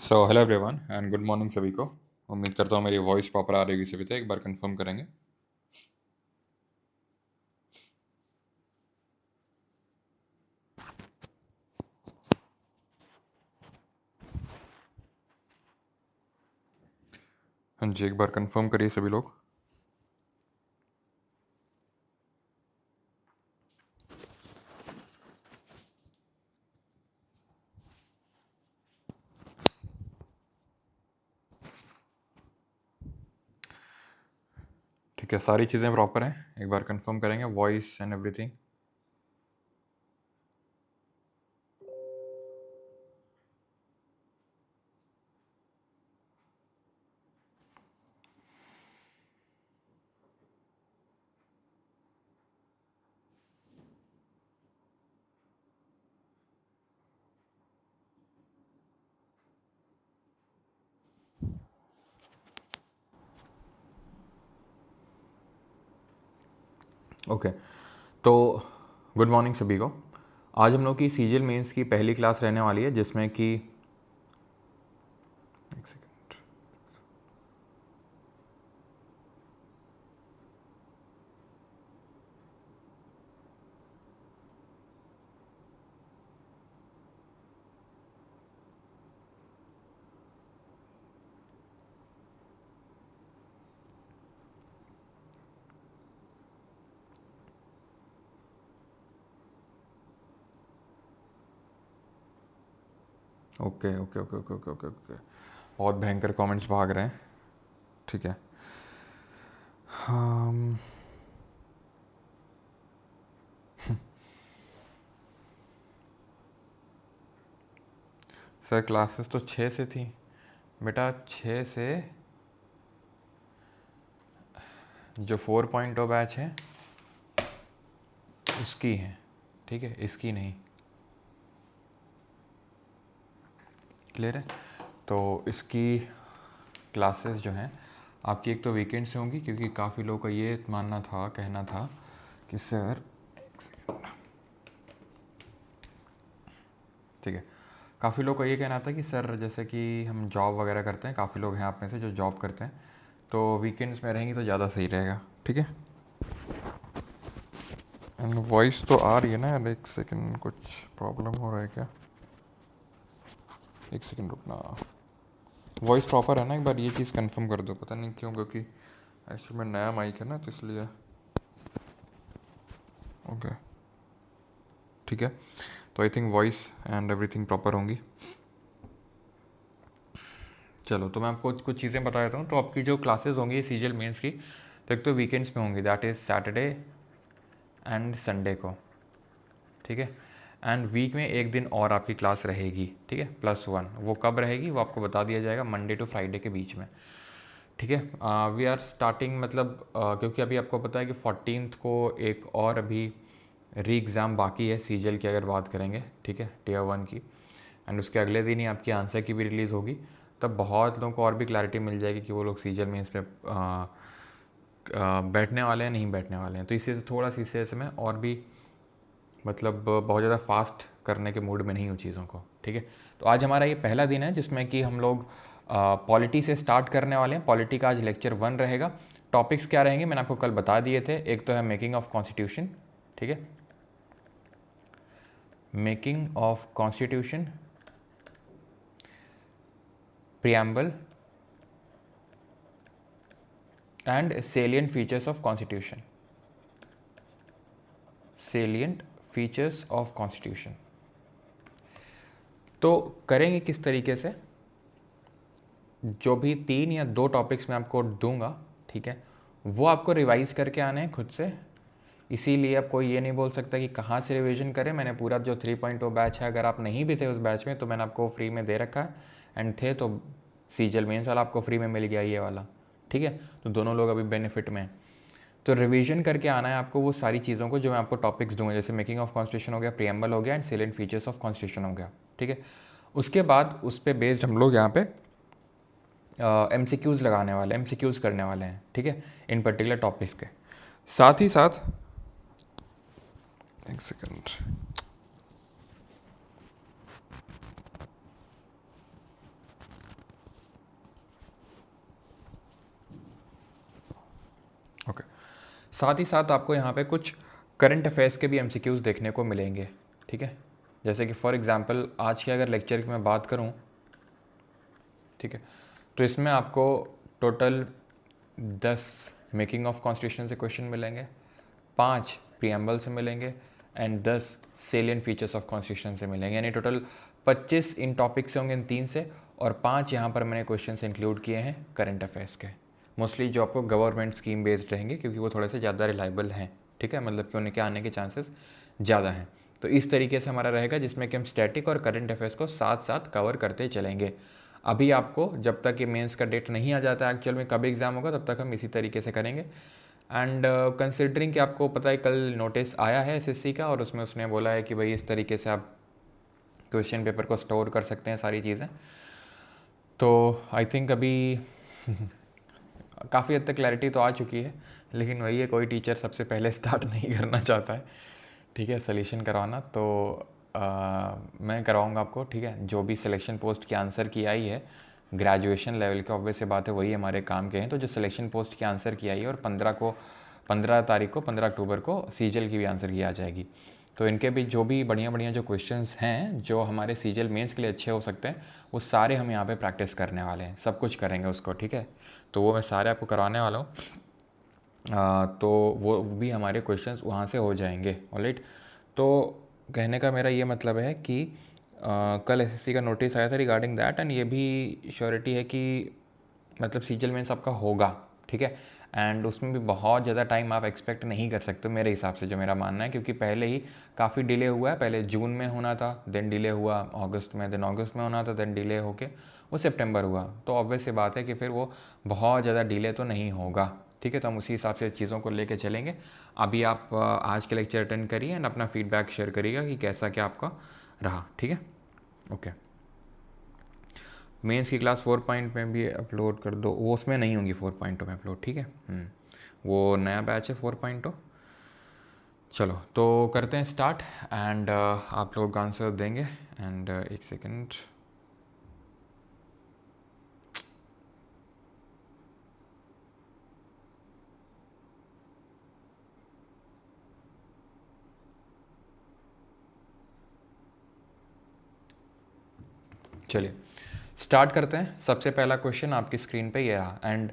So hello everyone and good morning सभी को। उम्मीद करता हूँ मेरी वॉइस प्रॉपर आ रही होगी सभी तक। एक बार कंफर्म करेंगे। हाँ जी, एक बार कंफर्म करिए सभी लोग। ठीक है, सारी चीज़ें प्रॉपर हैं। एक बार कंफर्म करेंगे वॉइस एंड एवरीथिंग। ओके, तो गुड मॉर्निंग सभी को। आज हम लोग की सीजीएल मेंस की पहली क्लास रहने वाली है, जिसमें कि एक second. Okay okay okay okay okay okay okay, बहुत भयंकर कमेंट्स भाग रहे हैं। ठीक है। हम सर क्लासेस तो 6 से थी बेटा। 6 से जो 4.0 बैच है उसकी है, ठीक है, इसकी नहीं। क्लियर है। तो इसकी क्लासेस जो हैं आपकी एक तो वीकेंड से होंगी, क्योंकि काफ़ी लोगों का ये मानना था, कहना था कि सर, ठीक है, काफ़ी लोगों का ये कहना था कि सर जैसे कि हम जॉब वगैरह करते हैं, काफ़ी लोग हैं आप में से जो जॉब करते हैं, तो वीकेंड्स में रहेंगी तो ज़्यादा सही रहेगा। ठीक है। एंड वॉइस तो आ रही है ना यार? एक सेकंड, कुछ प्रॉब्लम हो रहा है क्या? एक सेकंड रुकना। वॉइस प्रॉपर है ना? एक बार ये चीज़ कंफर्म कर दो। पता नहीं क्यों, क्योंकि एक्चुअली में नया माइक है ना, तो इसलिए। ओके, ठीक है। तो I think voice and everything proper होंगी। चलो, तो मैं आपको कुछ चीज़ें बता देता हूँ। तो आपकी जो क्लासेस होंगी सीजीएल मेंस की, तो एक तो वीकेंड्स में होंगी, that is Saturday and Sunday को। ठीक है। एंड वीक में एक दिन और आपकी क्लास रहेगी, ठीक है, +1। वो कब रहेगी वो आपको बता दिया जाएगा, मंडे टू फ्राइडे के बीच में। ठीक है। वी आर स्टार्टिंग, मतलब क्योंकि अभी आपको पता है कि 14th को एक और अभी री एग्ज़ाम बाकी है सीजीएल की, अगर बात करेंगे, ठीक है, टियर 1 की। एंड उसके अगले दिन ही आपकी आंसर की भी रिलीज़ होगी। तब बहुत लोगों को और भी क्लैरिटी मिल जाएगी कि वो लोग सीजीएल में इस पर बैठने वाले हैं, नहीं बैठने वाले हैं। तो इसी से थोड़ा सी इससे समय और भी, मतलब बहुत ज़्यादा फास्ट करने के मूड में नहीं हूँ चीज़ों को। ठीक है। तो आज हमारा ये पहला दिन है जिसमें कि हम लोग पॉलिटी से स्टार्ट करने वाले हैं। पॉलिटी का आज लेक्चर 1 रहेगा। टॉपिक्स क्या रहेंगे मैंने आपको कल बता दिए थे। एक तो है मेकिंग ऑफ कॉन्स्टिट्यूशन, ठीक है, making of constitution, preamble and salient features of constitution. Salient features of constitution. तो करेंगे किस तरीके से? जो भी 3 या 2 टॉपिक्स मैं आपको दूंगा, ठीक है, वो आपको रिवाइज करके आने हैं खुद से। इसीलिए अब कोई ये नहीं बोल सकता कि कहाँ से रिवीजन करें। मैंने पूरा जो 3.0 बैच है, अगर आप नहीं भी थे उस बैच में, तो मैंने आपको फ्री में दे रखा है। एंड थे तो सीजीएल मेंस वाला आपको फ्री में मिल गया, ये वाला। ठीक है। तो दोनों लोग अभी बेनिफिट में हैं। तो रिवीजन करके आना है आपको वो सारी चीज़ों को जो मैं आपको टॉपिक्स दूंगा, जैसे मेकिंग ऑफ कॉन्स्टिट्यूशन हो गया, प्रियम्बल हो गया and salient features of constitution हो गया। ठीक है। उसके बाद उस पर बेस्ड हम लोग यहाँ पे MCQs लगाने वाले, MCQs करने वाले हैं, ठीक है, इन पर्टिकुलर टॉपिक्स के साथ ही साथ। एक सेकंड। साथ ही साथ आपको यहाँ पे कुछ करंट अफेयर्स के भी एमसीक्यूज़ देखने को मिलेंगे, ठीक है। जैसे कि फॉर एग्जांपल आज के अगर लेक्चर की मैं बात करूँ, ठीक है, तो इसमें आपको टोटल 10 मेकिंग ऑफ कॉन्स्टिट्यूशन से क्वेश्चन मिलेंगे, 5 प्रीएम्बल से मिलेंगे एंड 10 सेलियन फीचर्स ऑफ कॉन्स्टिट्यूशन से मिलेंगे। यानी टोटल 25 इन टॉपिक से होंगे, इन 3 से, और 5 यहाँ पर मैंने क्वेश्चन इंक्लूड किए हैं करंट अफेयर्स के, मोस्टली जो आपको गवर्नमेंट स्कीम बेस्ड रहेंगे क्योंकि वो थोड़े से ज़्यादा रिलायबल हैं, ठीक है, मतलब कि उनके आने के चांसेस ज़्यादा हैं। तो इस तरीके से हमारा रहेगा जिसमें कि हम स्टैटिक और करंट अफेयर्स को साथ साथ कवर करते चलेंगे। अभी आपको जब तक ये मेंस का डेट नहीं आ जाता एक्चुअल में कब एग्ज़ाम होगा तब तक हम इसी तरीके से करेंगे। एंड कंसिडरिंग कि आपको पता है कल नोटिस आया है एसएससी का, और उसमें उसने बोला है कि भाई इस तरीके से आप क्वेश्चन पेपर को स्टोर कर सकते हैं सारी चीज़ें, तो आई थिंक अभी काफ़ी हद तक क्लैरिटी तो आ चुकी है। लेकिन वही है, कोई टीचर सबसे पहले स्टार्ट नहीं करना चाहता है, ठीक है, सॉल्यूशन करवाना। तो मैं करवाऊँगा आपको, ठीक है। जो भी सिलेक्शन पोस्ट की आंसर की आई है ग्रेजुएशन लेवल के, ऑब्वियस से बात है वही हमारे काम के हैं। तो जो सिलेक्शन पोस्ट की आंसर की आई है, और 15 तारीख को 15 अक्टूबर को सीजल की भी आंसर की आ जाएगी। तो इनके भी जो भी बढ़िया बढ़िया जो क्वेश्चंस हैं जो हमारे सीजल मेंस के लिए अच्छे हो सकते हैं, वो सारे हम यहाँ पे प्रैक्टिस करने वाले हैं, सब कुछ करेंगे उसको, ठीक है। तो वो मैं सारे आपको करवाने वाला हूँ। तो वो भी हमारे क्वेश्चंस वहाँ से हो जाएंगे, ऑलराइट। तो कहने का मेरा ये मतलब है कि कल एसएससी का नोटिस आया था रिगार्डिंग दैट, एंड ये भी श्योरिटी है कि मतलब सीजल मेंस आपका होगा, ठीक है। एंड उसमें भी बहुत ज़्यादा टाइम आप एक्सपेक्ट नहीं कर सकते मेरे हिसाब से, जो मेरा मानना है, क्योंकि पहले ही काफ़ी डिले हुआ है। पहले जून में होना था, देन डिले हुआ अगस्त में, देन अगस्त में होना था, देन डिले होके वो सितंबर हुआ। तो ऑब्वियस सी बात है कि फिर वो बहुत ज़्यादा डिले तो नहीं होगा, ठीक है। तो हम उसी हिसाब से चीज़ों को लेके चलेंगे। अभी आप आज के लेक्चर अटेंड करिए एंड अपना फीडबैक शेयर करिएगा कि कैसा क्या आपका रहा, ठीक है। ओके, मेंस की क्लास 4 में भी अपलोड कर दो, वो उसमें नहीं होंगी 4.2 में अपलोड, ठीक है। वो नया बैच है 4.2। चलो तो करते हैं स्टार्ट, एंड आप लोग आंसर देंगे। एंड एक सेकंड, चलिए स्टार्ट करते हैं। सबसे पहला क्वेश्चन आपकी स्क्रीन पे ये रहा, एंड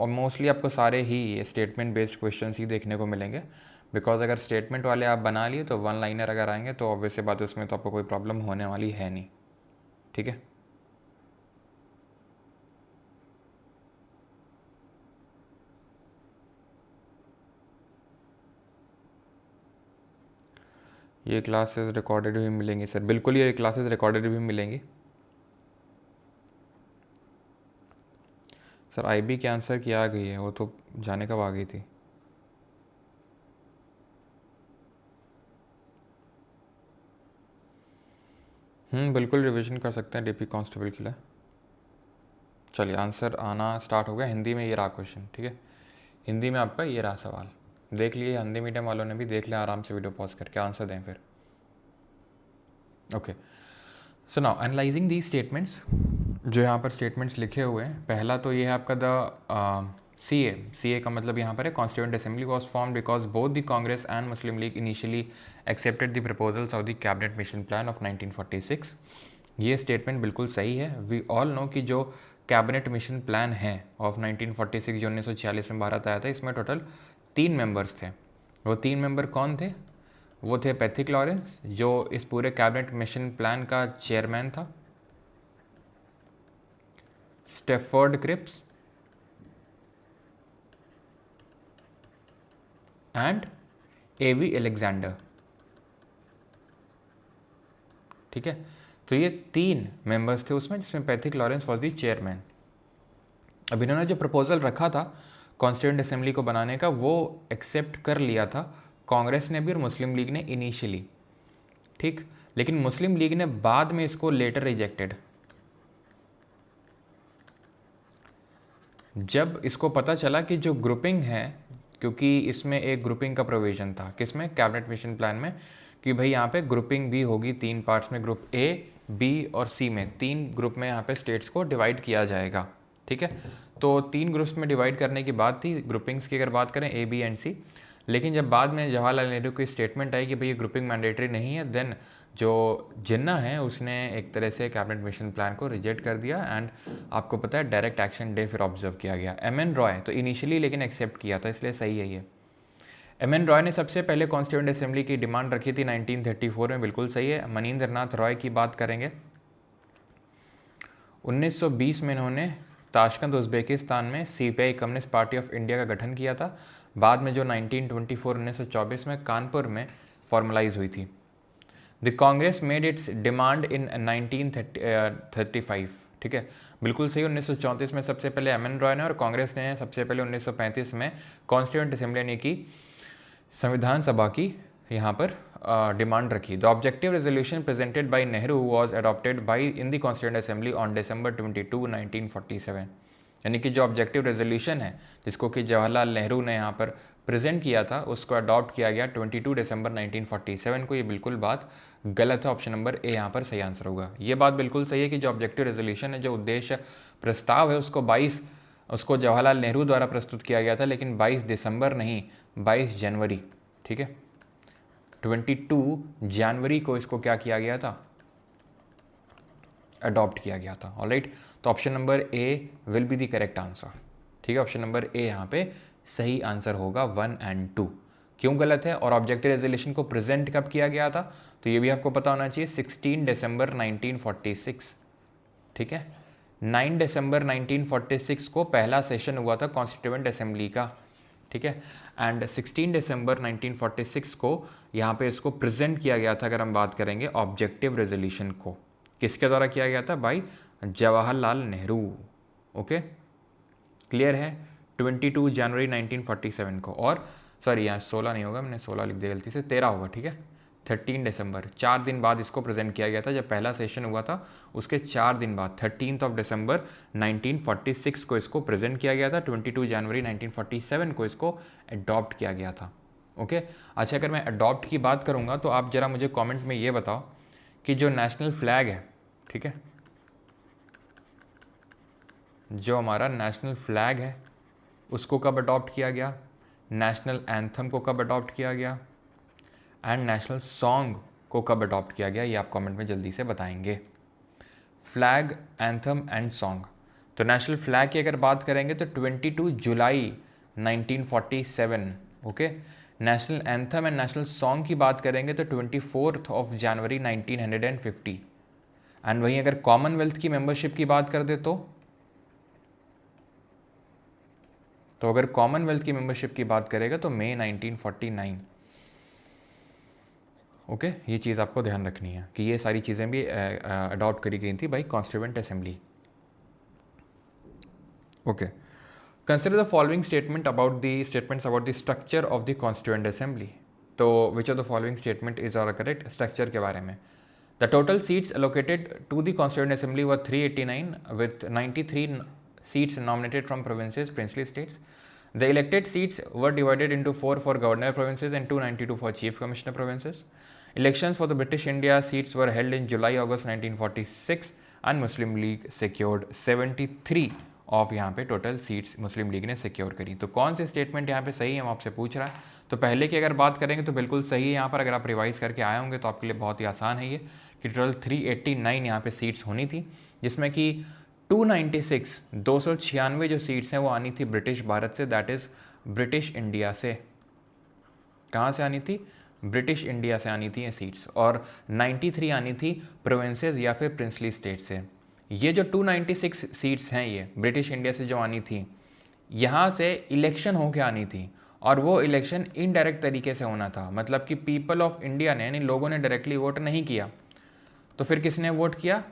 मोस्टली आपको सारे ही स्टेटमेंट बेस्ड क्वेश्चन ही देखने को मिलेंगे, बिकॉज अगर स्टेटमेंट वाले आप बना लिए तो वन लाइनर अगर आएंगे तो ऑब्वियस सी बात है उसमें तो आपको कोई प्रॉब्लम होने वाली है नहीं, ठीक है। ये क्लासेस रिकॉर्डेड भी मिलेंगी सर, बिल्कुल ये क्लासेस रिकॉर्डेड भी मिलेंगी सर। आईबी की आंसर की आ गई है, वो तो जाने कब आ गई थी। बिल्कुल रिवीजन कर सकते हैं डीपी कांस्टेबल के लिए। चलिए आंसर आना स्टार्ट हो गया। हिंदी में ये रहा क्वेश्चन, ठीक है। हिंदी में आपका ये रहा सवाल, देख लिए। हिंदी मीडियम वालों ने भी देख लिया, आराम से वीडियो पॉज करके आंसर दें फिर। Okay, so now analysing the statements. जो यहाँ पर स्टेटमेंट्स लिखे हुए हैं, पहला तो ये है आपका द सी ए का मतलब यहाँ पर है constituent assembly was form because both the Congress and Muslim league initially accepted the proposals of the cabinet mission plan of 1946। ये स्टेटमेंट बिल्कुल सही है। वी ऑल नो कि जो कैबिनेट मिशन प्लान है ऑफ 1946 जो 1946 में भारत आया था, इसमें टोटल 3 मेंबर्स थे। वो 3 मेंबर कौन थे? वो थे पैथिक लॉरेंस, जो इस पूरे कैबिनेट मिशन प्लान का चेयरमैन था, Stafford Cripps and AV Alexander, ठीक है। तो ये 3 मेंबर्स थे उसमें, जिसमें Pethick Lawrence was the chairman. अब इन्होंने जो प्रपोजल रखा था कॉन्स्टिट्यूएंट असेंबली को बनाने का, वो एक्सेप्ट कर लिया था कांग्रेस ने भी और मुस्लिम लीग ने इनिशियली, ठीक। लेकिन मुस्लिम लीग ने बाद में इसको लेटर रिजेक्टेड। जब इसको पता चला कि जो ग्रुपिंग है, क्योंकि इसमें एक ग्रुपिंग का प्रोविजन था किसमें, कैबिनेट मिशन प्लान में, कि भाई यहाँ पे ग्रुपिंग भी होगी 3 पार्ट्स में, ग्रुप ए, बी और सी में 3 ग्रुप में यहाँ पे स्टेट्स को डिवाइड किया जाएगा, ठीक है। तो 3 ग्रुप्स में डिवाइड करने की बात थी, ग्रुपिंग्स की अगर बात करें A, B एंड C। लेकिन जब बाद में जवाहरलाल नेहरू की स्टेटमेंट आई कि भाई ये ग्रुपिंग मैंडेटरी नहीं है, देन जो जिन्ना है उसने एक तरह से कैबिनेट मिशन प्लान को रिजेक्ट कर दिया एंड आपको पता है डायरेक्ट एक्शन डे फिर ऑब्जर्व किया गया। MN रॉय तो इनिशियली लेकिन एक्सेप्ट किया था, इसलिए सही है ये। MN रॉय ने सबसे पहले कॉन्स्टिट्यूएंट असेंबली की डिमांड रखी थी 1934 में, बिल्कुल सही है। मनींद्र नाथ रॉय की बात करेंगे, 1920 में इन्होंने ताशकंद उज़्बेकिस्तान में CPI communist party of India का गठन किया था, बाद में जो 1924 में कानपुर में फॉर्मलाइज हुई थी। The Congress made it's demand in 1935, ठीक है, बिल्कुल सही। 1934 में सबसे पहले MN रॉय ने और कांग्रेस ने सबसे पहले 1935 में कॉन्स्टिट्यूएंट असेंबली यानी कि संविधान सभा की यहाँ पर डिमांड रखी। The objective resolution presented by Nehru was adopted by in the constituent assembly on December 22, 1947। यानी कि जो ऑब्जेक्टिव रेजोल्यूशन है जिसको कि जवाहरलाल नेहरू ने यहाँ पर प्रेजेंट किया था, उसको अडॉप्ट किया गया 22 दिसंबर 1947 को। ये बिल्कुल बात गलत है, ऑप्शन नंबर ए यहाँ पर सही आंसर होगा। ये बात बिल्कुल सही है कि जो ऑब्जेक्टिव रेजोल्यूशन है, जो उद्देश्य प्रस्ताव है, उसको जवाहरलाल नेहरू द्वारा प्रस्तुत किया गया था, लेकिन 22 दिसंबर नहीं, 22 जनवरी, ठीक है, 22 जनवरी को इसको क्या किया गया था, अडॉप्ट किया गया था। ऑलराइट, तो option number A will be the correct answer, ठीक है। ऑप्शन नंबर ए यहाँ पे सही आंसर होगा 1 एंड 2। क्यों गलत है और ऑब्जेक्टिव रेजोल्यूशन को प्रेजेंट कब किया गया था, तो ये भी आपको पता होना चाहिए, 16 दिसंबर 1946, ठीक है। 9 दिसंबर 1946 को पहला सेशन हुआ था कॉन्स्टिट्यूएंट असेंबली का, ठीक है। एंड 16 दिसंबर 1946 को यहाँ पे इसको प्रेजेंट किया गया था। अगर हम बात करेंगे ऑब्जेक्टिव रेजोल्यूशन को, किसके द्वारा किया गया था, भाई जवाहरलाल नेहरू। ओके, क्लियर है। 22 जनवरी 1947 को, और सॉरी यहाँ 16 नहीं होगा, मैंने 16 लिख दिया गलती से, 13 होगा, ठीक है। 13 दिसंबर, 4 दिन बाद इसको प्रेजेंट किया गया था। जब पहला सेशन हुआ था उसके 4 दिन बाद 13 दिसंबर 1946 को इसको प्रेजेंट किया गया था। 22 जनवरी 1947 को इसको अडॉप्ट किया गया था। ओके, अच्छा, अगर मैं अडॉप्ट की बात करूँगा तो आप ज़रा मुझे कॉमेंट में ये बताओ कि जो नेशनल फ्लैग है, ठीक है, जो हमारा नेशनल फ्लैग है उसको कब अडॉप्ट किया गया, नेशनल एंथम को कब अडॉप्ट किया गया, एंड नेशनल सॉन्ग को कब अडॉप्ट किया गया, ये आप कमेंट में जल्दी से बताएंगे। Flag, anthem and song. तो नेशनल फ्लैग की अगर बात करेंगे तो 22 जुलाई 1947, okay. National anthem and national song की बात करेंगे तो 24 जनवरी 1950। एंड वहीं अगर कॉमनवेल्थ की मेंबरशिप की बात कर दे तो अगर कॉमनवेल्थ की मेंबरशिप की बात करेगा तो मई 1949। ओके, ये चीज़ आपको ध्यान रखनी है कि ये सारी चीज़ें भी अडॉप्ट करी गई थी by constituent assembly. Okay, consider the following statements about the structure of the constituent assembly. तो which of the following statement is are correct, structure के बारे में। The total seats allocated to the constituent assembly were 389 with 93 seats nominated from provinces, princely states. The elected seats were divided into 4 for governor provinces and 292 for chief commissioner provinces. Elections for the British India seats were held in July-August 1946 and Muslim League secured 73 of यहाँ पे total seats मुस्लिम League ने secure करी। तो कौन से statement यहाँ पे सही है, हम आपसे पूछ रहा है। तो पहले की अगर बात करेंगे तो बिल्कुल सही है यहाँ पर, अगर आप रिवाइज करके आए होंगे तो आपके लिए बहुत ही आसान है ये, कि टोटल 389 यहाँ पे सीट्स होनी थी, जिसमें कि 296 जो सीट्स हैं वो आनी थी ब्रिटिश भारत से, दैट इज़ ब्रिटिश इंडिया से। कहाँ से आनी थी, ब्रिटिश इंडिया से आनी थी ये सीट्स, और 93 आनी थी प्रोविंसेस या फिर प्रिंसली स्टेट से। ये जो 296 सीट्स हैं ये ब्रिटिश इंडिया से जो आनी थी, यहाँ से इलेक्शन होके आनी थी, और वो इलेक्शन इनडायरेक्ट तरीके से होना था, मतलब कि पीपल ऑफ इंडिया ने, यानी लोगों ने डायरेक्टली वोट नहीं किया। तो फिर किसने वोट किया,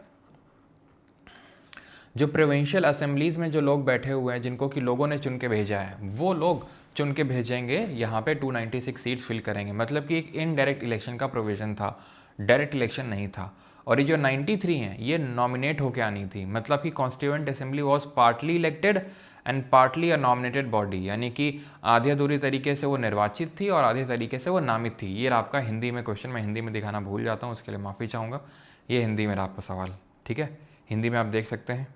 जो प्रोविंशियल असेंबलीज़ में जो लोग बैठे हुए हैं, जिनको कि लोगों ने चुन के भेजा है, वो लोग चुन के भेजेंगे, यहाँ पे 296 सीट्स फिल करेंगे। मतलब कि एक इनडायरेक्ट इलेक्शन का प्रोविज़न था, डायरेक्ट इलेक्शन नहीं था। और ये जो 93 हैं ये नॉमिनेट होके आनी थी, मतलब कि constituent assembly was partly elected and partly a nominated body, यानी कि आधी अधूरी तरीके से वो निर्वाचित थी और आधे तरीके से वो नामित थी। ये आपका हिंदी में क्वेश्चन, मैं हिंदी में दिखाना भूल जाता हूँ, उसके लिए माफ़ी चाहूँगा। ये हिंदी में आपका सवाल, ठीक है, हिंदी में आप देख सकते हैं।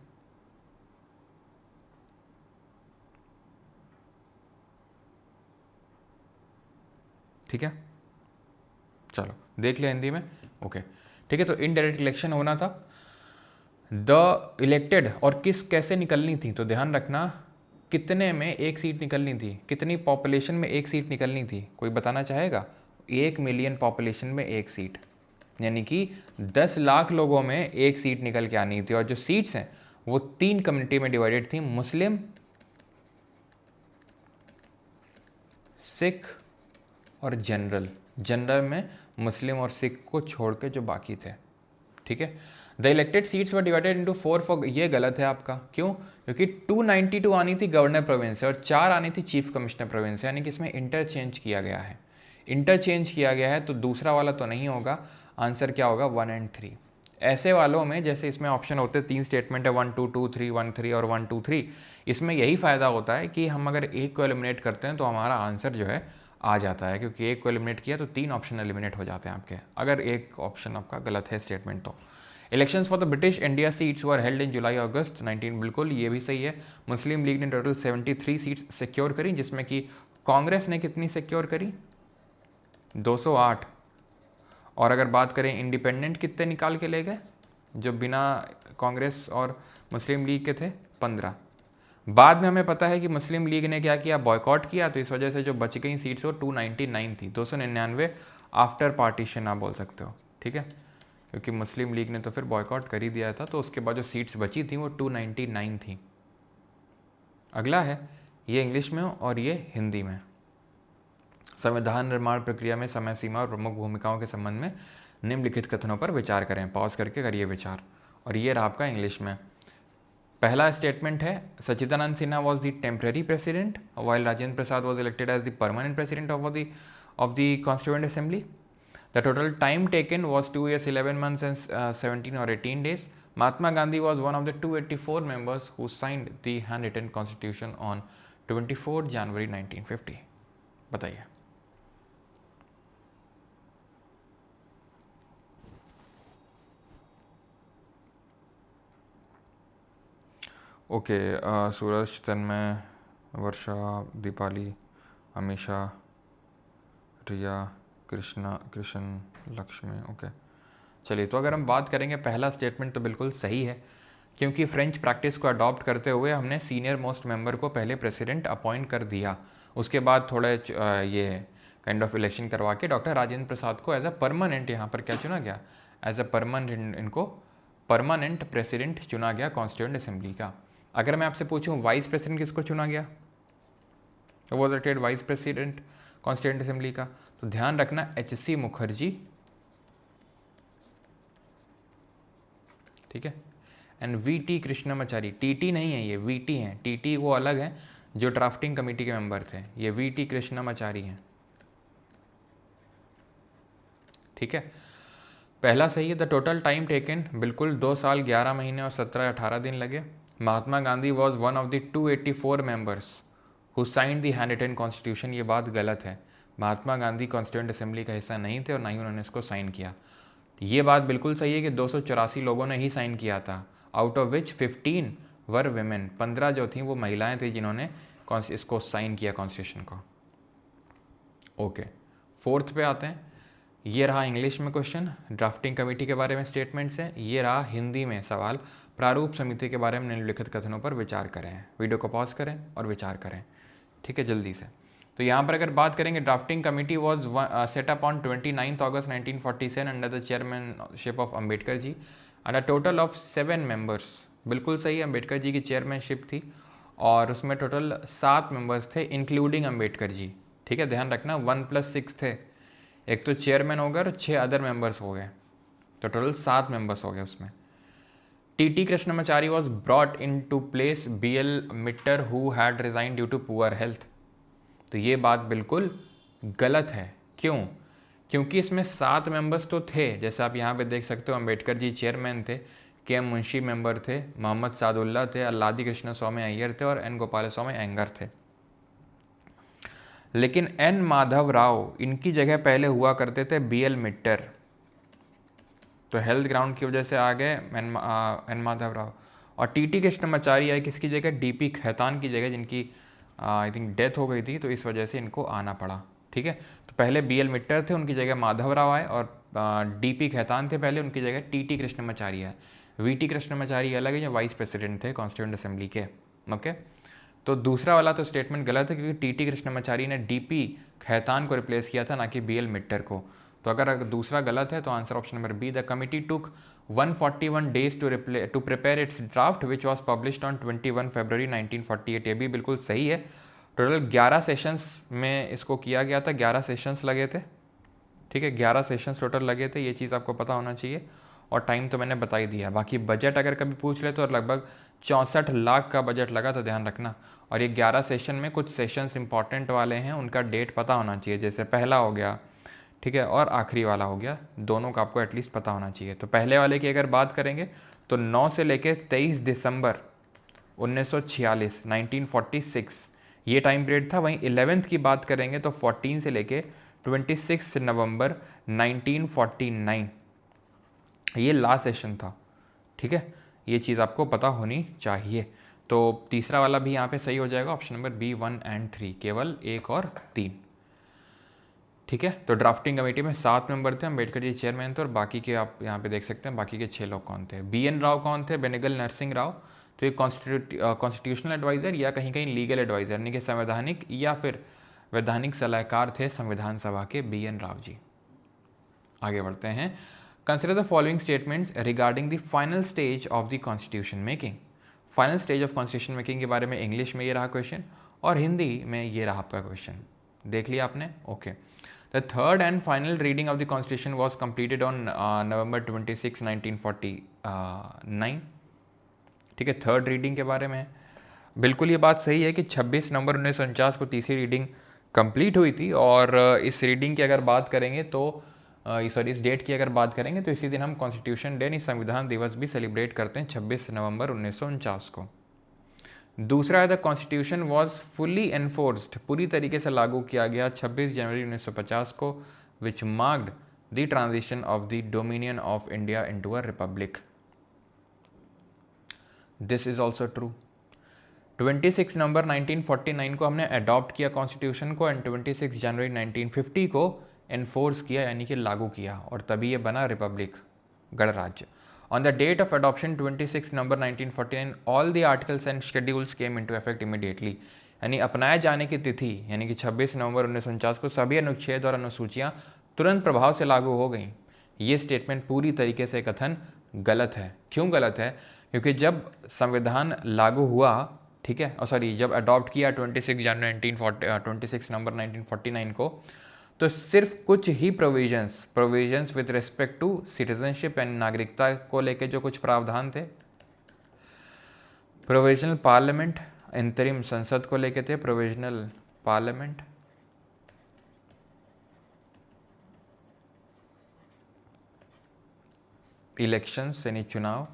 ठीक है, चलो देख लिया हिंदी में। ओके ठीक है, तो इनडायरेक्ट इलेक्शन होना था। द इलेक्टेड और किस कैसे निकलनी थी, तो ध्यान रखना कितने में एक सीट निकलनी थी, कितनी पॉपुलेशन में एक सीट निकलनी थी, कोई बताना चाहेगा? 1 मिलियन पॉपुलेशन में एक सीट, यानी कि 10 लाख लोगों में एक सीट निकल के आनी थी। और जो सीट्स हैं वो 3 कम्युनिटी में डिवाइडेड थी, मुस्लिम, सिख और जनरल। जनरल में मुस्लिम और सिख को छोड़ के जो बाकी थे, ठीक है। The elected seats were divided into 4 for, ये गलत है आपका, क्यों? क्योंकि 292 आनी थी गवर्नर प्रोविंस से और 4 आनी थी चीफ कमिश्नर प्रोविंस से, यानी कि इसमें इंटरचेंज किया गया है। इंटरचेंज किया गया है तो दूसरा वाला तो नहीं होगा, आंसर क्या होगा? 1 और 3। ऐसे वालों में जैसे इसमें ऑप्शन होते हैं, 3 स्टेटमेंट है, 1 2 2 3 1 3 और 1 2 3, इसमें यही फ़ायदा होता है कि हम अगर एक को एलिमिनेट करते हैं तो हमारा आंसर जो है आ जाता है, क्योंकि एक को एलिमिनेट किया तो 3 ऑप्शन एलिमिनेट हो जाते हैं आपके, अगर एक ऑप्शन आपका गलत है स्टेटमेंट तो। Elections for the British India seats were held in July August 19, बिल्कुल ये भी सही है। मुस्लिम लीग ने टोटल 73 सीट्स सिक्योर करी, जिसमें कि कांग्रेस ने कितनी सिक्योर करी? 208। और अगर बात करें इंडिपेंडेंट कितने निकाल के ले गए, जो बिना कांग्रेस और मुस्लिम लीग के थे? 15। बाद में हमें पता है कि मुस्लिम लीग ने क्या किया? बॉयकॉट किया, तो इस वजह से जो बच गई सीट्स वो 299 थी, 299 आफ्टर पार्टीशन आप बोल सकते हो, ठीक है, क्योंकि मुस्लिम लीग ने तो फिर बॉयकॉट कर ही दिया था, तो उसके बाद जो सीट्स बची थी वो 299 थी। अगला है, ये इंग्लिश में और ये हिंदी में। संविधान निर्माण प्रक्रिया में समय सीमा और प्रमुख भूमिकाओं के संबंध में निम्नलिखित कथनों पर विचार करें। पॉज करके करिए विचार। और ये रहा आपका इंग्लिश में। पहला स्टेटमेंट है, Sachchidananda Sinha was the temporary president while Rajendra Prasad was elected as the permanent president of the constituent assembly. The total time taken was 2 years, 11 months and 17 or 18 days. Mahatma Gandhi was one of the 284 members who signed the handwritten constitution on 24 January 1950. बताइए। Okay, सूरज, तन्मय, वर्षा, दीपाली, अमीशा, रिया, Krishna, Lakshmi. Okay चलिए, तो अगर हम बात करेंगे पहला statement तो बिल्कुल सही है, क्योंकि फ्रेंच प्रैक्टिस को अडॉप्ट करते हुए हमने सीनियर मोस्ट मेंबर को पहले प्रेसिडेंट अपॉइंट कर दिया, उसके बाद थोड़े ये काइंड ऑफ इलेक्शन करवा के डॉक्टर राजेंद्र प्रसाद को एज अ परमानेंट यहाँ पर क्या चुना गया? एज अ परमानेंट, इनको परमानेंट प्रेसिडेंट चुना गया कॉन्स्टिट्यूएंट असेंबली का। अगर मैं आपसे पूछूँ वाइस प्रेसिडेंट किसको चुना गया? Was elected vice president constituent assembly का, तो ध्यान रखना HC मुखर्जी, ठीक है, एंड VT कृष्णमाचारी। TT नहीं है ये, VT हैं। TT वो अलग है जो ड्राफ्टिंग कमेटी के मेंबर थे, ये VT कृष्णमाचारी हैं, ठीक है। पहला सही है। द टोटल टाइम टेकन, बिल्कुल 2 साल 11 महीने और 17-18 दिन लगे। Mahatma Gandhi was one of the 284 members who signed the handwritten constitution, ये बात गलत है। महात्मा गांधी कॉन्स्टिट्यूएंट असेंबली का हिस्सा नहीं थे और ना ही उन्होंने इसको साइन किया। ये बात बिल्कुल सही है कि 284 लोगों ने ही साइन किया था, out of which 15 were women, 15 जो थी वो महिलाएं थी जिन्होंने इसको साइन किया कॉन्स्टिट्यूशन को। ओके, फोर्थ पे आते हैं। ये रहा इंग्लिश में क्वेश्चन, ड्राफ्टिंग कमेटी के बारे में स्टेटमेंट्स है। ये रहा हिंदी में सवाल, प्रारूप समिति के बारे में निम्नलिखित कथनों पर विचार करें। वीडियो को पॉज करें और विचार करें, ठीक है, जल्दी से। तो यहाँ पर अगर बात करेंगे, drafting committee was set up on 29 August 1947 under the chairmanship of Ambedkar ji and a total of 7 members. बिल्कुल सही, अम्बेडकर जी की चेयरमैनशिप थी और उसमें टोटल 7 मेंबर्स थे इंक्लूडिंग अम्बेडकर जी, ठीक है, ध्यान रखना 1 + 6 थे, एक तो चेयरमैन हो गए और 6 अदर मेंबर्स हो गए, तो टोटल 7 मेंबर्स हो गए उसमें। TT Krishnamachari was brought in to place BL Mitter who had resign due to poor health, तो ये बात बिल्कुल गलत है। क्यों? क्योंकि इसमें 7 मेंबर्स तो थे, जैसे आप यहाँ पे देख सकते हो, अम्बेडकर जी चेयरमैन थे, KM मुंशी मेंबर थे, मोहम्मद सादुल्ला थे, अल्लादी कृष्ण स्वामी अय्यर थे और N गोपाल स्वामी अयंगर थे। लेकिन N माधव राव, इनकी जगह पहले हुआ करते थे BL मिट्टर, तो हेल्थ ग्राउंड की वजह से आ गए N माधव राव। और TT कृष्णमाचारी आए किसकी जगह? DP खैतान की जगह, जिनकी आई थिंक डेथ हो गई थी, तो इस वजह से इनको आना पड़ा, ठीक है। तो पहले BL मिट्टर थे, उनकी जगह माधव राव आए, और DP खेतान थे पहले, उनकी जगह TT कृष्णमाचारी है। VT कृष्णमाचारी अलग है, जो वाइस प्रेसिडेंट थे कॉन्स्टिट्यूएंट असेंबली के। ओके, तो दूसरा वाला तो स्टेटमेंट गलत है, क्योंकि TT कृष्णमाचारी ने DP खेतान को रिप्लेस किया था, ना कि BL मिट्टर को। तो अगर दूसरा गलत है तो answer option number B, the committee took 141 days to prepare its draft which was published on 21 February 1948। ये भी बिल्कुल सही है। टोटल 11 सेशंस में इसको किया गया था, 11 सेशंस लगे थे, ठीक है, 11 सेशंस टोटल लगे थे, ये चीज़ आपको पता होना चाहिए। और टाइम तो मैंने बता ही दिया। बाकी बजट अगर कभी पूछ ले तो लगभग 64 लाख का बजट लगा था, ध्यान रखना। और ये 11 सेशन में कुछ सेशंस इंपॉर्टेंट वाले हैं, उनका डेट पता होना चाहिए, जैसे पहला हो गया, ठीक है, और आखिरी वाला हो गया, दोनों का आपको एटलीस्ट पता होना चाहिए। तो पहले वाले की अगर बात करेंगे तो 9 से लेके 23 दिसंबर 1946 1946 ये टाइम पीरियड था। वहीं 11th की बात करेंगे तो 14 से लेके 26 नवंबर 1949 ये लास्ट सेशन था, ठीक है। ये चीज़ आपको पता होनी चाहिए। तो तीसरा वाला भी यहाँ पे सही हो जाएगा, ऑप्शन नंबर बी 1 और 3, केवल 1 और 3, ठीक है। तो ड्राफ्टिंग कमेटी में 7 मेंबर थे, अम्बेडकर जी चेयरमैन थे, और बाकी के आप यहाँ पे देख सकते हैं बाकी के 6 लोग कौन थे। BN राव कौन थे? बेनेगल नरसिंह राव। तो ये कॉन्स्टिट्यूशनल एडवाइज़र या कहीं कहीं लीगल एडवाइज़र, यानी कि संवैधानिक या फिर वैधानिक सलाहकार थे संविधान सभा के BN राव जी। आगे बढ़ते हैं। Consider the following statements regarding the final stage of the constitution making. Final stage of constitution making के बारे में इंग्लिश में ये रहा क्वेश्चन, और हिंदी में ये रहा आपका क्वेश्चन। देख लिया आपने? Okay. The third and final reading of the constitution was completed on November 26, 1949, ठीक है। थर्ड रीडिंग के बारे में बिल्कुल ये बात सही है कि 26 नवंबर 1949 को तीसरी रीडिंग कंप्लीट हुई थी। और इस रीडिंग की अगर बात करेंगे तो सॉरी, इस डेट की अगर बात करेंगे तो इसी दिन हम कॉन्स्टिट्यूशन डे यानी संविधान दिवस भी सेलिब्रेट करते हैं, 26 नवंबर 1949 को। दूसरा है the constitution was fully enforced, पूरी तरीके से लागू किया गया 26 जनवरी 1950 को, which marked the transition of the dominion of India into a republic. This is also true. 26 नवंबर 1949 को हमने अडॉप्ट किया कॉन्स्टिट्यूशन को, एंड 26 जनवरी 1950 को एनफोर्स किया यानी कि लागू किया, और तभी ये बना रिपब्लिक, गणराज्य। On the date of adoption 26 November 1949 all the articles and schedules came into effect immediately, यानी अपनाए जाने की तिथि यानी कि 26 नवंबर 1949 को सभी अनुच्छेद और अनुसूचियाँ तुरंत प्रभाव से लागू हो गई। ये स्टेटमेंट पूरी तरीके से कथन गलत है। क्यों गलत है? क्योंकि जब संविधान लागू हुआ, ठीक है, और सॉरी जब अडॉप्ट किया 26 नवंबर 1949 को, तो सिर्फ कुछ ही provisions with respect to citizenship and नागरिकता को लेके जो कुछ प्रावधान थे, प्रोविजनल पार्लियामेंट, अंतरिम संसद को लेके थे, प्रोविजनल पार्लियामेंट, इलेक्शंस यानी चुनाव,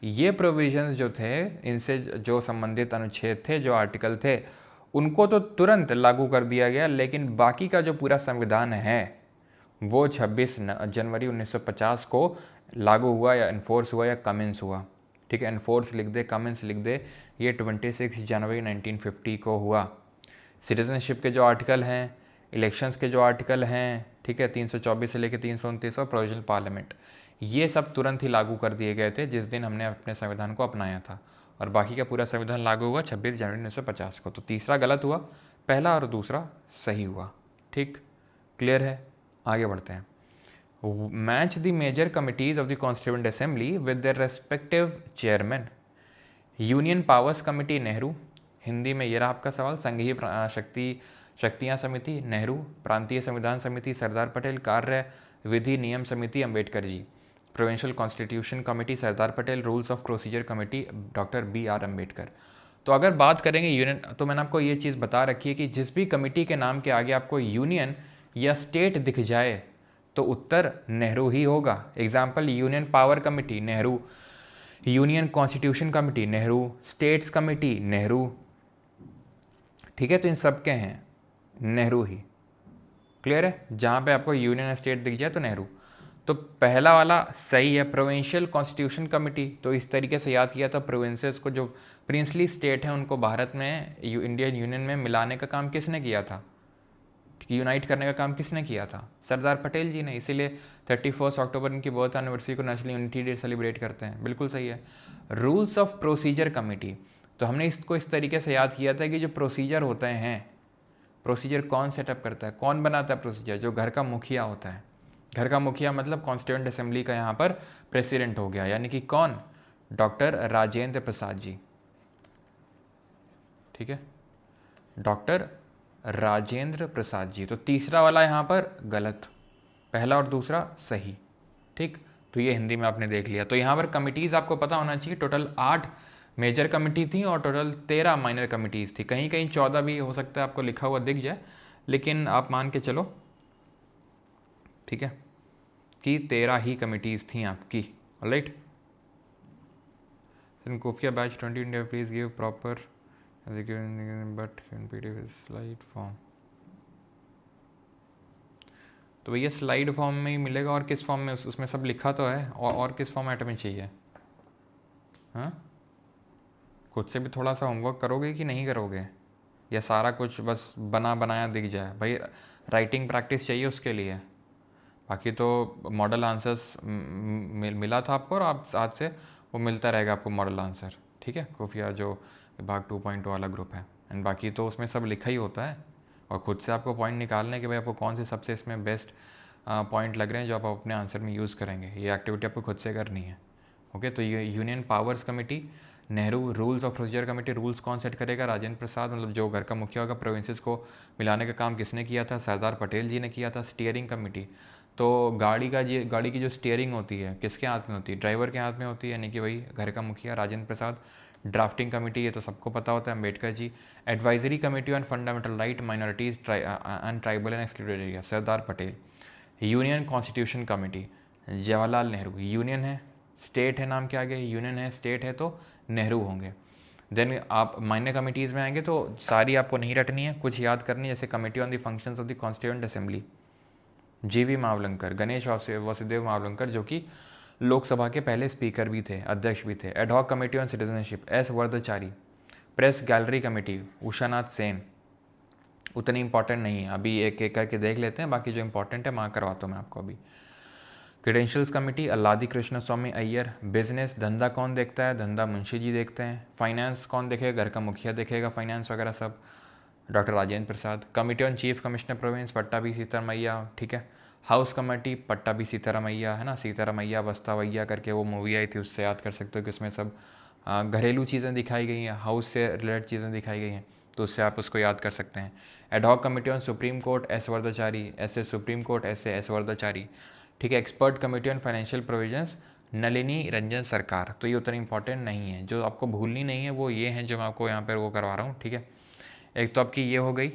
ये प्रोविजंस जो थे, इनसे जो संबंधित अनुच्छेद थे, जो आर्टिकल थे, उनको तो तुरंत लागू कर दिया गया, लेकिन बाकी का जो पूरा संविधान है वो 26 जनवरी 1950 को लागू हुआ या इन्फोर्स हुआ या कमेंस हुआ, ठीक है। इन्फोर्स लिख दे, कमेंस लिख दे, ये 26 जनवरी 1950 को हुआ। सिटीजनशिप के जो आर्टिकल हैं, इलेक्शंस के जो आर्टिकल हैं, ठीक है, 324 से लेकर 329 और प्रोविजनल पार्लियामेंट, ये सब तुरंत ही लागू कर दिए गए थे जिस दिन हमने अपने संविधान को अपनाया था, और बाकी का पूरा संविधान लागू हुआ 26 जनवरी 1950 को। तो तीसरा गलत हुआ, पहला और दूसरा सही हुआ, ठीक, क्लियर है। आगे बढ़ते हैं। Match the major committees of the constituent assembly with their respective chairman. Union powers committee Nehru, Hindi में ये रहा आपका सवाल। संघीय शक्तियाँ समिति नेहरू, प्रांतीय संविधान समिति सरदार पटेल, कार्य विधि नियम समिति Ambedkar ji, provincial constitution committee Sardar Patel, rules of procedure committee doctor BR Ambedkar. तो अगर बात करेंगे यूनियन, तो मैंने आपको ये चीज़ बता रखी है कि जिस भी कमेटी के नाम के आगे आपको यूनियन या स्टेट दिख जाए तो उत्तर नेहरू ही होगा। Example, union power committee Nehru, union constitution committee Nehru, states committee Nehru, ठीक है। तो इन सब के हैं नेहरू ही, क्लियर है। जहाँ पे आपको यूनियन स्टेट दिख जाए तो नेहरू। तो पहला वाला सही है, प्रोविंशियल कॉन्स्टिट्यूशन कमेटी। तो इस तरीके से याद किया था, प्रोविंसेस को, जो प्रिंसली स्टेट हैं उनको भारत में इंडियन यूनियन में मिलाने का काम किसने किया था? यूनाइट करने का काम किसने किया था? सरदार पटेल जी ने। इसीलिए 31 अक्टूबर इनकी बर्थ एनिवर्सरी को नेशनल यूनिटी डे सेलिब्रेट करते हैं। बिल्कुल सही है। रूल्स ऑफ प्रोसीजर कमेटी, तो हमने इसको इस तरीके से याद किया था कि जो प्रोसीजर होते हैं, प्रोसीजर कौन सेटअप करता है, कौन बनाता है प्रोसीजर? जो घर का मुखिया होता है। घर का मुखिया मतलब कॉन्स्टिट्यूएंट असेंबली का यहाँ पर प्रेसिडेंट हो गया, यानी कि कौन? डॉक्टर राजेंद्र प्रसाद जी। ठीक है, डॉक्टर राजेंद्र प्रसाद जी। तो तीसरा वाला यहाँ पर गलत, पहला और दूसरा सही। ठीक, तो ये हिंदी में आपने देख लिया। तो यहाँ पर कमिटीज़ आपको पता होना चाहिए, टोटल 8 मेजर कमेटी थी और टोटल 13 माइनर कमिटीज़ थी। कहीं कहीं 14 भी हो सकता है आपको लिखा हुआ दिख जाए, लेकिन आप मान के चलो, ठीक है, कि 13 ही कमिटीज़ थी आपकी। ऑलराइट, खुफिया batch 20 India, please give proper but PDF slide form. तो भैया स्लाइड फॉर्म में ही मिलेगा, और किस फॉर्म में? उसमें सब लिखा तो है, और किस फॉर्मेट में चाहिए? हाँ, खुद से भी थोड़ा सा होमवर्क करोगे कि नहीं करोगे, या सारा कुछ बस बना बनाया दिख जाए? भाई राइटिंग प्रैक्टिस चाहिए उसके लिए। बाकी तो मॉडल आंसर्स मिला था आपको, और आप आज से वो मिलता रहेगा आपको मॉडल आंसर। ठीक है, खुफिया जो विभाग 2.0 वाला ग्रुप है, एंड बाकी तो उसमें सब लिखा ही होता है, और खुद से आपको पॉइंट निकालने कि भाई आपको कौन से सबसे इसमें बेस्ट पॉइंट लग रहे हैं जो आप अपने आंसर में यूज़ करेंगे। ये एक्टिविटी आपको खुद से करनी है। ओके, तो ये union powers committee, Nehru rules of procedure committee, rules कौन सेट करेगा? राजेंद्र प्रसाद, मतलब जो घर का मुखिया होगा। प्रोविंसेस को मिलाने का काम किसने किया था? सरदार पटेल जी ने किया था। स्टीयरिंग कमेटी, तो गाड़ी की जो स्टीयरिंग होती है किसके हाथ में होती है? ड्राइवर के हाथ में होती है, यानी कि भाई घर का मुखिया राजेंद्र प्रसाद। ड्राफ्टिंग कमेटी, ये तो सबको पता होता है, Ambedkar ji. Advisory committee on fundamental right, minorities and tribal and excluded area, Sardar Patel. Union constitution committee, Jawaharlal Nehru. Union है, स्टेट है, नाम के आगे यूनियन है, स्टेट है, तो नेहरू होंगे। देन आप माइनर कमिटीज़ में आएंगे तो सारी आपको नहीं रटनी है, कुछ याद करनी है, जैसे committee on the functions of the constituent assembly, जीवी मावलंकर, गणेश वासुदेव मावलंकर, जो कि लोकसभा के पहले स्पीकर भी थे, अध्यक्ष भी थे। Ad hoc committee on citizenship, S Varadachari. Press gallery committee, Ushanath Sen. उतनी इंपॉर्टेंट नहीं है, अभी एक एक करके देख लेते हैं, बाकी जो इंपॉर्टेंट है वहाँ करवाता हूँ मैं आपको अभी। क्रेडेंशियल्स कमेटी, अल्लादी कृष्ण स्वामी अय्यर। बिजनेस, धंधा कौन देखता है? धंधा मुंशी जी देखते हैं। फाइनेंस कौन देखेगा? घर का मुखिया देखेगा, फाइनेंस वगैरह सब, doctor Rajendra Prasad. Committee on chief commissioner province, Pattabhi Sitaramayya. ठीक है, हाउस कमेटी, पट्टाभी सीतारमैया, है ना, सीतारमैया वस्तावैया करके वो मूवी आई थी, उससे याद कर सकते हो कि उसमें सब घरेलू चीज़ें दिखाई गई हैं, हाउस से रिलेटेड चीज़ें दिखाई गई हैं, तो उससे आप उसको याद कर सकते हैं। Ad hoc committee on supreme court, S Varadachari, ऐसे सुप्रीम कोर्ट, ऐसे एस वर्धाचारी। ठीक है, expert committee on financial provisions, Nalini Ranjan Sarkar. तो ये उतना इंपॉर्टेंट नहीं है, जो आपको भूलनी नहीं है वो ये हैं जो मैं आपको यहाँ पर वो करवा रहा हूँ। ठीक है, एक तो आपकी ये हो गई।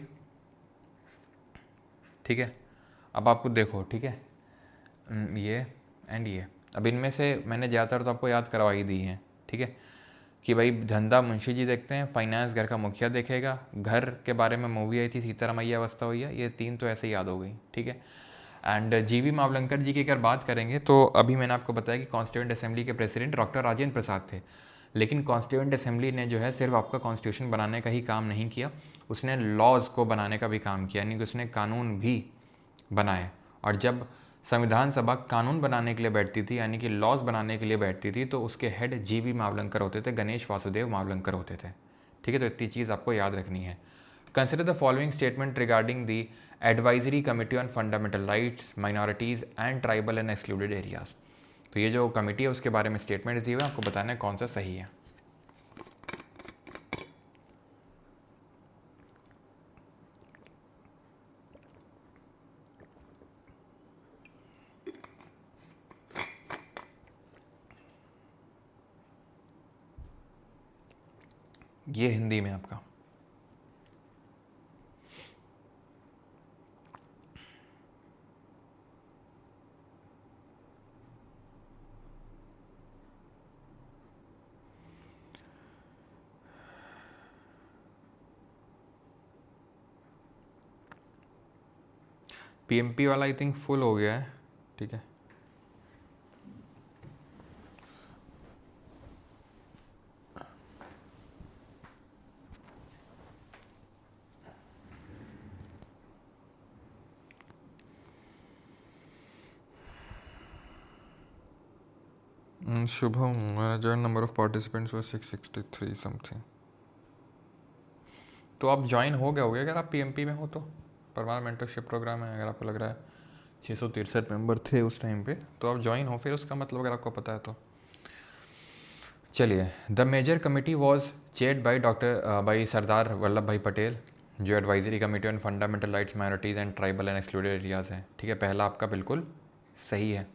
ठीक है, अब आपको देखो, ठीक है, ये एंड ये, अब इनमें से मैंने ज़्यादातर तो आपको याद करवा ही दी है। ठीक है, कि भाई धंधा मुंशी जी देखते हैं, फाइनेंस घर का मुखिया देखेगा, घर के बारे में मूवी आई थी सीतारमैया वस्तावैया, ये 3 तो ऐसे ही याद हो गई। ठीक है, एंड जीवी मावलंकर जी की अगर बात करेंगे तो अभी मैंने आपको बताया कि कॉन्स्टिट्यूएंट असेंबली के प्रेसिडेंट डॉक्टर राजेंद्र प्रसाद थे, लेकिन कॉन्स्टिट्यूएंट असेंबली ने जो है सिर्फ आपका कॉन्स्टिट्यूशन बनाने का ही काम नहीं किया, उसने लॉज को बनाने का भी काम किया, यानी कि उसने कानून भी बनाए। और जब संविधान सभा कानून बनाने के लिए बैठती थी, यानी कि लॉज बनाने के लिए बैठती थी, तो उसके हेड जीवी मावलंकर होते थे, गणेश वासुदेव मावलंकर होते थे। ठीक है, तो इतनी चीज़ आपको याद रखनी है। Consider the following statement regarding the advisory committee on fundamental rights, minorities and tribal and excluded areas. तो ये जो कमेटी है उसके बारे में स्टेटमेंट दी हुई है, आपको बताना है कौन सा सही है। ये हिंदी में आपका। पीएमपी वाला आई थिंक फुल हो गया है। ठीक है, Shubham, join number of participants was 663 something. तो आप ज्वाइन हो गए होगे अगर आप पीएमपी में हो तो। परमार मेंटरशिप प्रोग्राम है, अगर आपको लग रहा है 663 मेंबर थे उस टाइम पे, तो आप ज्वाइन हो फिर, उसका मतलब अगर आपको पता है तो। चलिए, the major committee was chaired by by Sardar Vallabh Bhai Patel, जो advisory committee on fundamental rights, minorities and tribal and excluded areas है। ठीक है, पहला आपका बिल्कुल सही है।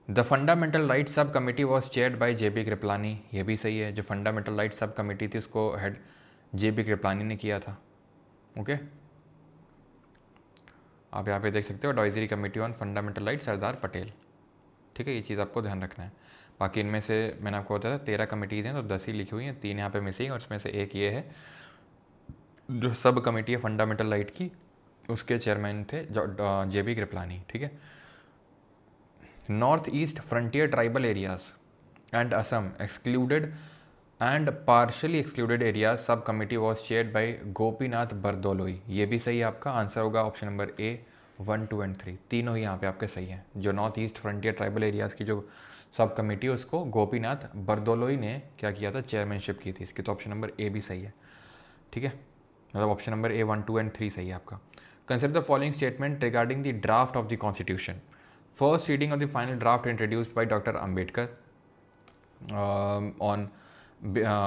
The fundamental rights sub committee was chaired by JB Kripalani, ये भी सही है। जो फंडामेंटल राइट्स सब कमेटी थी उसको हेड JB कृपलानी ने किया था। ओके, आप यहाँ पे देख सकते हो advisory committee on fundamental rights Sardar Patel. ठीक है, ये चीज़ आपको ध्यान रखना है। बाकी इनमें से मैंने आपको बताया था 13 कमेटीज़ हैं, तो 10 ही लिखी हुई हैं, 3 यहाँ पे मिसिंग, और उसमें से एक ये है जो सब कमेटी है फंडामेंटल राइट की, उसके चेयरमैन थे JB कृपलानी। ठीक है, north east frontier tribal areas and Assam excluded and partially excluded areas sub committee was chaired by Gopinath Bardoloi, ये भी सही है। आपका आंसर होगा ऑप्शन नंबर A 1, 2 एंड 3, तीनों ही यहाँ पे आपके सही हैं। जो north east frontier tribal areas की जो सब कमेटी है उसको गोपीनाथ बरदोलोई ने क्या किया था, चेयरमैनशिप की थी इसकी। तो ऑप्शन नंबर A भी सही है। ठीक है, मतलब ऑप्शन नंबर A 1, 2 एंड 3 सही है आपका। Consider the following statement regarding the draft of the constitution. First reading of the final draft introduced by doctor Ambedkar on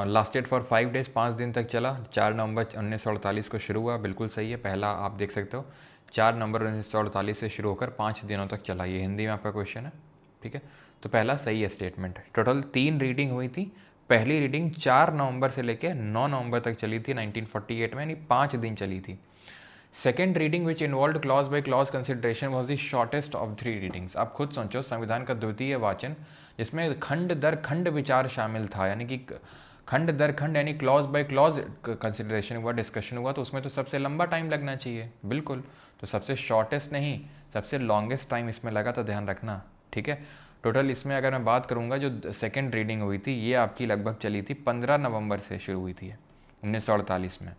lasted for 5 days, 5 दिन तक चला। 4 नवंबर 1948 को शुरू हुआ, बिल्कुल सही है। पहला आप देख सकते हो 4 नवंबर 1948 से शुरू होकर 5 दिनों तक चला। ये हिंदी में आपका क्वेश्चन है। ठीक है, तो पहला सही है स्टेटमेंट। टोटल 3 रीडिंग हुई थी। पहली रीडिंग 4 नवंबर से लेकर 9 नवंबर तक चली थी 1948 में, यानी 5 दिन चली थी। Second reading which involve clause by clause consideration was the shortest of 3 readings. आप खुद सोचो, संविधान का द्वितीय वाचन जिसमें खंड दर खंड विचार शामिल था, यानी कि खंड दर खंड, यानी क्लॉज बाय क्लॉज कंसिडरेशन हुआ, डिस्कशन हुआ, तो उसमें तो सबसे लंबा टाइम लगना चाहिए। बिल्कुल, तो सबसे शॉर्टेस्ट नहीं, सबसे लॉन्गेस्ट टाइम इसमें लगा, तो ध्यान रखना। ठीक है, टोटल इसमें अगर मैं बात करूंगा जो सेकेंड रीडिंग हुई थी ये आपकी लगभग चली थी 15 नवंबर से शुरू हुई थी 1948 में,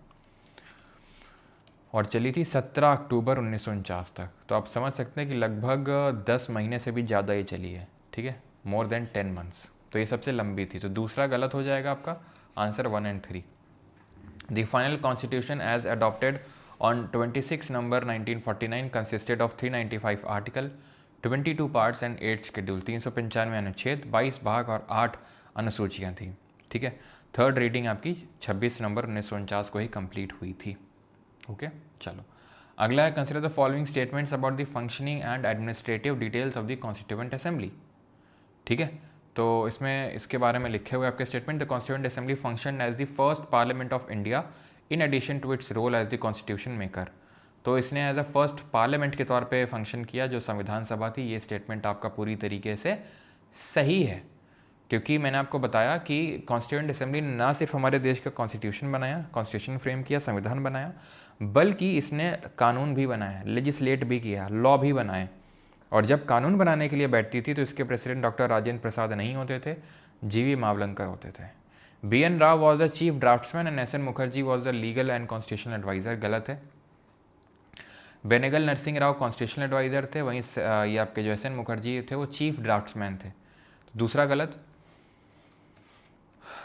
और चली थी 17 अक्टूबर 1949 तक। तो आप समझ सकते हैं कि लगभग 10 महीने से भी ज़्यादा ये चली है। ठीक है, मोर देन 10 मंथ्स, तो ये सबसे लंबी थी। तो दूसरा गलत हो जाएगा आपका, answer 1 and 3। The final constitution as adopted on 26 November 1949 consisted of 395 article, 22 parts and 8 schedule, 395 अनुच्छेद, 22 भाग और 8 अनुसूचियाँ थी। ठीक है, थर्ड रीडिंग आपकी 26 नवंबर 1949 को ही कंप्लीट हुई थी। ओके, चलो अगला है consider the following statements about the functioning and administrative details of the constituent assembly. ठीक है, तो इसमें इसके बारे में लिखे हुए आपके statement, the constituent assembly function as the first parliament of India in addition to its role as the constitution maker. तो इसने एज अ फर्स्ट पार्लियामेंट के तौर पे फंक्शन किया जो संविधान सभा थी। ये स्टेटमेंट आपका पूरी तरीके से सही है, क्योंकि मैंने आपको बताया कि कॉन्स्टिट्यूएंट असेंबली ने ना सिर्फ हमारे देश का कॉन्स्टिट्यूशन बनाया, कॉन्स्टिट्यूशन फ्रेम किया, संविधान बनाया, बल्कि इसने कानून भी बनाया, लेजिस्लेट भी किया, लॉ भी बनाए। और जब कानून बनाने के लिए बैठती थी तो इसके प्रेसिडेंट डॉक्टर राजेंद्र प्रसाद नहीं होते थे, GV मावलंकर होते थे। BN Rau was the chief draftsman and SN Mukherjee was the legal and constitutional adviser, गलत है। बेनेगल नरसिंह राव कॉन्स्टिट्यूशनल एडवाइजर थे, वहीं ये आपके जो SN मुखर्जी थे वो चीफ ड्राफ्ट्समैन थे, तो दूसरा गलत।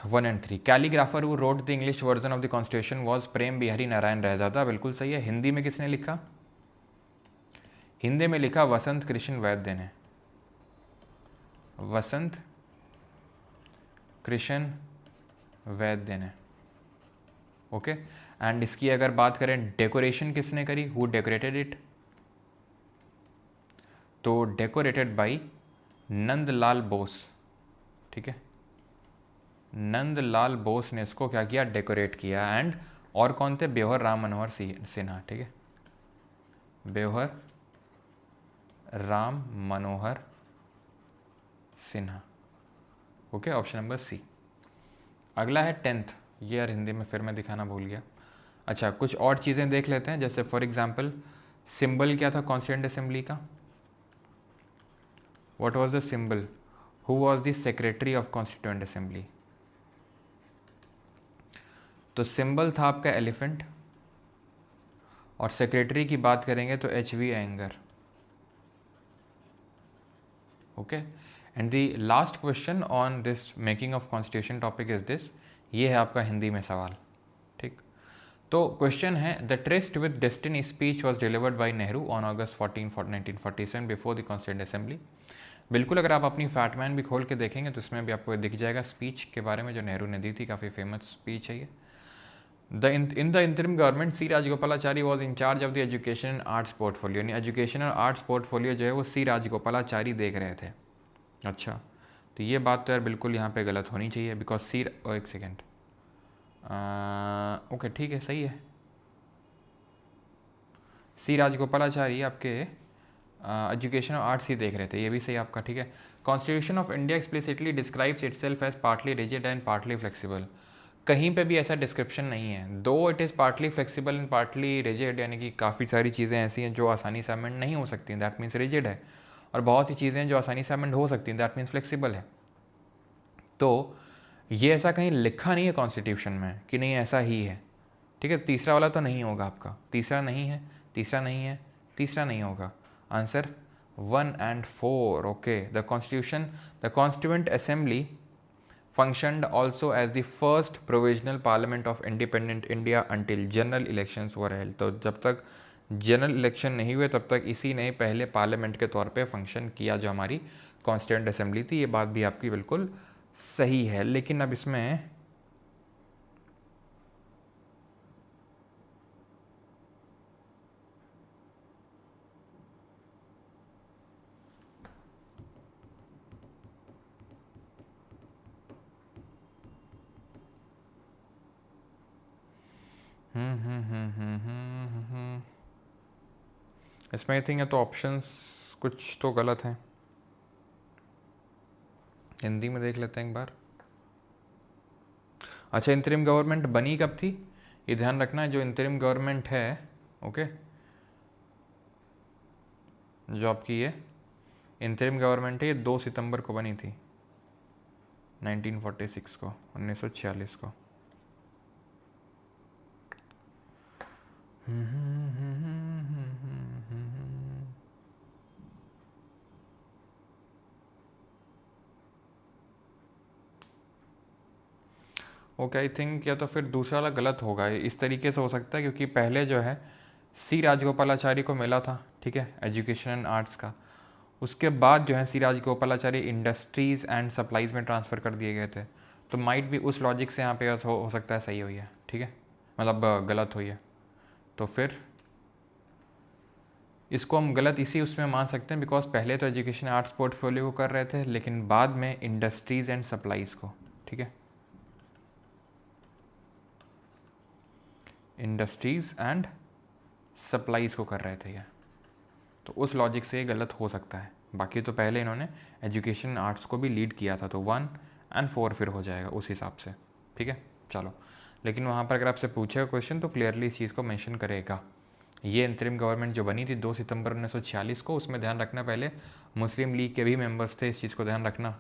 1 and 3, calligrapher who wrote the English version of the constitution was Prem Behari Narain Raizada, बिल्कुल सही है। हिंदी में किसने लिखा? हिंदी में लिखा वसंत कृष्ण वैद्य ने, वसंत कृष्ण वैद्य ने। ओके, एंड इसकी अगर बात करें डेकोरेशन किसने करी, हु डेकोरेटेड इट, तो डेकोरेटेड बाई नंदलाल बोस। ठीक है, नंदलाल बोस ने इसको क्या किया, डेकोरेट किया। एंड और कौन थे, ब्योहर राम मनोहर सिन्हा। ठीक है, Beohar Ram Manohar Sinha. Okay, option number C। अगला है 10th, ये यार हिंदी में फिर मैं दिखाना भूल गया। अच्छा, कुछ और चीज़ें देख लेते हैं, जैसे फॉर एग्जांपल सिंबल क्या था कॉन्स्टिट्यूएंट असेंबली का, what was the symbol, who was the secretary of constituent assembly, तो सिंबल था आपका एलिफेंट, और सेक्रेटरी की बात करेंगे तो HV Ayyangar. Okay. And the last question on this making of constitution topic is this, ये है आपका हिंदी में सवाल, ठीक। तो क्वेश्चन है, the tourist with destiny speech was delivered by Nehru on August 14 1947 before the constituent assembly. बिल्कुल, अगर आप अपनी फैटमैन भी खोल के देखेंगे तो इसमें भी आपको दिख जाएगा स्पीच के बारे में जो नेहरू ने दी थी, काफ़ी फेमस स्पीच है ये। In the interim government, C Rajagopalachari was in charge of the education and arts portfolio। यानी एजुकेशन और आर्ट्स पोर्टफोलियो जो है वो सी राजगोपालाचारी देख रहे थे। अच्छा, तो ये बात तो यार बिल्कुल यहाँ पे गलत होनी चाहिए, बिकॉज सी, एक सेकेंड, ओके ठीक है, सही है। सी राजगोपालाचारी आपके एजुकेशन और आर्ट्स ही देख रहे थे, ये भी सही आपका, ठीक है। Constitution of India explicitly describes itself as partly rigid and partly flexible. कहीं पे भी ऐसा डिस्क्रिप्शन नहीं है। Though it is partly flexible and partly rigid, यानी कि काफ़ी सारी चीज़ें ऐसी हैं जो आसानी से अमेंड नहीं हो सकती, दैट मीन्स रिजिड है, और बहुत सी चीज़ें जो आसानी से अमेंड हो सकती हैं, दैट मीन्स फ्लेक्सिबल है। तो ये ऐसा कहीं लिखा नहीं है कॉन्स्टिट्यूशन में कि नहीं ऐसा ही है, ठीक है। तीसरा वाला तो नहीं होगा आपका, तीसरा नहीं है, तीसरा नहीं है, तीसरा नहीं होगा। Answer 1 and 4, okay. The constitution, the constituent assembly functioned also as the first provisional parliament of independent India until general elections were held। तो जब तक जनरल इलेक्शन नहीं हुए तब तक इसी ने पहले पार्लियामेंट के तौर पे फंक्शन किया जो हमारी कॉन्स्टिट्यूएंट असेंबली थी। ये बात भी आपकी बिल्कुल सही है, लेकिन अब इसमें इसमें आई थिंक है तो ऑप्शंस कुछ तो गलत हैं। हिंदी में देख लेते हैं एक बार। अच्छा, इंतरिम गवर्नमेंट बनी कब थी, ये ध्यान रखना है। जो इंतरिम गवर्नमेंट है, ओके, जो आपकी ये इंतरिम गवर्नमेंट है, ये 2 सितंबर को बनी थी, 1946 को, 1946 को। ओके, आई थिंक या तो फिर दूसरा वाला गलत होगा, इस तरीके से हो सकता है क्योंकि पहले जो है सी राजगोपालाचारी को मिला था, ठीक है, एजुकेशन एंड आर्ट्स का। उसके बाद जो है सी राजगोपालाचारी इंडस्ट्रीज़ एंड सप्लाईज में ट्रांसफ़र कर दिए गए थे। तो माइट भी उस लॉजिक से यहाँ पे हो सकता है सही हुई है, ठीक है, मतलब गलत हुई है। तो फिर इसको हम गलत इसी उसमें मान सकते हैं बिकॉज पहले तो एजुकेशन आर्ट्स पोर्टफोलियो को कर रहे थे, लेकिन बाद में इंडस्ट्रीज़ एंड सप्लाईज़ को, ठीक है, इंडस्ट्रीज़ एंड सप्लाईज़ को कर रहे थे ये। तो उस लॉजिक से ये गलत हो सकता है। बाकी तो पहले इन्होंने एजुकेशन आर्ट्स को भी लीड किया था, तो 1 and 4 फिर हो जाएगा उस हिसाब से, ठीक है। चलो, लेकिन वहाँ पर अगर आपसे पूछेगा क्वेश्चन तो क्लियरली इस चीज़ को मेंशन करेगा। ये इंतरिम गवर्नमेंट जो बनी थी 2 सितंबर 1946 को, उसमें ध्यान रखना पहले मुस्लिम लीग के भी मेंबर्स थे, इस चीज़ को ध्यान रखना,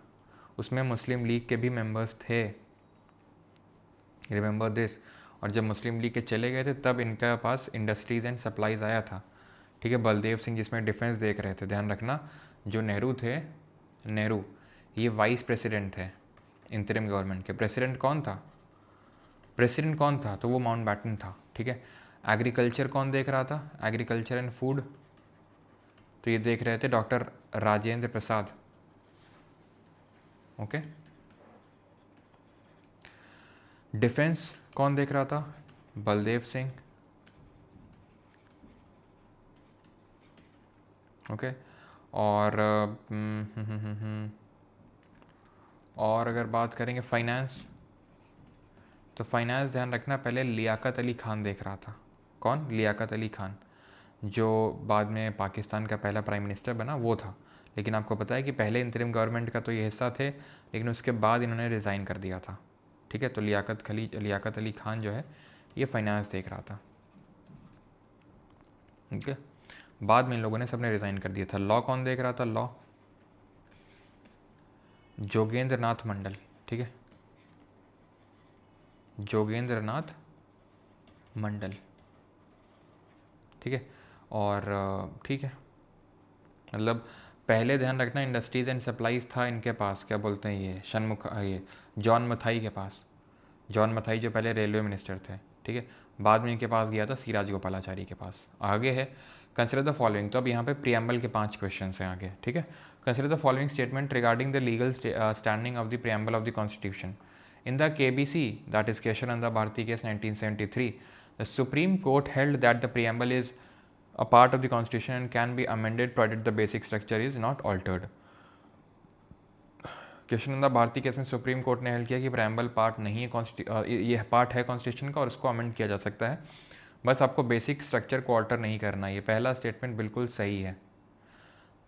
उसमें मुस्लिम लीग के भी मेंबर्स थे, रिमेंबर दिस। और जब मुस्लिम लीग के चले गए थे तब इनके पास इंडस्ट्रीज़ एंड सप्लाईज़ आया था, ठीक है, बलदेव सिंह जिसमें डिफेंस देख रहे थे। ध्यान रखना, जो नेहरू थे, नेहरू ये वाइस प्रेसिडेंट थे इंतरिम गवर्नमेंट के। प्रेसिडेंट कौन था, प्रेसिडेंट कौन था, तो वो माउंटबैटन था, ठीक है। एग्रीकल्चर कौन देख रहा था, एग्रीकल्चर एंड फूड, तो ये देख रहे थे doctor Rajendra Prasad, okay. Defence कौन देख रहा था, बलदेव सिंह, ओके। और और अगर बात करेंगे फाइनेंस, तो फाइनेंस ध्यान रखना पहले लियाकत अली खान देख रहा था। कौन, लियाकत अली खान, जो बाद में पाकिस्तान का पहला प्राइम मिनिस्टर बना, वो था। लेकिन आपको पता है कि पहले इंतरिम गवर्नमेंट का तो ये हिस्सा थे, लेकिन उसके बाद इन्होंने रिज़ाइन कर दिया था, ठीक है। तो लियाकत अली खान जो है ये फाइनेंस देख रहा था, ठीक है। बाद में इन लोगों ने सबने रिज़ाइन कर दिया था। लॉ कौन देख रहा था, लॉ जोगेंद्र नाथ मंडल, ठीक है, जोगेंद्र नाथ मंडल, ठीक है। और ठीक है, मतलब पहले ध्यान रखना इंडस्ट्रीज एंड सप्लाईज था इनके पास, क्या बोलते हैं ये ये जॉन मथाई के पास। जॉन मथाई जो पहले रेलवे मिनिस्टर थे, ठीक है। बाद में इनके पास गया था सिराज गोपालाचारी के पास। आगे है कंसिडर द फॉलोइंग। तो अब यहाँ पे प्रियम्बल के 5 क्वेश्चन हैं आगे, ठीक है। Consider the following statement regarding the legal standing of the preamble of the constitution in the KBC, that is Kesavananda Bharati case 1973, the supreme court held that the preamble is a part of the constitution and can be amended provided the basic structure is not altered। Kesavananda Bharati case में supreme court ने held किया कि preamble part नहीं है, ये part है constitution का और उसको अमेंड किया जा सकता है, बस आपको बेसिक स्ट्रक्चर को ऑल्टर नहीं करना। ये पहला स्टेटमेंट बिल्कुल सही है।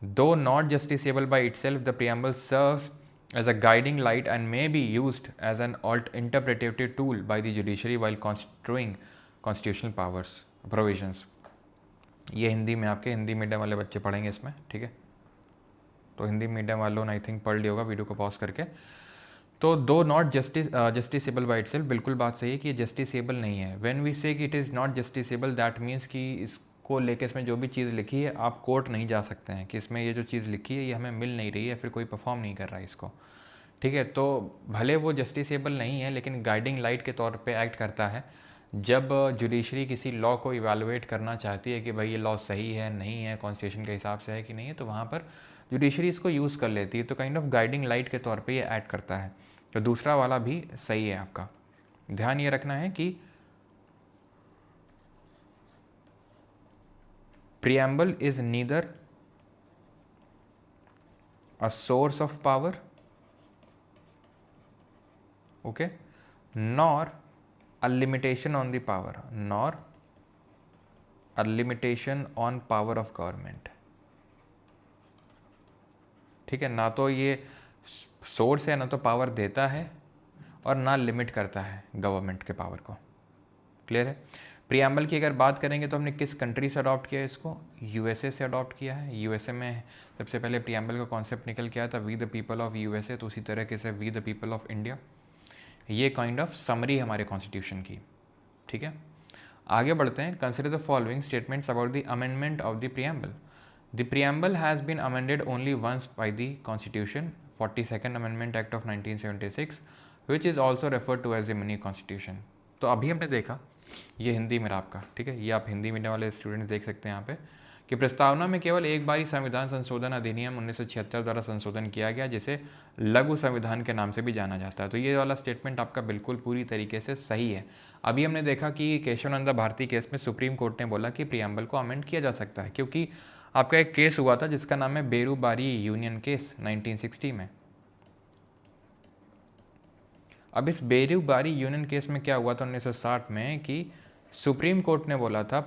Though not justiciable by itself the preamble serves as a guiding light and may be used as an interpretive tool by the judiciary while constructing constitutional powers provisions. ये हिंदी में आपके हिंदी मीडियम वाले बच्चे पढ़ेंगे इसमें, ठीक है। तो हिंदी मीडियम वालों ने आई थिंक पढ़ लिया होगा वीडियो को पॉज करके। तो दो नॉट जस्टिसेबल बाई इटसेल्फ, बिल्कुल बात सही है कि ये जस्टिसेबल नहीं है। व्हेन वी से कि it is not justiciable, that means कि इसको लेके इसमें जो भी चीज़ लिखी है आप कोर्ट नहीं जा सकते हैं कि इसमें ये जो चीज़ लिखी है ये हमें मिल नहीं रही है, फिर कोई परफॉर्म नहीं कर रहा है इसको, ठीक है। तो भले वो जस्टिसेबल नहीं है लेकिन गाइडिंग लाइट के तौर पे एक्ट करता है। जब जुडिशरी किसी लॉ को इवैल्यूएट करना चाहती है कि भाई ये लॉ सही है नहीं है, कॉन्स्टिट्यूशन के हिसाब से है कि नहीं है, तो वहाँ पर जुडिशरी इसको यूज़ कर लेती है। तो काइंड ऑफ गाइडिंग लाइट के तौर पे ये एक्ट करता है। तो दूसरा वाला भी सही है आपका। ध्यान ये रखना है कि preamble is neither a source of power, okay, nor a limitation on the power, nor a limitation on power of government, ठीक है। ना तो ये सोर्स है, ना तो पावर देता है और ना लिमिट करता है गवर्नमेंट के पावर को। क्लियर है। प्रियम्बल की अगर बात करेंगे तो हमने किस कंट्री से अडॉप्ट किया है इसको? USA से अडॉप्ट किया है। USA में सबसे पहले प्रियम्बल का कॉन्सेप्ट निकल के आया था, we the people of USA, तो उसी तरीके से we the people of India. ये काइंड ऑफ समरी हमारे कॉन्स्टिट्यूशन की, ठीक है। आगे बढ़ते हैं। Consider the following statements about the amendment of the preamble. The preamble has been amended only once by the constitution, 42nd amendment act of 1976, which is also referred to as the mini constitution. तो अभी हमने देखा, ये हिंदी में आपका, ठीक है, ये आप हिंदी मीडियम वाले स्टूडेंट्स देख सकते हैं यहाँ पे, कि प्रस्तावना में केवल एक बार ही संविधान संशोधन अधिनियम 1976 द्वारा संशोधन किया गया, जिसे लघु संविधान के नाम से भी जाना जाता है। तो ये वाला स्टेटमेंट आपका बिल्कुल पूरी तरीके से सही है। अभी हमने देखा कि केशवानंद भारती केस में सुप्रीम कोर्ट ने बोला कि प्रियम्बल को अमेंड किया जा सकता है, क्योंकि आपका एक केस हुआ था जिसका नाम है बेरूबारी यूनियन केस 1960 में। अब इस बेरूबारी यूनियन केस में क्या हुआ था 1960 में कि सुप्रीम कोर्ट ने बोला था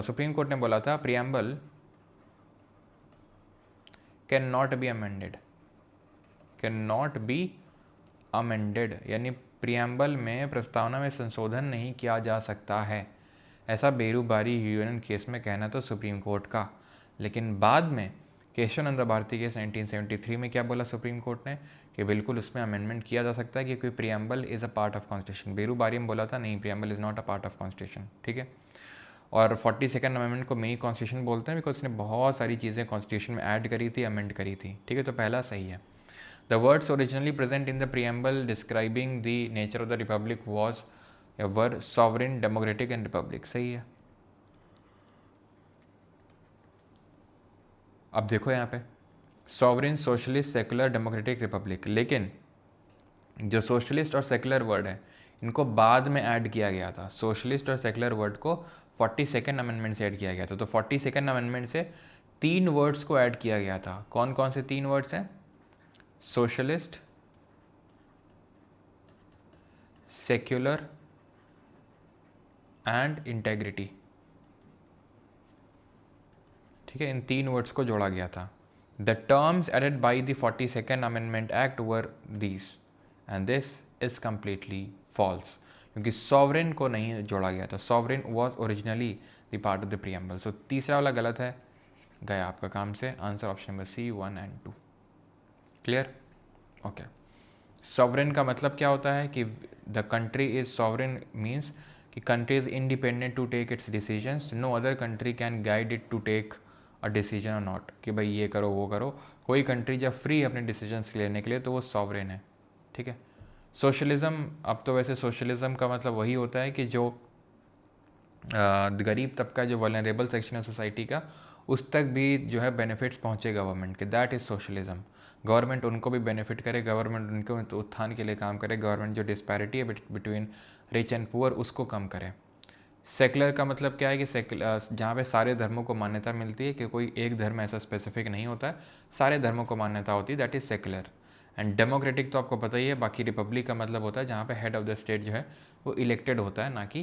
सुप्रीम कोर्ट ने बोला था preamble can not be amended, can not be amended, यानी प्रियम्बल में प्रस्तावना में संशोधन नहीं किया जा सकता है। ऐसा बेरूबारी यूनियन केस में कहना था सुप्रीम कोर्ट का। लेकिन बाद में केशवानंद भारती केस 1973 में क्या बोला सुप्रीम कोर्ट ने कि बिल्कुल उसमें अमेंडमेंट किया जा सकता है क्योंकि preamble is a part of constitution. Berubari में बोला था नहीं, preamble is not a part of constitution, ठीक है। और 42nd अमेंडमेंट को मिनी कॉन्स्टिट्यूशन बोलते हैं बिकॉज उसने बहुत सारी चीज़ें कॉन्स्टिट्यूशन में ऐड करी थी, अमेंड करी थी, ठीक है। तो पहला सही है। The words originally present in the preamble describing the nature of the Republic was were sovereign, democratic and Republic, सही है। अब देखो यहाँ पे sovereign, socialist, secular, democratic, Republic, लेकिन जो सोशलिस्ट और सेकुलर वर्ड है इनको बाद में ऐड किया गया था। सोशलिस्ट और सेकुलर वर्ड को 42nd अमेंडमेंट से ऐड किया गया था। तो 42nd अमेंडमेंट से 3 वर्ड्स को ऐड किया गया था। कौन कौन से 3 वर्ड्स हैं? सोशलिस्ट, सेक्युलर एंड इंटेग्रिटी, ठीक है। इन 3 वर्ड्स को जोड़ा गया था। The terms added by the 42nd amendment act were these and this is completely false, क्योंकि सॉवरेन को नहीं जोड़ा गया था। Sovereign was originally the part of the preamble. So तीसरा वाला गलत है, गया आपका काम से। Answer option number C 1 and 2। Clear? Okay. Sovereign का मतलब क्या होता है कि the country is sovereign means कि country is independent to take its decisions, no other country can guide it to take a decision or not, कि भाई ये करो वो करो। कोई कंट्री जब फ्री है अपने डिसीजंस लेने के लिए तो वो सॉवरेन है, ठीक है। सोशलिज्म, अब तो वैसे सोशलिज्म का मतलब वही होता है कि जो गरीब तबका, जो वल्नरेबल सेक्शन है सोसाइटी का, उस तक भी जो है बेनिफिट्स पहुँचे गवर्नमेंट के, दैट इज़ सोशलिज्म। गवर्नमेंट उनको भी बेनिफिट करे, गवर्नमेंट उनको तो उत्थान के लिए काम करे, गवर्नमेंट जो डिस्पैरिटी है बिटवीन रिच एंड पुअर उसको कम करे। सेकुलर का मतलब क्या है कि जहाँ पे सारे धर्मों को मान्यता मिलती है, कि कोई एक धर्म ऐसा स्पेसिफिक नहीं होता है, सारे धर्मों को मान्यता होती है, that is secular. And democratic तो आपको पता ही है। बाकी रिपब्लिक का मतलब होता है जहाँ पे हेड ऑफ द स्टेट जो है वो इलेक्टेड होता है, ना कि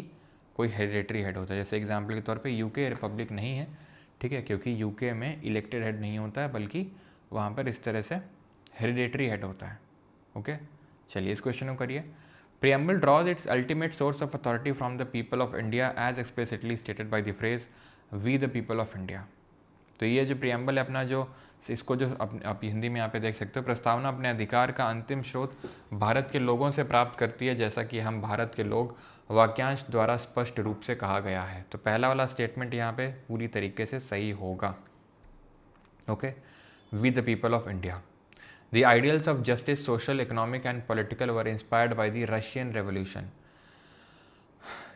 कोई हेरिडेटरी हेड होता है। जैसे एग्जाम्पल के तौर पे यूके रिपब्लिक नहीं है, ठीक है, क्योंकि यूके में इलेक्टेड हेड नहीं होता है, बल्कि वहाँ पर इस तरह से हेरिडेटरी हेड होता है। ओके, चलिए इस क्वेश्चन को करिए। Preamble draws its ultimate source of authority from the people of India as explicitly stated by the phrase we the people of India। तो ये जो प्रियम्बल है अपना, जो इसको जो आप हिंदी में यहाँ पे देख सकते हो, प्रस्तावना अपने अधिकार का अंतिम स्रोत भारत के लोगों से प्राप्त करती है, जैसा कि हम भारत के लोग वाक्यांश द्वारा स्पष्ट रूप से कहा गया है। तो पहला वाला स्टेटमेंट यहाँ पे पूरी तरीके से सही होगा। Okay, we the people of India. The ideals of justice, social, economic, and political were inspired by the Russian Revolution.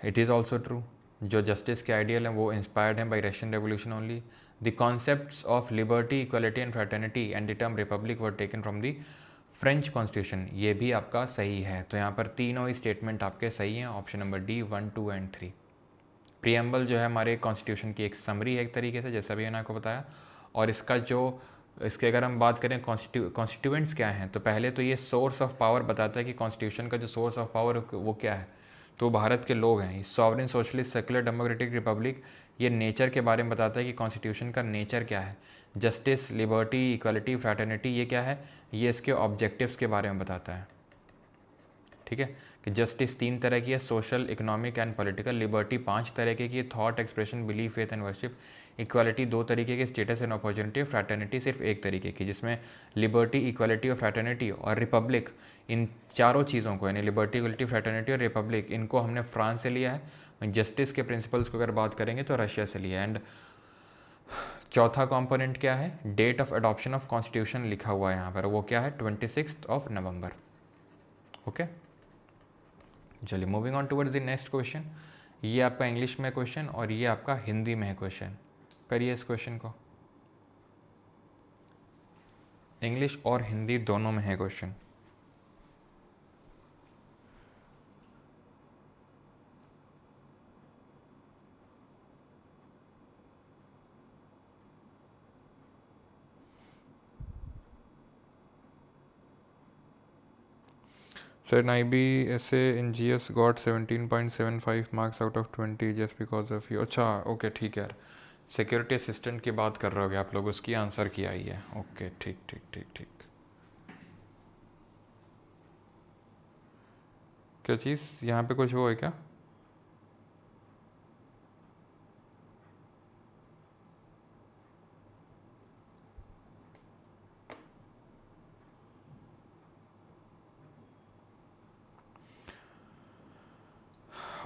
It is also true. जो justice के ideal हैं वो inspired हैं by Russian Revolution only. The concepts of liberty, equality, and fraternity and the term republic were taken from the French constitution. ये भी आपका सही है। तो यहाँ पर तीनों ही स्टेटमेंट आपके सही हैं, option number D 1, 2 and 3। Preamble जो है हमारे कॉन्स्टिट्यूशन की एक समरी है एक तरीके से, जैसा भी मैंने आपको बताया। और इसका जो इसके अगर हम बात करें कॉन्स्टिट्यूएंट्स क्या हैं, तो पहले तो ये सोर्स ऑफ पावर बताता है कि कॉन्स्टिट्यूशन का जो सोर्स ऑफ पावर वो क्या है, तो भारत के लोग हैं। Sovereign, socialist, secular, democratic, Republic, ये नेचर के बारे में बताता है कि कॉन्स्टिट्यूशन का नेचर क्या है। जस्टिस, लिबर्टी, इक्वलिटी, फ्रैटर्निटी, ये क्या है, ये इसके ऑब्जेक्टिव्स के बारे में बताता है, ठीक है। कि जस्टिस 3 तरह की है, social, economic and political. Liberty 5 तरह की, thought, expression, belief, faith and worship. Equality 2 तरीके की, स्टेटस एंड अपॉर्चुनिटी। फ्रैटर्निटी सिर्फ 1 तरीके की, जिसमें लिबर्टी, इक्वालिटी और फ्रैटर्निटी और रिपब्लिक, इन चारों चीज़ों को, यानी लिबर्टी, इक्वलिटी, फ्रैटर्निटी और रिपब्लिक, इनको हमने फ्रांस से लिया है। जस्टिस के प्रिंसिपल्स को अगर बात करेंगे तो रशिया से लिया है। एंड चौथा कंपोनेंट क्या है, date of adoption of constitution लिखा हुआ है यहाँ पर, वो क्या है, 26 नवंबर। ओके, चलिए moving on towards the next question. ये आपका इंग्लिश में क्वेश्चन और ये आपका हिंदी में है क्वेश्चन। करिए इस क्वेश्चन को, इंग्लिश और हिंदी दोनों में है question. Sir, in IB essay in GS got 17.75 marks out of 20 just because of you। अच्छा ओके ठीक है यार, सिक्योरिटी असिस्टेंट की बात कर रहे होगे आप लोग, उसकी आंसर की आई है। ओके ठीक ठीक ठीक ठीक। क्या चीज़ यहाँ पे कुछ वो है क्या?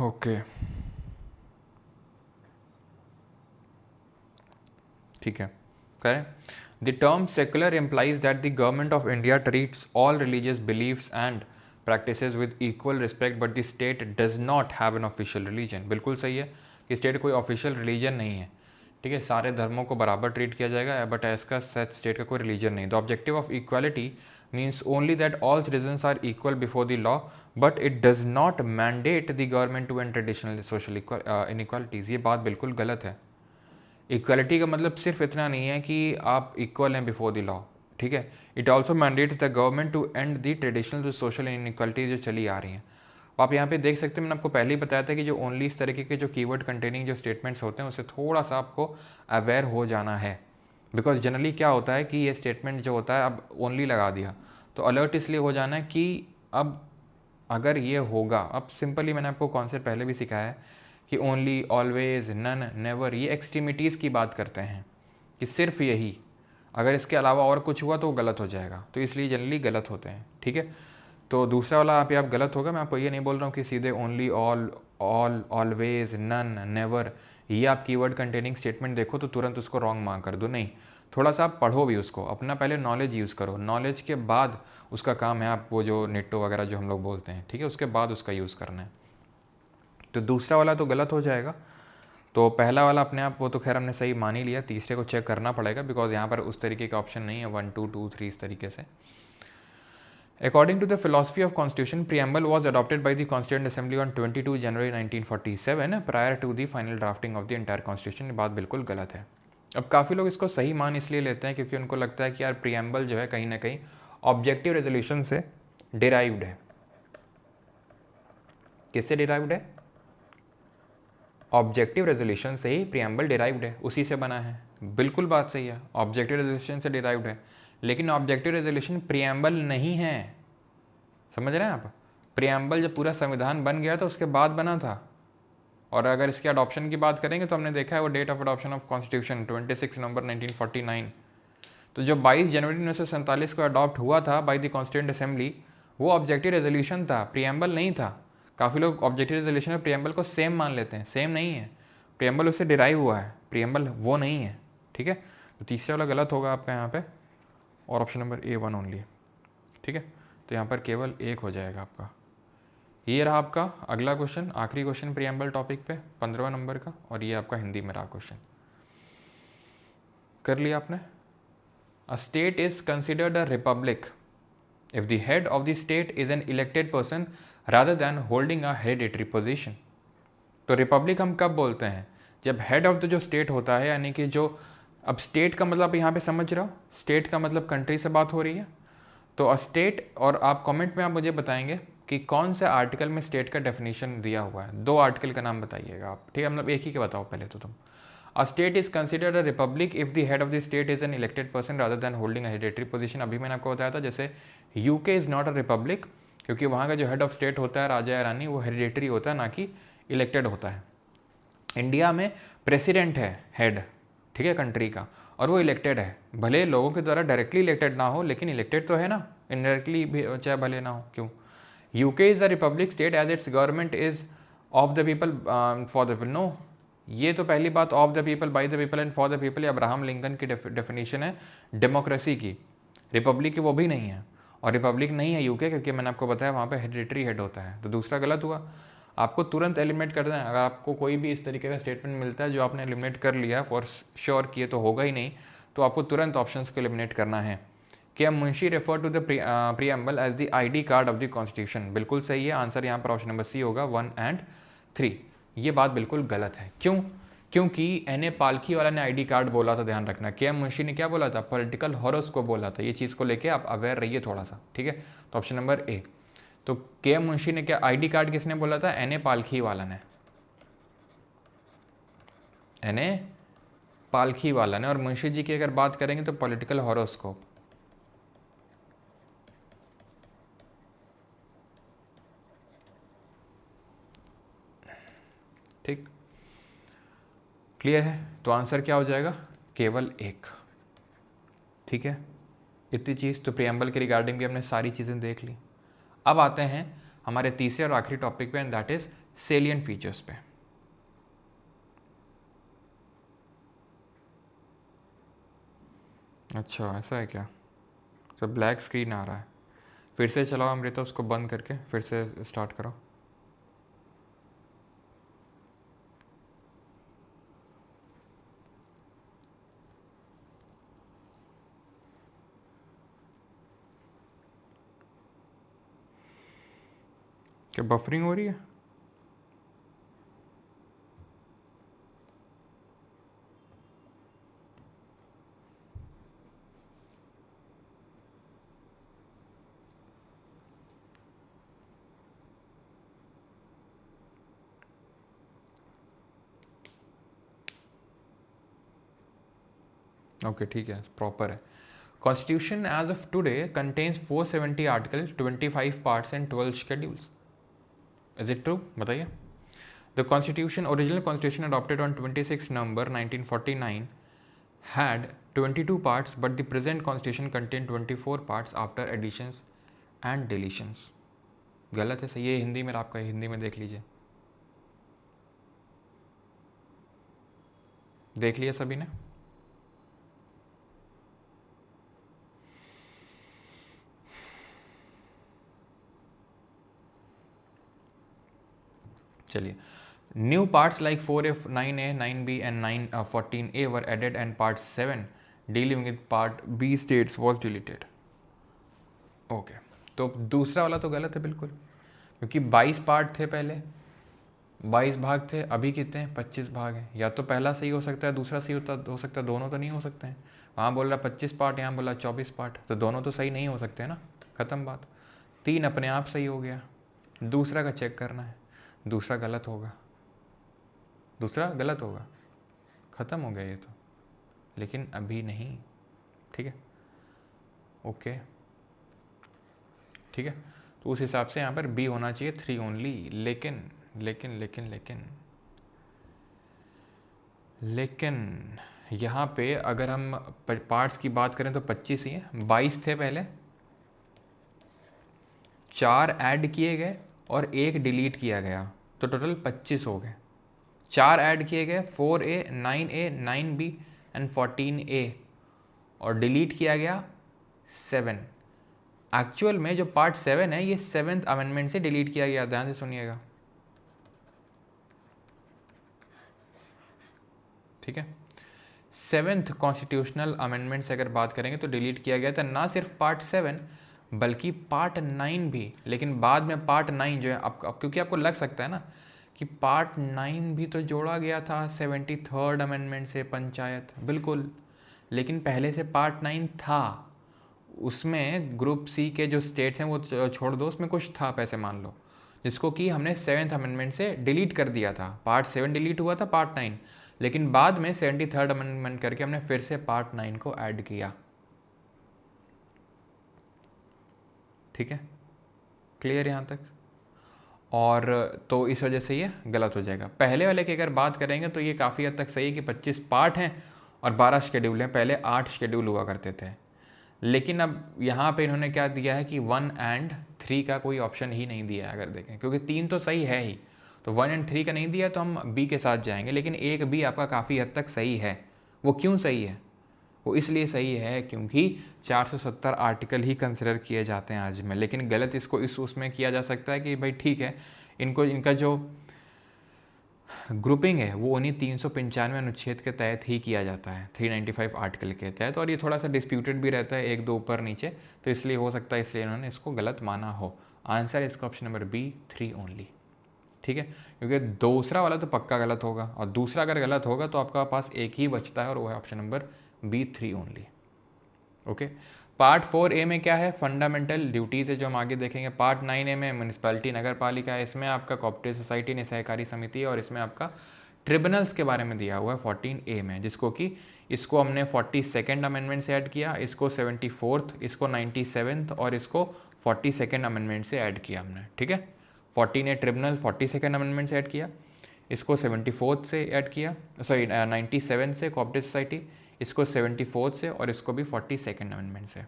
ओके ठीक है, करें। The term secular implies that the government of India treats all religious beliefs and practices with equal respect but the state does not have an official religion। बिल्कुल सही है कि स्टेट कोई ऑफिशियल रिलीजन नहीं है, ठीक है। सारे धर्मों को बराबर ट्रीट किया जाएगा, बट इसका स्टेट का कोई रिलीजन नहीं। The objective of equality means only that all citizens are equal before the law but it does not mandate the government to end traditional social inequalities. ये बात बिल्कुल गलत है। इक्वलिटी का मतलब सिर्फ इतना नहीं है कि आप इक्वल हैं बिफोर द लॉ, ठीक है। It also mandates the government to end the traditional जो सोशल इनइक्वालिटी जो चली आ रही हैं। आप यहाँ पे देख सकते हैं, मैंने आपको पहले ही बताया था कि जो ओनली इस तरीके के जो कीवर्ड कंटेनिंग जो स्टेटमेंट्स होते हैं उससे थोड़ा सा आपको अवेयर हो जाना है। बिकॉज जनरली क्या होता है कि ये स्टेटमेंट जो होता है अब ओनली लगा दिया, तो अलर्ट इसलिए हो जाना है कि अब अगर ये होगा, अब सिंपली मैंने आपको कॉन्सेप्ट पहले भी सिखाया है कि ओनली, ऑलवेज, नन, नेवर, ये एक्सट्रीमिटीज़ की बात करते हैं कि सिर्फ यही, अगर इसके अलावा और कुछ हुआ तो वो गलत हो जाएगा, तो इसलिए जनरली गलत होते हैं, ठीक है। तो दूसरा वाला आप गलत होगा। मैं आपको ये नहीं बोल रहा हूँ कि सीधे only, all, always, none, never, ये आप कीवर्ड कंटेनिंग स्टेटमेंट देखो तो तुरंत उसको रॉन्ग मार्क कर दो, नहीं, थोड़ा सा आप पढ़ो भी उसको, अपना पहले नॉलेज यूज़ करो, नॉलेज के बाद उसका काम है आप वो जो नेटो वगैरह जो हम लोग बोलते हैं, ठीक है, उसके बाद उसका यूज़ करना है। तो दूसरा वाला तो गलत हो जाएगा, तो पहला वाला अपने आप वो तो खैर हमने सही मान ही लिया, तीसरे को चेक करना पड़ेगा बिकॉज यहाँ पर उस तरीके का ऑप्शन नहीं है 1 2 2 3 इस तरीके से। According to the philosophy of Constitution, preamble was adopted by the Constituent Assembly on 22 January 1947 prior to the final drafting of the entire Constitution। ये बात बिल्कुल गलत है। अब काफ़ी लोग इसको सही मान इसलिए लेते हैं क्योंकि उनको लगता है कि यार प्रियम्बल जो है कहीं ना कहीं ऑब्जेक्टिव रेजोल्यूशन से डिराइव्ड है। किससे डिराइव्ड है? ऑब्जेक्टिव रेजोल्यूशन से ही प्रियम्बल डिराइव्ड है, उसी से बना है। बिल्कुल बात सही है, ऑब्जेक्टिव रेजोल्यूशन से डिराइव्ड है, लेकिन ऑब्जेक्टिव रेजोल्यूशन प्रियम्बल नहीं है, समझ रहे हैं आप? प्रियम्बल जब पूरा संविधान बन गया तो उसके बाद बना था। और अगर इसके अडॉप्शन की बात करेंगे तो हमने देखा है वो date of adoption of constitution 26 नवंबर 1949। तो जो 22 जनवरी 1947 को अडॉप्ट हुआ था बाय द कॉन्स्टिट्यूएंट असेंबली, वो ऑब्जेक्टिव रेजोल्यूशन था, प्रियम्बल नहीं था। काफ़ी लोग ऑब्जेक्टिव रेजोल्यूशन और प्रियम्बल को सेम मान लेते हैं, सेम नहीं है। प्रियम्बल उससे डिराइव हुआ है, प्रियम्बल वो नहीं है, ठीक है। तो तीसरा वाला गलत होगा आपका यहाँ पे, और ऑप्शन नंबर A1 ओनली, ठीक है। तो यहाँ पर केवल 1 हो जाएगा आपका। ये रहा आपका अगला क्वेश्चन, आखिरी क्वेश्चन प्रियम्बल टॉपिक पे 15वां नंबर का, और ये आपका हिंदी में रहा क्वेश्चन। कर लिया आपने? A state is considered a republic if the head of the state is an elected person rather than holding a hereditary position. तो रिपब्लिक हम कब बोलते हैं? जब हेड ऑफ द जो स्टेट होता है, यानी कि जो, अब स्टेट का मतलब यहाँ पे समझ रहे हो, स्टेट का मतलब कंट्री से बात हो रही है। तो अ स्टेट, और आप कमेंट में आप मुझे बताएंगे कि कौन से आर्टिकल में स्टेट का डेफिनेशन दिया हुआ है। 2 आर्टिकल का नाम बताइएगा आप, ठीक है, मतलब एक ही के बताओ पहले तो तुम। A state is considered a republic if the head of the state is an elected person rather than holding a hereditary position. अभी मैंने आपको बताया था, जैसे UK is not a republic क्योंकि वहाँ का जो हेड ऑफ स्टेट होता है, राजा या रानी, वो हेरिडेटरी होता है, ना कि इलेक्टेड होता है। इंडिया में प्रेसिडेंट है हेड, ठीक है, कंट्री का, और वो इलेक्टेड है, भले लोगों के द्वारा डायरेक्टली इलेक्टेड ना हो, लेकिन इलेक्टेड तो है ना, इनडायरेक्टली भी चाहे भले ना हो। क्यों? UK is a republic state as its government is of the people for the people. No, ये तो पहली बात, of the people, by the people and for the people, Abraham Lincoln की डेफिनेशन है डेमोक्रेसी की। रिपब्लिक की वो भी नहीं है, और रिपब्लिक नहीं है यूके क्योंकि मैंने आपको बताया वहाँ पे हेरिडेटरी हेड होता है। तो दूसरा गलत हुआ, आपको तुरंत एलिमिनेट करना है। अगर आपको कोई भी इस तरीके का स्टेटमेंट मिलता है जो आपने एलिमिनेट कर लिया, फॉर श्योर किए तो होगा ही नहीं, तो आपको तुरंत ऑप्शंस को एलिमिनेट करना है। क्या Munshi refer to the preamble as the ID card of the constitution? बिल्कुल सही है, आंसर यहाँ पर ऑप्शन नंबर सी होगा 1 और 3। ये बात बिल्कुल गलत है। क्यों? क्योंकि एन ए पालखी वाला ने आईडी कार्ड बोला था, ध्यान रखना। के एम मुंशी ने क्या बोला था? पॉलिटिकल हॉरोस्कोप बोला था। ये चीज़ को लेके आप अवेयर रहिए थोड़ा सा, ठीक है। तो ऑप्शन नंबर ए। तो के एम मुंशी ने क्या आईडी कार्ड किसने बोला था? एन ए पालखी वाला ने, एन ए पालखी वाला ने। और मुंशी जी की अगर बात करेंगे तो पॉलिटिकल हॉरोस्कोप। ठीक, क्लियर है? तो आंसर क्या हो जाएगा? केवल 1, ठीक है। इतनी चीज़ तो प्रियम्बल के रिगार्डिंग भी हमने सारी चीज़ें देख ली। अब आते हैं हमारे तीसरे और आखिरी टॉपिक पे, and that is salient features पे। अच्छा, ऐसा है क्या? तो ब्लैक स्क्रीन आ रहा है, फिर से चलाओ अमृता, उसको बंद करके फिर से स्टार्ट करो। क्या बफरिंग हो रही है? ओके, ठीक है, प्रॉपर है। Constitution as of today contains 470 article, 25 parts and 12 schedules. Is it true? बताइए। The constitution, original constitution adopted on 26 November 1949 had 22 parts, but the present constitution contain 24 parts after additions and deletions। गलत है, सही है। हिंदी में आपका, हिंदी में देख लीजिए। देख लिया सभी ने? चलिए, new parts like 4A, 9A, 9B and 14A were added and part 7 dealing with part B states was deleted. Okay, तो दूसरा वाला तो गलत है बिल्कुल, क्योंकि 22 पार्ट थे पहले, 22 भाग थे, अभी कितने हैं? 25 भाग हैं। या तो पहला सही हो सकता है, दूसरा सही हो सकता है, दोनों तो नहीं हो सकते हैं। वहाँ बोल रहा 25 पार्ट, यहाँ बोला 24 पार्ट, तो दोनों तो सही नहीं हो सकते हैं ना, ख़त्म बात। 3 अपने आप सही हो गया, दूसरा का चेक करना है, दूसरा गलत होगा, दूसरा गलत होगा, ख़त्म हो गया ये तो, लेकिन अभी नहीं। ठीक है, ओके, ठीक है। तो उस हिसाब से यहाँ पर बी होना चाहिए 3 ओनली। लेकिन लेकिन लेकिन लेकिन लेकिन यहाँ पे अगर हम पार्ट्स की बात करें तो 25 ही हैं, 22 थे पहले, 4 ऐड किए गए और 1 डिलीट किया गया, तो टोटल 25 हो गए। 4 ऐड किए गए, 4A, 9A, 9B and 14A, और डिलीट किया गया 7। एक्चुअल में जो पार्ट 7 है ये 7th अमेंडमेंट से डिलीट किया गया, ध्यान से सुनिएगा। ठीक है, 7th कॉन्स्टिट्यूशनल अमेंडमेंट से अगर बात करेंगे तो डिलीट किया गया था ना सिर्फ पार्ट 7 बल्कि पार्ट 9 भी। लेकिन बाद में पार्ट 9 जो है, अब क्योंकि आपको लग सकता है ना कि पार्ट 9 भी तो जोड़ा गया था 73rd अमेंडमेंट से, पंचायत, बिल्कुल, लेकिन पहले से पार्ट 9 था, उसमें ग्रुप सी के जो स्टेट्स हैं वो छोड़ दो, उसमें कुछ था पैसे मान लो, जिसको कि हमने 7th अमेंडमेंट से डिलीट कर दिया था। पार्ट 7 डिलीट हुआ था, पार्ट 9, लेकिन बाद में 73rd अमेंडमेंट करके हमने फिर से पार्ट 9 को ऐड किया। ठीक है, क्लियर यहाँ तक? और तो इस वजह से ये गलत हो जाएगा। पहले वाले की अगर बात करेंगे तो ये काफ़ी हद तक सही है कि 25 पार्ट हैं और 12 शेड्यूल हैं, पहले 8 शेड्यूल हुआ करते थे। लेकिन अब यहाँ पे इन्होंने क्या दिया है कि 1 एंड 3 का कोई ऑप्शन ही नहीं दिया है, अगर देखें, क्योंकि 3 तो सही है ही, तो 1 एंड 3 का नहीं दिया तो हम बी के साथ जाएंगे। लेकिन एक बी आपका काफ़ी हद तक सही है। वो क्यों सही है? वो इसलिए सही है क्योंकि 470 आर्टिकल ही कंसिडर किए जाते हैं आज में। लेकिन गलत इसको इस उसमें किया जा सकता है कि भाई ठीक है, इनको इनका जो ग्रुपिंग है वो उन्हीं 395 अनुच्छेद के तहत ही किया जाता है, 395 आर्टिकल के तहत, और ये थोड़ा सा डिस्प्यूटेड भी रहता है, एक दो ऊपर नीचे, तो इसलिए हो सकता है इसलिए इन्होंने इसको गलत माना हो। आंसर इसका ऑप्शन नंबर बी, 3 ओनली। ठीक है, क्योंकि दूसरा वाला तो पक्का गलत होगा, और दूसरा अगर गलत होगा तो आपका पास एक ही बचता है और वो है option number B, 3 only. Okay, part 4A में क्या है? फंडामेंटल ड्यूटीज़ है, जो हम आगे देखेंगे। पार्ट 9A में म्यूनिसपैलिटी, नगर पालिका है, इसमें आपका कोऑपरेटिव सोसाइटी ने सहकारी समिति है, और इसमें आपका ट्रिब्यूनल्स के बारे में दिया हुआ है 14A में, जिसको कि इसको हमने 42nd अमेंडमेंट से ऐड किया, इसको 74th, इसको 97th और इसको 42nd अमेंडमेंट से ऐड किया हमने। ठीक है, 14A ट्रिब्यूनल 42nd अमेंडमेंट से ऐड किया, इसको 74th से ऐड किया, सॉरी 97 से कोऑपरेटिव सोसाइटी, इसको 74th से, और इसको भी 42nd अमेंडमेंट से।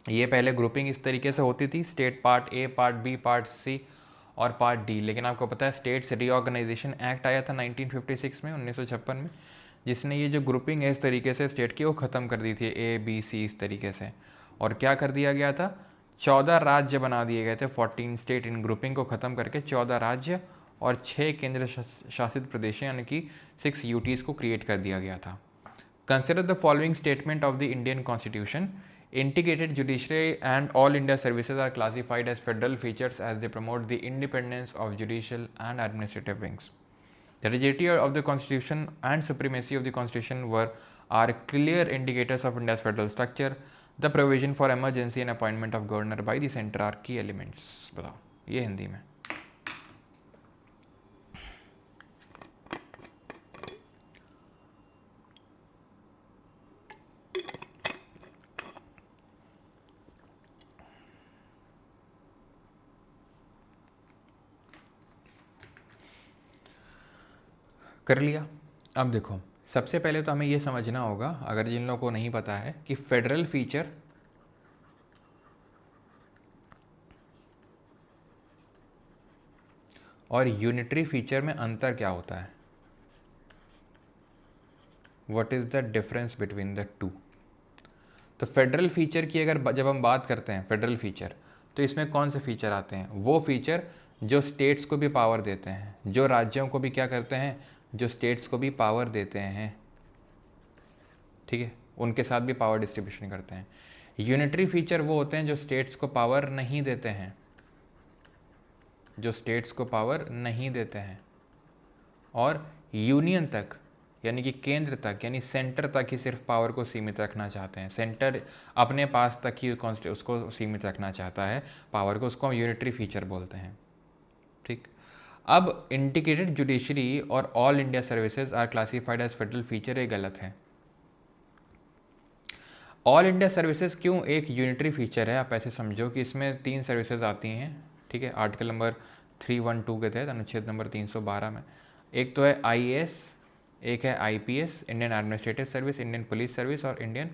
ये पहले ग्रुपिंग इस तरीके से होती थी, state part A, part B, part C और पार्ट डी। लेकिन आपको पता है स्टेट्स रीऑर्गेनाइजेशन एक्ट आया था 1956 में, 1956 में, जिसने ये जो ग्रुपिंग है इस तरीके से स्टेट की, वो ख़त्म कर दी थी, ए बी सी इस तरीके से। और क्या कर दिया गया था? 14 राज्य बना दिए गए थे, 14 स्टेट, इन ग्रुपिंग को ख़त्म करके 14 राज्य और 6 केंद्र शासित प्रदेश यानी कि 6 यूटीज़ को क्रिएट कर दिया गया था। Consider the following statement of the Indian Constitution. Integrated judiciary and all India services are classified as federal features as they promote the independence of judicial and administrative wings. The rigidity of the Constitution and supremacy of the Constitution are clear indicators of India's federal structure. The provision for emergency and appointment of governor by the center are key elements. बताओ ये हिंदी में। कर लिया। अब देखो, सबसे पहले तो हमें ये समझना होगा, अगर जिन लोगों को नहीं पता है, कि फेडरल फीचर और यूनिटरी फीचर में अंतर क्या होता है। What is the difference between the two. तो फेडरल फीचर की अगर जब हम बात करते हैं फेडरल फीचर, तो इसमें कौन से फीचर आते हैं? वो फीचर जो स्टेट्स को भी पावर देते हैं, जो राज्यों को भी क्या करते हैं, जो स्टेट्स को भी पावर देते हैं, ठीक है, उनके साथ भी पावर डिस्ट्रीब्यूशन करते हैं। यूनिटरी फीचर वो होते हैं जो स्टेट्स को पावर नहीं देते हैं, जो स्टेट्स को पावर नहीं देते हैं और यूनियन तक यानी कि केंद्र तक यानी सेंटर तक ही सिर्फ पावर को सीमित रखना चाहते हैं। सेंटर अपने पास तक ही उसको सीमित रखना चाहता है पावर को, उसको हम यूनिटरी फीचर बोलते हैं। ठीक, अब इंटीग्रेटेड जुडिशरी और all India services are classified as federal feature, ये गलत है। ऑल इंडिया सर्विसेज क्यों एक यूनिटरी फीचर है? आप ऐसे समझो कि इसमें 3 सर्विसेज आती हैं, ठीक है, आर्टिकल नंबर 312 के तहत अनुच्छेद नंबर 312 में। एक तो है आईएएस, एक है IPS, Indian administrative service, Indian police service और Indian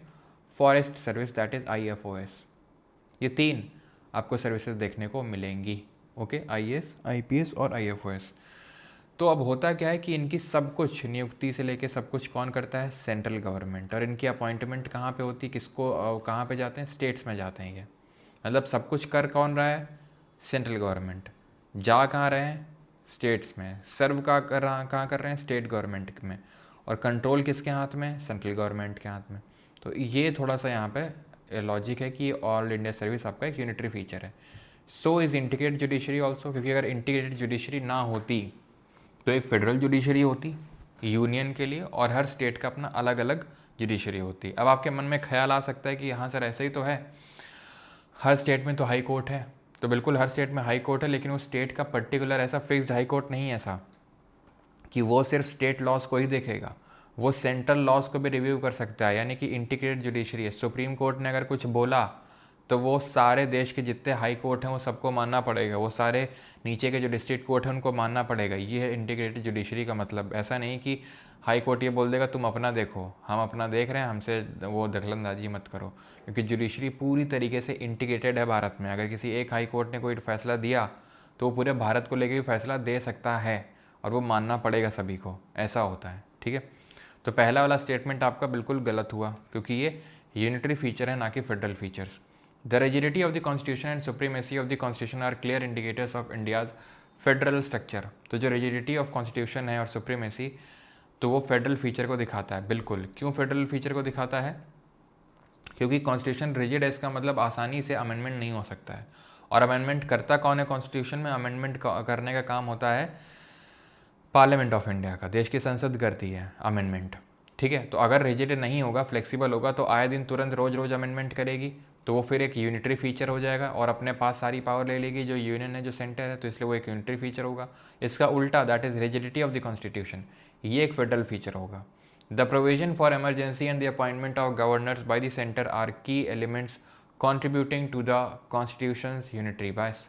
forest service, that is IFOS. ये 3 आपको सर्विसेज देखने को मिलेंगी। ओके, आईएएस, आईपीएस और आईएफओएस। तो अब होता क्या है कि इनकी सब कुछ नियुक्ति से लेके सब कुछ कौन करता है? Central government. और इनकी अपॉइंटमेंट कहाँ पे होती है? किसको कहाँ पे जाते हैं? स्टेट्स में जाते हैं ये। मतलब सब कुछ कर कौन रहा है? Central government. जा कहाँ रहे हैं? स्टेट्स में। सर्व कहाँ कर रहे हैं? स्टेट गवर्नमेंट में। और कंट्रोल किसके हाथ में? सेंट्रल गवर्नमेंट के हाथ में। तो ये थोड़ा सा यहाँ पे लॉजिक है कि ऑल इंडिया सर्विस आपका एक यूनिटरी फीचर है। So is integrated judiciary also, क्योंकि अगर इंटीग्रेटेड जुडिशरी ना होती तो एक फेडरल जुडिशरी होती यूनियन के लिए और हर स्टेट का अपना अलग अलग जुडिशरी होती। अब आपके मन में ख्याल आ सकता है कि हाँ सर ऐसा ही तो है, हर स्टेट में तो हाई कोर्ट है। तो बिल्कुल हर स्टेट में हाई कोर्ट है, लेकिन वो स्टेट का पर्टिकुलर ऐसा फिक्स्ड हाई कोर्ट नहीं है ऐसा कि वो सिर्फ स्टेट लॉज को ही देखेगा, वो सेंट्रल लॉज को भी रिव्यू कर सकता है। यानी कि इंटीग्रेटेड जुडिशरी है। सुप्रीम कोर्ट ने अगर कुछ बोला तो वो सारे देश के जितने हाई कोर्ट हैं वो सबको मानना पड़ेगा, वो सारे नीचे के जो डिस्ट्रिक्ट कोर्ट हैं उनको मानना पड़ेगा। ये है इंटीग्रेटेड जुडिशरी का मतलब। ऐसा नहीं कि हाई कोर्ट ये बोल देगा तुम अपना देखो, हम अपना देख रहे हैं, हमसे वो दखलंदाजी मत करो, क्योंकि जुडिशरी पूरी तरीके से इंटीग्रेटेड है भारत में। अगर किसी एक हाई कोर्ट ने कोई फैसला दिया तो वो पूरे भारत को लेकर भी फैसला दे सकता है और वो मानना पड़ेगा सभी को, ऐसा होता है। ठीक है, तो पहला वाला स्टेटमेंट आपका बिल्कुल गलत हुआ, क्योंकि ये यूनिटरी फीचर है ना कि federal features. The rigidity of the constitution and supremacy of the constitution are clear indicators of India's federal structure. तो जो रिजिडिटी ऑफ कॉन्स्टिट्यूशन है और सुप्रीमेसी, तो वो फेडरल फीचर को दिखाता है। बिल्कुल, क्यों फेडरल फीचर को दिखाता है? क्योंकि कॉन्स्टिट्यूशन रिजिड है, इसका मतलब आसानी से अमेंडमेंट नहीं हो सकता है। और अमेंडमेंट करता कौन है कॉन्स्टिट्यूशन में? अमेंडमेंट करने का काम होता है पार्लियामेंट ऑफ इंडिया का, देश की संसद करती है अमेंडमेंट। ठीक है, तो अगर रिजिड नहीं होगा, फ्लेक्सिबल होगा, तो आए दिन तुरंत रोज रोज अमेंडमेंट करेगी, तो वो फिर एक यूनिटरी फीचर हो जाएगा और अपने पास सारी पावर ले लेगी, जो यूनियन है, जो सेंटर है, तो इसलिए वो एक यूनिटरी फीचर होगा। इसका उल्टा, that is rigidity of the constitution, ये एक फेडरल फीचर होगा। The provision for emergency and the appointment of governors by the centre are key elements contributing to the constitution's unitary bias.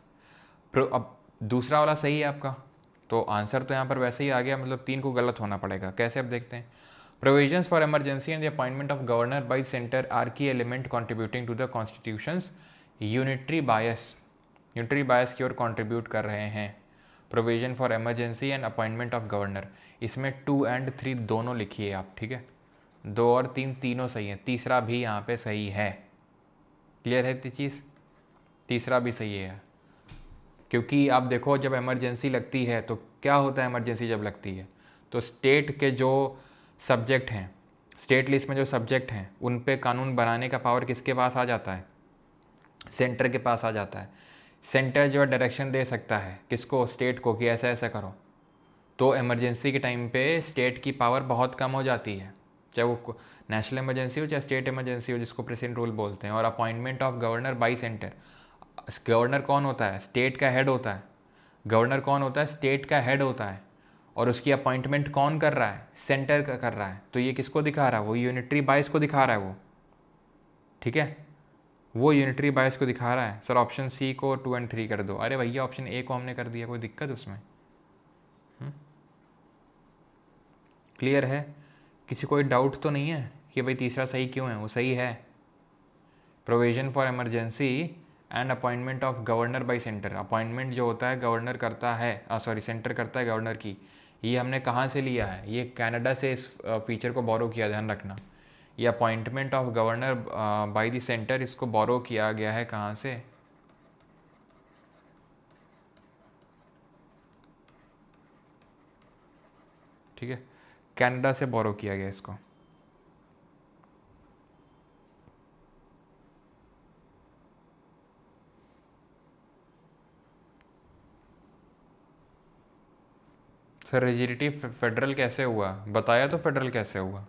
अब दूसरा वाला सही है आपका, तो आंसर तो यहाँ पर वैसे ही आ गया, मतलब 3 को गलत होना पड़ेगा। कैसे, अब देखते हैं। Provisions for emergency and the appointment of governor by centre are key element contributing to the constitution's unitary bias, unitary bias की ओर कॉन्ट्रीब्यूट कर रहे हैं। Provision for emergency and appointment of governor, इसमें 2 और 3 दोनों लिखिए आप, ठीक है, 2 और 3 तीनों सही है, तीसरा भी यहाँ पे सही है। क्लियर है चीज़? तीसरा भी सही है, क्योंकि आप देखो जब इमरजेंसी लगती है तो क्या होता है? इमरजेंसी जब लगती है तो स्टेट के जो सब्जेक्ट हैं, स्टेट लिस्ट में जो सब्जेक्ट हैं, उन पे कानून बनाने का पावर किसके पास आ जाता है? सेंटर के पास आ जाता है। सेंटर जो है डायरेक्शन दे सकता है किसको? स्टेट को, कि ऐसा ऐसा करो। तो इमरजेंसी के टाइम पे स्टेट की पावर बहुत कम हो जाती है, चाहे वो नेशनल इमरजेंसी हो चाहे स्टेट इमरजेंसी हो, जिसको प्रेसिडेंट रूल बोलते हैं। और appointment of governor by centre, governor कौन होता है? स्टेट का हेड होता है। गवर्नर कौन होता है? स्टेट का हेड होता है। और उसकी अपॉइंटमेंट कौन कर रहा है? सेंटर का कर रहा है। तो ये किसको दिखा रहा है? वो यूनिटरी बायस को दिखा रहा है वो, ठीक है, वो यूनिटरी बायस को दिखा रहा है। सर ऑप्शन सी को 2 और 3 कर दो। अरे भैया ऑप्शन ए को हमने कर दिया, कोई दिक्कत उसमें? क्लियर है? किसी कोई डाउट तो नहीं है कि भाई तीसरा सही क्यों है? वो सही है। Provision for emergency and appointment of governor by centre, appointment जो होता है गवर्नर करता है, सॉरी सेंटर करता है गवर्नर की, ये हमने कहाँ से लिया है? ये कनाडा से इस फीचर को बोरो किया, ध्यान रखना। ये appointment of governor bye the centre, इसको बोरो किया गया है कहाँ से? ठीक है, कनाडा से बोरो किया गया इसको। सर रिजिडिटी फेडरल कैसे हुआ? बताया तो फेडरल कैसे हुआ।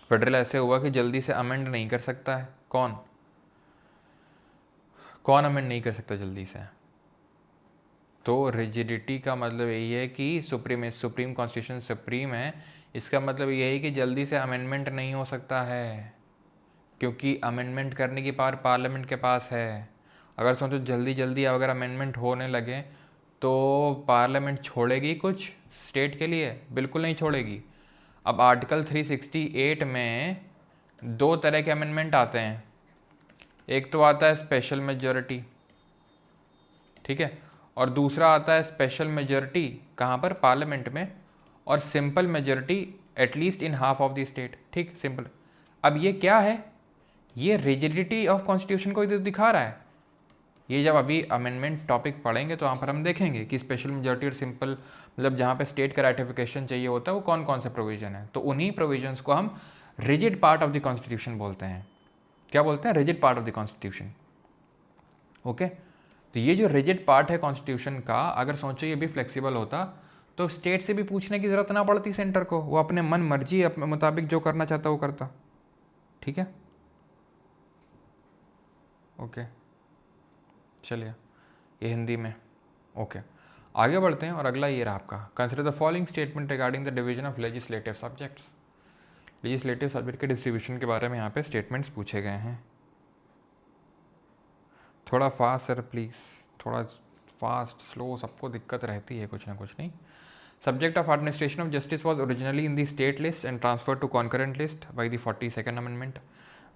फेडरल ऐसे हुआ कि जल्दी से अमेंड नहीं कर सकता है। कौन कौन अमेंड नहीं कर सकता जल्दी से? तो रिजिडिटी का मतलब यही है कि सुप्रीम कॉन्स्टिट्यूशन सुप्रीम है, इसका मतलब यही है कि जल्दी से अमेंडमेंट नहीं हो सकता है, क्योंकि अमेंडमेंट करने की पावर पार्लियामेंट के पास है। अगर सोचो जल्दी जल्दी अगर अमेंडमेंट होने लगे तो पार्लियामेंट छोड़ेगी कुछ स्टेट के लिए? बिल्कुल नहीं छोड़ेगी। अब आर्टिकल 368 में दो तरह के अमेंडमेंट आते हैं। एक तो आता है स्पेशल मेजॉरिटी, ठीक है, और दूसरा आता है स्पेशल मेजॉरिटी कहाँ पर? पार्लियामेंट में, और simple majority at least in half of the state. ठीक, सिंपल। अब ये क्या है? ये रिजिडिटी ऑफ कॉन्स्टिट्यूशन को इधर दिखा रहा है। ये जब अभी अमेंडमेंट टॉपिक पढ़ेंगे तो वहाँ पर हम देखेंगे कि स्पेशल मेजॉरिटी और सिंपल, मतलब जहाँ पे स्टेट का राटिफिकेशन चाहिए होता है वो कौन कौन से प्रोविजन है। तो उन्हीं प्रोविजंस को हम rigid part of the constitution बोलते हैं। क्या बोलते हैं? Rigid part of the constitution. Okay, तो ये जो रिजिड पार्ट है कॉन्स्टिट्यूशन का, अगर सोचो ये भी फ्लेक्सिबल होता तो स्टेट से भी पूछने की ज़रूरत ना पड़ती सेंटर को, वो अपने मन मर्जी अपने मुताबिक जो करना चाहता वो करता। ठीक है, ओके, चलिए ये हिंदी में। ओके, आगे बढ़ते हैं और अगला ये रहा आपका, consider the following statement regarding the division of legislative subjects. Legislative subject के डिस्ट्रीब्यूशन के बारे में यहाँ पे स्टेटमेंट्स पूछे गए हैं। थोड़ा फास्ट सर प्लीज़, थोड़ा फास्ट स्लो, सबको दिक्कत रहती है कुछ ना कुछ। नहीं, subject of administration of justice was originally in the state list and transfer to concurrent list by the 42nd amendment.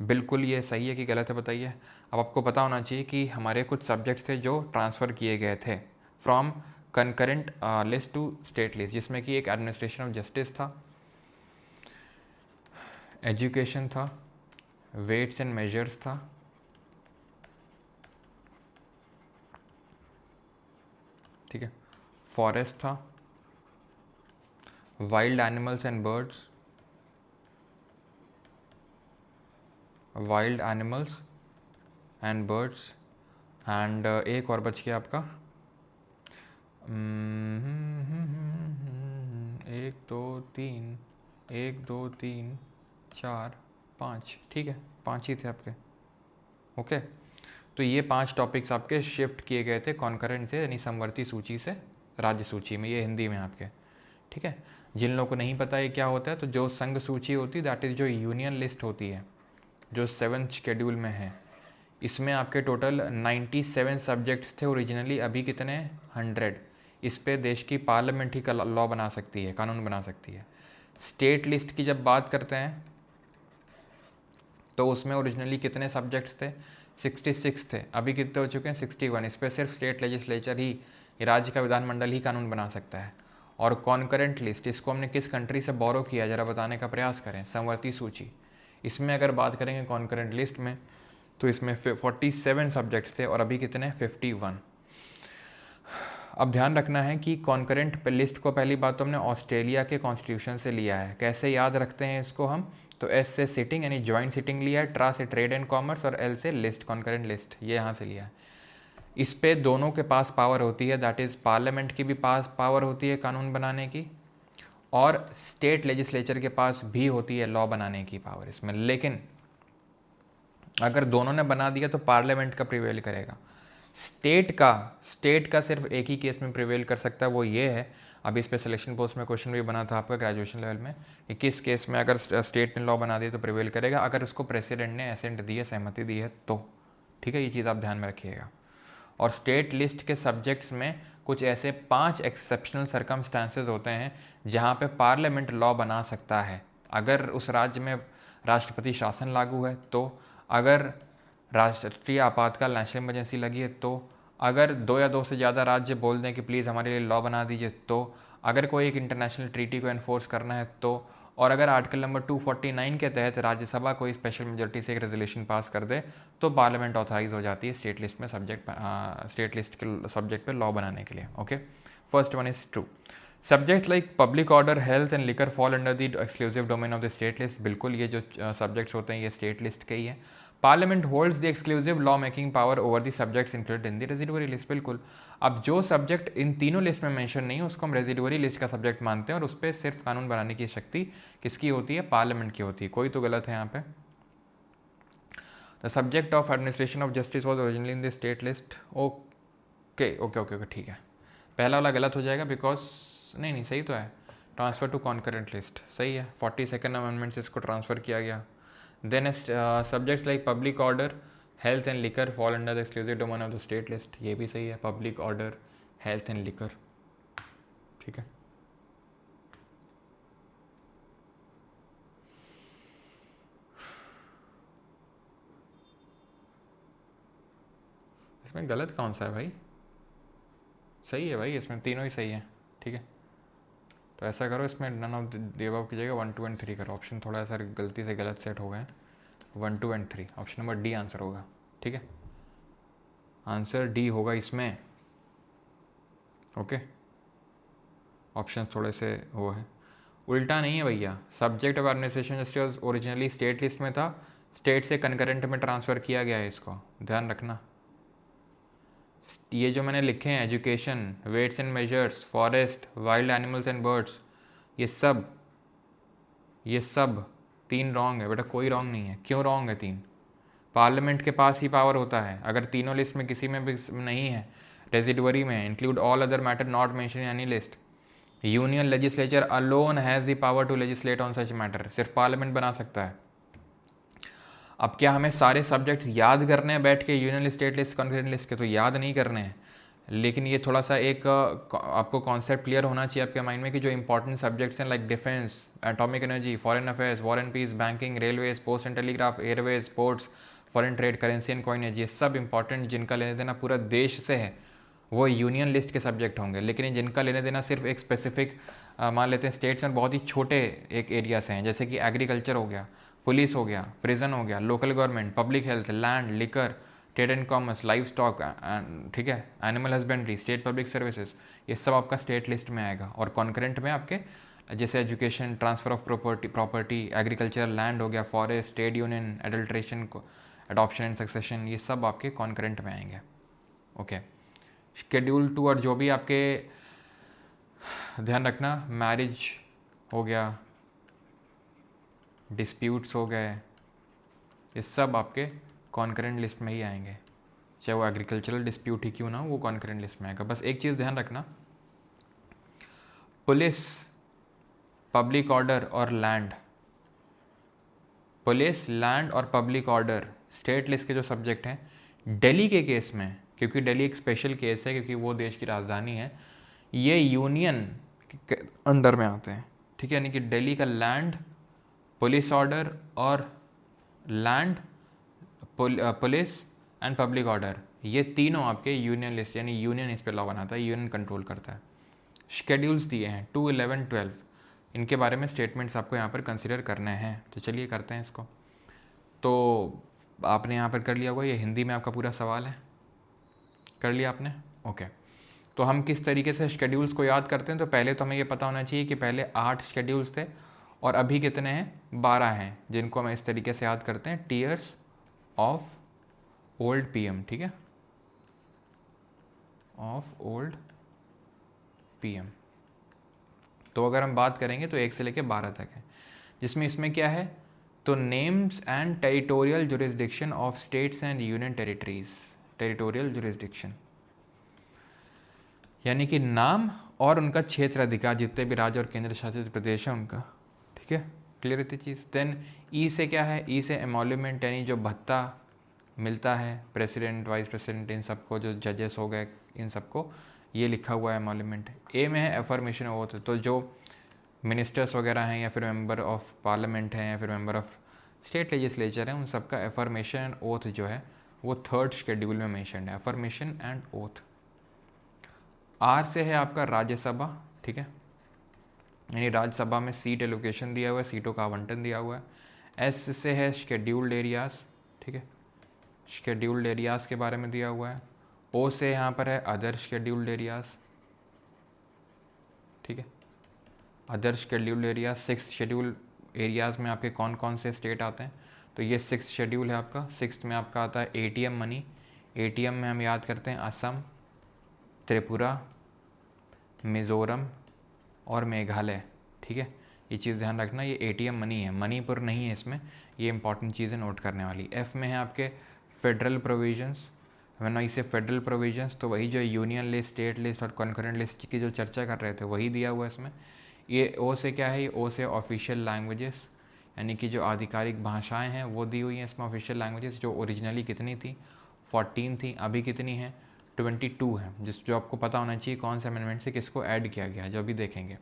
बिल्कुल ये सही है कि गलत है बताइए। अब आपको पता होना चाहिए कि हमारे कुछ सब्जेक्ट्स थे जो ट्रांसफ़र किए गए थे from concurrent list to state list, जिसमें कि एक एडमिनिस्ट्रेशन ऑफ जस्टिस था, एजुकेशन था, वेट्स एंड मेजर्स था, ठीक है, फॉरेस्ट था, wild animals and birds, wild animals and birds, and एक और बच गया आपका, एक दो तीन चार पाँच, ठीक है, पाँच ही थे आपके। ओके, तो ये पांच टॉपिक्स आपके शिफ्ट किए गए थे कॉन्करेंट से, यानी समवर्ती सूची से राज्य सूची में। ये हिंदी में आपके, ठीक है। जिन लोगों को नहीं पता ये क्या होता है, तो जो संघ सूची होती है दैट इज़ जो यूनियन लिस्ट होती है, जो 7th शेड्यूल में है, इसमें आपके टोटल 97 सब्जेक्ट्स थे ओरिजिनली। अभी कितने? 100। इस पे देश की पार्लियामेंट ही लॉ बना सकती है, कानून बना सकती है। स्टेट लिस्ट की जब बात करते हैं तो उसमें ओरिजिनली कितने सब्जेक्ट्स थे? 66 थे। अभी कितने हो चुके हैं? 61। इस पर सिर्फ स्टेट लेजिस्लेचर ही, राज्य का विधानमंडल ही कानून बना सकता है। और कॉन्करेंट लिस्ट, इसको हमने किस कंट्री से बोरो किया, ज़रा बताने का प्रयास करें। समवर्ती सूची, इसमें अगर बात करेंगे कॉन्करेंट लिस्ट में, तो इसमें 47 सब्जेक्ट्स थे और अभी कितने? 51। अब ध्यान रखना है कि कॉन्करेंट लिस्ट को पहली बात तो हमने ऑस्ट्रेलिया के कॉन्स्टिट्यूशन से लिया है। कैसे याद रखते हैं इसको हम? तो एस से सिटिंग यानी ज्वाइंट सिटिंग लिया है, ट्रा से ट्रेड एंड कॉमर्स, और एल से लिस्ट, कॉन्करेंट लिस्ट, ये यहाँ से लिया है। इस पे दोनों के पास पावर होती है, दैट इज़ पार्लियामेंट की भी पास पावर होती है कानून बनाने की, और स्टेट लेजिस्लेचर के पास भी होती है लॉ बनाने की पावर इसमें। लेकिन अगर दोनों ने बना दिया तो पार्लियामेंट का प्रिवेल करेगा। स्टेट का सिर्फ एक ही केस में प्रिवेल कर सकता है, वो ये है, अभी इस पर सिलेक्शन पोस्ट में क्वेश्चन भी बना था आपका ग्रेजुएशन लेवल में, कि किस केस में अगर स्टेट ने लॉ बना दिया तो प्रिवेल करेगा, अगर उसको प्रेसिडेंट ने एसेंट दी है, सहमति दी है तो। ठीक है, ये चीज़ आप ध्यान में रखिएगा। और स्टेट लिस्ट के सब्जेक्ट्स में कुछ ऐसे 5 एक्सेप्शनल सर्कमस्टांसेस होते हैं जहाँ पे पार्लियामेंट लॉ बना सकता है। अगर उस राज्य में राष्ट्रपति शासन लागू है तो, अगर राष्ट्रीय आपातकाल नेशनल इमरजेंसी लगी है तो, अगर 2 या 2 से ज़्यादा राज्य बोल दें कि प्लीज़ हमारे लिए लॉ बना दीजिए तो, अगर कोई एक इंटरनेशनल ट्रीटी को एनफोर्स करना है तो, और अगर आर्टिकल नंबर 249 के तहत राज्यसभा कोई स्पेशल मेजोरिटी से एक रेजोल्यूशन पास कर दे तो पार्लियामेंट ऑथराइज हो जाती है स्टेट लिस्ट में स्टेट लिस्ट के सब्जेक्ट पे लॉ बनाने के लिए। Okay, first one is true. Subject like public order, health and liquor fall under the exclusive domain of the state list. बिल्कुल, ये जो सब्जेक्ट्स होते हैं ये स्टेट लिस्ट के ही है। Parliament holds the exclusive law making power over the subjects included in the residuary list. बिल्कुल, अब जो सब्जेक्ट इन तीनों लिस्ट में मेंशन नहीं है उसको हम रेजिडुअरी लिस्ट का सब्जेक्ट मानते हैं और उस पर सिर्फ कानून बनाने की शक्ति किसकी होती है? पार्लियामेंट की होती है। कोई तो गलत है यहाँ पे। The subject of administration of justice was originally in the state list. Okay okay okay okay, ठीक है। पहला वाला गलत हो जाएगा बिकॉज नहीं सही तो है। ट्रांसफर टू कॉन्करेंट लिस्ट सही है, 42nd अमेंडमेंट से इसको ट्रांसफर किया गया। Then subjects like public order, health and liquor fall under the exclusive domain of the state list. ये भी सही है, public order, health and liquor, ठीक है। इसमें गलत कौन सा है भाई? सही है भाई, इसमें तीनों ही सही है, ठीक है। तो ऐसा करो, इसमें नन ऑफ द अबव की जगह 1 2 एंड 3 करो। ऑप्शन थोड़ा सा गलती से गलत सेट हो गए, 1 2 and 3। Option number D answer होगा, ठीक है। आंसर डी होगा इसमें, ओके। ऑप्शन थोड़े से वो है, उल्टा नहीं है भैया। Subject of administration justice originally state list में था, स्टेट से कंकरेंट में ट्रांसफ़र किया गया है, इसको ध्यान रखना। ये जो मैंने लिखे हैं, education, weights and measures, forest, wild animals and birds, ये सब 3 रॉन्ग है बेटा, कोई रॉन्ग नहीं है। क्यों रॉन्ग है 3? पार्लियामेंट के पास ही पावर होता है। अगर तीनों लिस्ट में किसी में भी नहीं है, रेजिडुअरी में, include all other matter not mention in any list, union legislature alone has the power to legislate on such matter. सिर्फ पार्लियामेंट बना सकता है। अब क्या हमें सारे सब्जेक्ट्स याद करने हैं बैठ के union state list concurrent list के? तो याद नहीं करने हैं, लेकिन ये थोड़ा सा एक आपको कॉन्सेप्ट क्लियर होना चाहिए आपके माइंड में कि जो इंपॉर्टेंट सब्जेक्ट्स हैं like defence, atomic energy, foreign affairs, war and peace, banking, railways, post and telegraph, airways, ports, foreign trade, currency and coinage, ये सब इंपॉर्टेंट जिनका लेने देना पूरा देश से है वो यूनियन लिस्ट के सब्जेक्ट होंगे। लेकिन जिनका लेने देना सिर्फ एक स्पेसिफिक मान लेते हैं स्टेट्स में बहुत ही छोटे एक एरिया से हैं, जैसे कि एग्रीकल्चर हो गया, पुलिस हो गया, प्रिजन हो गया, local government, public health, land, liquor, trade and commerce, live stock, ठीक है, animal husbandry, state public services, ये सब आपका स्टेट लिस्ट में आएगा। और कॉन्करेंट में आपके जैसे education, transfer of property, agriculture, land हो गया, forest, trade union, adulteration, adoption and succession, ये सब आपके कॉन्करेंट में आएंगे, ओके। शेड्यूल 2 और जो भी आपके, ध्यान रखना, मैरिज हो गया, डिस्प्यूट्स हो गए, ये सब आपके कॉन्करेंट लिस्ट में ही आएंगे। चाहे वो एग्रीकल्चरल डिस्प्यूट ही क्यों ना हो, वो कॉन्करेंट लिस्ट में आएगा। बस एक चीज़ ध्यान रखना, पुलिस, पब्लिक ऑर्डर और लैंड, पुलिस, लैंड और पब्लिक ऑर्डर स्टेट लिस्ट के जो सब्जेक्ट हैं, दिल्ली के केस में, क्योंकि दिल्ली एक स्पेशल केस है क्योंकि वो देश की राजधानी है, ये यूनियन के अंडर में आते हैं, ठीक है। यानी कि दिल्ली का लैंड, पुलिस ऑर्डर और land, police and public order, ये तीनों आपके यूनियन लिस्ट, यानी यूनियन इस पर लॉ बनाता है, यूनियन कंट्रोल करता है। शेड्यूल्स दिए हैं 2, 11, 12, इनके बारे में स्टेटमेंट्स आपको यहाँ पर कंसिडर करने हैं। तो चलिए करते हैं इसको। तो आपने यहाँ पर कर लिया होगा, ये हिंदी में आपका पूरा सवाल है, कर लिया आपने, ओके। तो हम किस तरीके से शेड्यूल्स को याद करते हैं? तो पहले तो हमें ये पता होना चाहिए कि पहले 8 शेड्यूल्स थे और अभी कितने हैं? 12 हैं, जिनको हम इस तरीके से याद करते हैं, टीयर्स ऑफ ओल्ड पीएम, ठीक है, ऑफ ओल्ड पीएम। तो अगर हम बात करेंगे तो 1 से लेकर 12 तक है, जिसमें इसमें क्या है? तो names and territorial jurisdiction of states and union territories, territorial jurisdiction यानी कि नाम और उनका क्षेत्र अधिकार, जितने भी राज्य और केंद्र शासित प्रदेश हैं उनका, ठीक है, क्लियर इतनी चीज़। देन ई से क्या है? ई से एमोल्यूमेंट, यानी जो भत्ता मिलता है प्रेसिडेंट, वाइस प्रेसिडेंट, इन सबको, जो जजेस हो गए इन सबको, ये लिखा हुआ है एमोल्यूमेंट। ए में है एफर्मेशन ओथ, तो जो मिनिस्टर्स वगैरह हैं या फिर मेंबर ऑफ पार्लियामेंट हैं या फिर मेंबर ऑफ स्टेट लेजिस्लेचर हैं, उन सबका एफर्मेशन एंड ओथ जो है वो 3rd शेड्यूल में मेंशन्ड है, एफर्मेशन एंड ओथ। आर से है आपका राज्यसभा, ठीक है, यानी राज्यसभा में सीट एलोकेशन दिया हुआ है, सीटों का आवंटन दिया हुआ है। एस से है शेड्यूल्ड एरियाज़, ठीक है, शेड्यूल्ड एरियाज़ के बारे में दिया हुआ है। ओ से यहाँ पर है अदर शेड्यूल्ड एरियाज़, ठीक है, other scheduled areas. 6 schedule areas में आपके कौन कौन से स्टेट आते हैं, तो ये 6 शेड्यूल है आपका। 6 में आपका आता है एटीएम मनी। एटीएम में हम याद करते हैं असम, त्रिपुरा, मिज़ोरम और मेघालय, ठीक है, ये चीज़ ध्यान रखना, ये एटीएम मनी है, मणिपुर नहीं है इसमें, ये इंपॉर्टेंट चीज़ें नोट करने वाली। एफ में है आपके फेडरल प्रोविजंस। व्हेन आई से फेडरल प्रोविजंस, तो वही जो यूनियन लिस्ट, स्टेट लिस्ट और कॉन्करेंट लिस्ट की जो चर्चा कर रहे थे वही दिया हुआ है इसमें। ये ओ से क्या है, ये ओ से ऑफिशियल लैंग्वेजेस, यानी कि जो आधिकारिक भाषाएं हैं वो दी हुई हैं इसमें। ऑफिशियल लैंग्वेजेस जो ओरिजिनली कितनी थी, 14 थी, अभी कितनी है, 22 है, जो आपको पता होना चाहिए कौन से अमेंडमेंट से किसको ऐड किया गया है, जो अभी देखेंगे।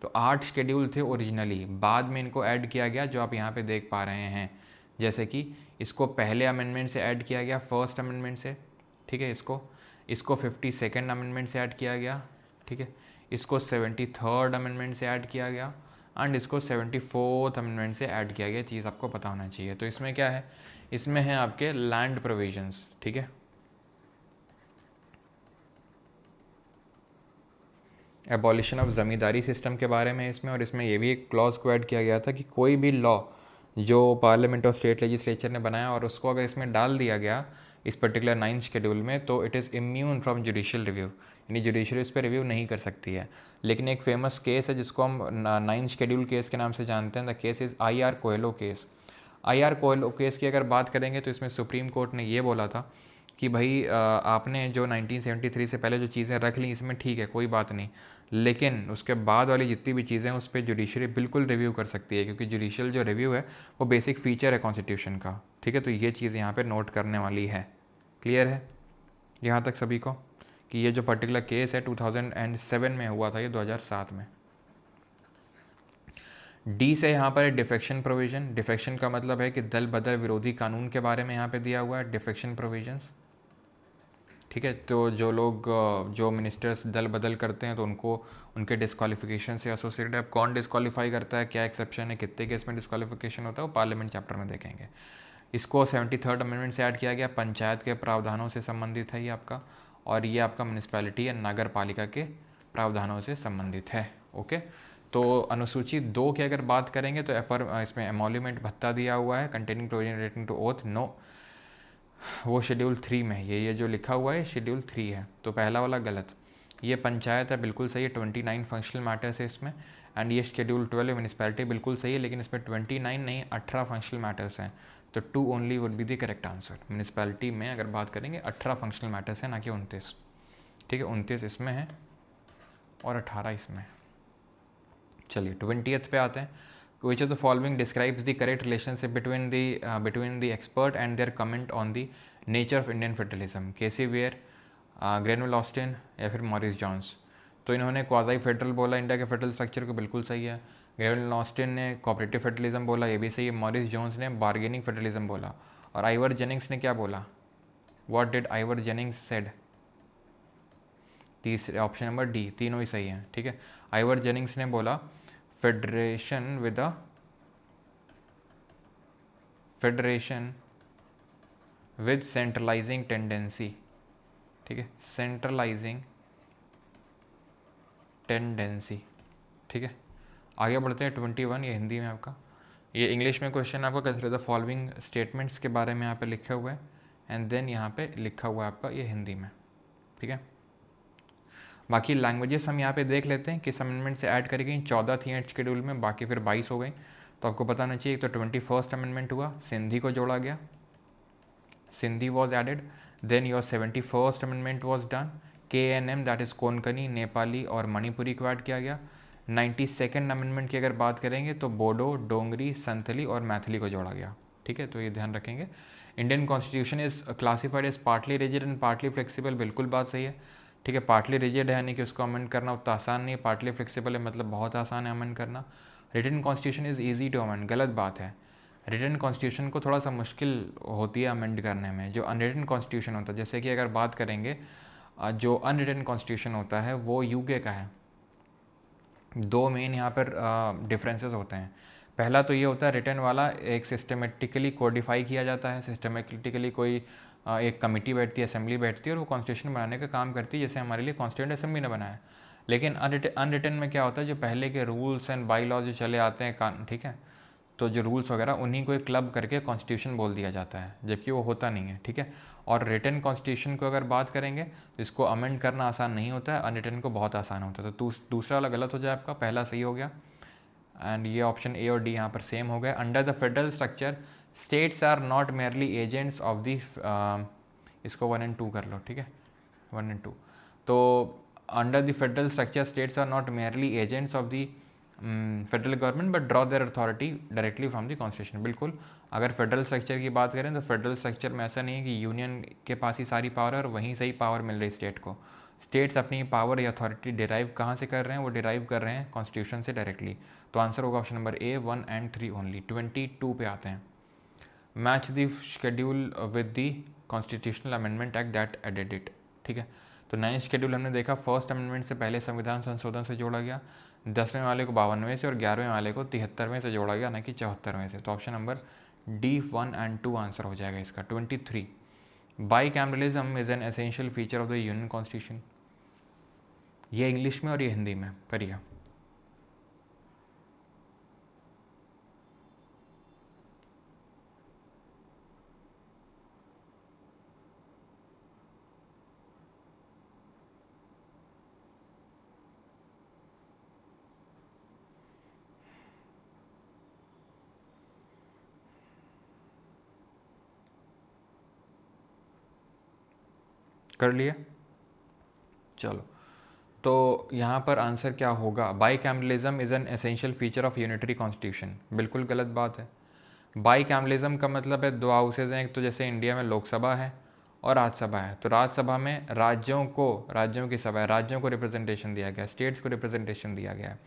तो 8 शेड्यूल थे ओरिजिनली, बाद में इनको ऐड किया गया, जो आप यहाँ पे देख पा रहे हैं। जैसे कि इसको पहले अमेंडमेंट से ऐड किया गया, फर्स्ट अमेंडमेंट से, ठीक है, इसको 52nd अमेंडमेंट से ऐड किया गया, ठीक है, इसको 73rd अमेंडमेंट से ऐड किया गया एंड इसको 74th अमेंडमेंट से ऐड किया गया। चीज़ आपको पता होना चाहिए। तो इसमें क्या है, इसमें है आपके लैंड प्रोविजंस, ठीक है, एबॉलिशन ऑफ ज़मींदारी सिस्टम के बारे में इसमें। और इसमें ये भी एक क्लॉज को ऐड किया गया था कि कोई भी लॉ जो पार्लियामेंट और स्टेट लेजिस्लेचर ने बनाया और उसको अगर इसमें डाल दिया गया इस पर्टिकुलर 9th शेड्यूल में, तो it is immune from judicial review, यानी जुडिशरी इस पर रिव्यू नहीं कर सकती है। लेकिन एक फेमस केस है जिसको हम 9th शेड्यूल केस के नाम से जानते हैं, the case is IR Coelho case. IR Coelho case की अगर बात करेंगे तो इसमें सुप्रीम कोर्ट ने ये बोला था कि भाई आपने जो 1973 से पहले जो चीज़ें रख ली इसमें ठीक है, कोई बात नहीं, लेकिन उसके बाद वाली जितनी भी चीज़ें हैं उस पर जुडिशरी बिल्कुल रिव्यू कर सकती है, क्योंकि जुडिशियल जो रिव्यू है वो बेसिक फीचर है कॉन्स्टिट्यूशन का, ठीक है। तो ये चीज़ यहाँ पे नोट करने वाली है। क्लियर है यहाँ तक सभी को कि ये जो पर्टिकुलर केस है 2007 में हुआ था, ये 2007 में। डी से यहाँ पर डिफेक्शन प्रोविजन। डिफेक्शन का मतलब है कि दल बदल विरोधी कानून के बारे में यहाँ पे दिया हुआ है, डिफेक्शन प्रोविजंस, ठीक है। तो जो लोग जो मिनिस्टर्स दल बदल करते हैं तो उनको उनके डिस्क्वालिफिकेशन से एसोसिएटेड है। अब कौन डिस्क्वालीफाई करता है, क्या एक्सेप्शन है, कितने केस में डिस्क्वालिफिकेशन होता है, वो पार्लियामेंट चैप्टर में देखेंगे। इसको 73rd अमेंडमेंट से ऐड किया गया, पंचायत के प्रावधानों से संबंधित है ये आपका, और ये आपका म्यूनिसपैलिटी या नगर पालिका के प्रावधानों से संबंधित है। ओके, तो अनुसूची 2 की अगर बात करेंगे तो इसमें एमोल्यूमेंट भत्ता दिया हुआ है, containing provision relating to oath, no, वो शेड्यूल 3 में है। ये जो लिखा हुआ है शेड्यूल 3 है, तो पहला वाला गलत। ये पंचायत है, बिल्कुल सही है, 29 फंक्शनल मैटर्स है इसमें। एंड ये शेड्यूल 12 म्यूनिसपैलिटी, बिल्कुल सही है, लेकिन इसमें 29 नहीं 18 फंक्शनल मैटर्स हैं, तो 2 only would be the correct answer. Municipality में अगर बात करेंगे 18 फंक्शनल मैटर्स हैं, ना कि 29, ठीक है, 29 इसमें है और 18 इसमें है। चलिए 20th पे आते हैं। Which of the following describes the correct relationship between the expert and their comment on the nature of Indian federalism? K C Wheare, Granville Austin या फिर मॉरिस जॉन्स। तो इन्होंने क्वाज़ाई फेडरल बोला इंडिया के फेडरल स्ट्रक्चर को, बिल्कुल सही है। ग्रेनवेल ऑस्टिन ने कोऑपरेटिव फेडरलिज्म बोला, ये भी सही है। मॉरिस जॉन्स ने बार्गेनिंग फेडरलिज्म बोला। और आइवर जेनिंग्स ने क्या बोला, what did Ivor Jennings said? तीसरे ऑप्शन नंबर डी, तीनों ही सही हैं, ठीक है। आइवर जेनिंग्स ने बोला फेडरेशन विद सेंट्रलाइजिंग टेंडेंसी, ठीक है, सेंट्रलाइजिंग टेंडेंसी, ठीक है। आगे बढ़ते हैं 21, ये हिंदी में आपका, ये इंग्लिश में क्वेश्चन आपका कंसीडर द फॉलोइंग स्टेटमेंट्स के बारे में यहाँ पे लिखा हुआ है, एंड देन यहाँ पे लिखा हुआ है आपका ये हिंदी में, ठीक है। बाकी लैंग्वेजेस हम यहाँ पे देख लेते हैं किस अमेंडमेंट से ऐड करी गई। 14 थी 8 शेड्यूल में, बाकी फिर 22 हो गई। तो आपको पता होना चाहिए, तो 21st अमेंडमेंट हुआ, सिंधी को जोड़ा गया, Sindhi was added. Then your 71st amendment was done, KNM that is Konkani, Nepali और मणिपुरी को ऐड किया गया। 92nd अमेंडमेंट की अगर बात करेंगे तो बोडो, डोंगरी, संथली और मैथिली को जोड़ा गया, ठीक है। तो ये ध्यान रखेंगे। Indian constitution is classified as partly rigid and partly flexible, बिल्कुल बात सही है, ठीक है। पार्टली रिजिड है यानी कि उसको अमेंड करना उतना आसान नहीं है, पार्टली फ्लेक्सिबल है मतलब बहुत आसान है अमेंड करना। Written constitution is easy to amend, गलत बात है। रिटन कॉन्स्टिट्यूशन को थोड़ा सा मुश्किल होती है अमेंड करने में। जो अनरिटन कॉन्स्टिट्यूशन होता है, जैसे कि अगर बात करेंगे जो अनरिटन कॉन्स्टिट्यूशन होता है वो UK का है, दो मेन यहाँ पर डिफरेंसेस होते हैं। पहला तो ये होता है रिटर्न वाला एक सिस्टमेटिकली कोडिफाई किया जाता है, सिस्टमेटिकली कोई एक कमेटी बैठती है, असेंबली बैठती है और वो कॉन्स्टिट्यूशन बनाने का काम करती है, जैसे हमारे लिए कॉन्स्टिट्यूंट असेंबली ने बनाया। लेकिन अनरिटन में क्या होता है, जो पहले के रूल्स एंड बाई लॉज जो चले आते हैं, ठीक है, तो जो रूल्स वगैरह उन्हीं को एक क्लब करके कॉन्स्टिट्यूशन बोल दिया जाता है, जबकि वो होता नहीं है, ठीक है। और रिटन कॉन्स्टिट्यूशन को अगर बात करेंगे तो इसको अमेंड करना आसान नहीं होता है, अनरिटन को बहुत आसान होता है। तो दूसरा वाला गलत हो जाए आपका, पहला सही हो गया। एंड ये ऑप्शन ए और डी यहाँ पर सेम हो गए। Under the federal structure states are not merely agents of the, इसको 1 and 2 कर लो, ठीक है, 1 and 2। तो under the federal structure states are not merely agents of the federal government but draw their authority directly from the constitution. बिल्कुल, अगर federal structure की बात करें तो फेडरल स्ट्रक्चर में ऐसा नहीं है कि यूनियन के पास ही सारी पावर है और वहीं से ही पावर मिल रही स्टेट को। स्टेट्स अपनी पावर या अथॉरिटी डिराइव कहाँ से कर रहे हैं, वो डिराइव कर रहे हैं कॉन्स्टिट्यूशन से डायरेक्टली। तो आंसर होगा option number A, 1 and 3 only. 22 पे आते हैं। Match the schedule with the constitutional amendment act that added it, ठीक है। तो नया शेड्यूल हमने देखा, फर्स्ट अमेंडमेंट से पहले संविधान संशोधन से जोड़ा गया, 10वें वाले को 52वें से और 11वें वाले को 73वें से जोड़ा गया, न कि 74वें से। तो option number D 1 and 2 answer हो जाएगा इसका। 23 by cameralism is an essential feature of the union constitution. ये इंग्लिश में और ये हिंदी में करिए। कर लिए, चलो। तो यहाँ पर आंसर क्या होगा, by cameralism is an essential feature of unitary constitution. बिल्कुल गलत बात है। बाई कैमरलिज्म का मतलब है दो हाउसेज हैं, एक तो जैसे इंडिया में लोकसभा है और राज्यसभा है। तो राज्यसभा में राज्यों की सभा है, राज्यों को रिप्रेजेंटेशन दिया गया, स्टेट्स को रिप्रेजेंटेशन दिया गया है।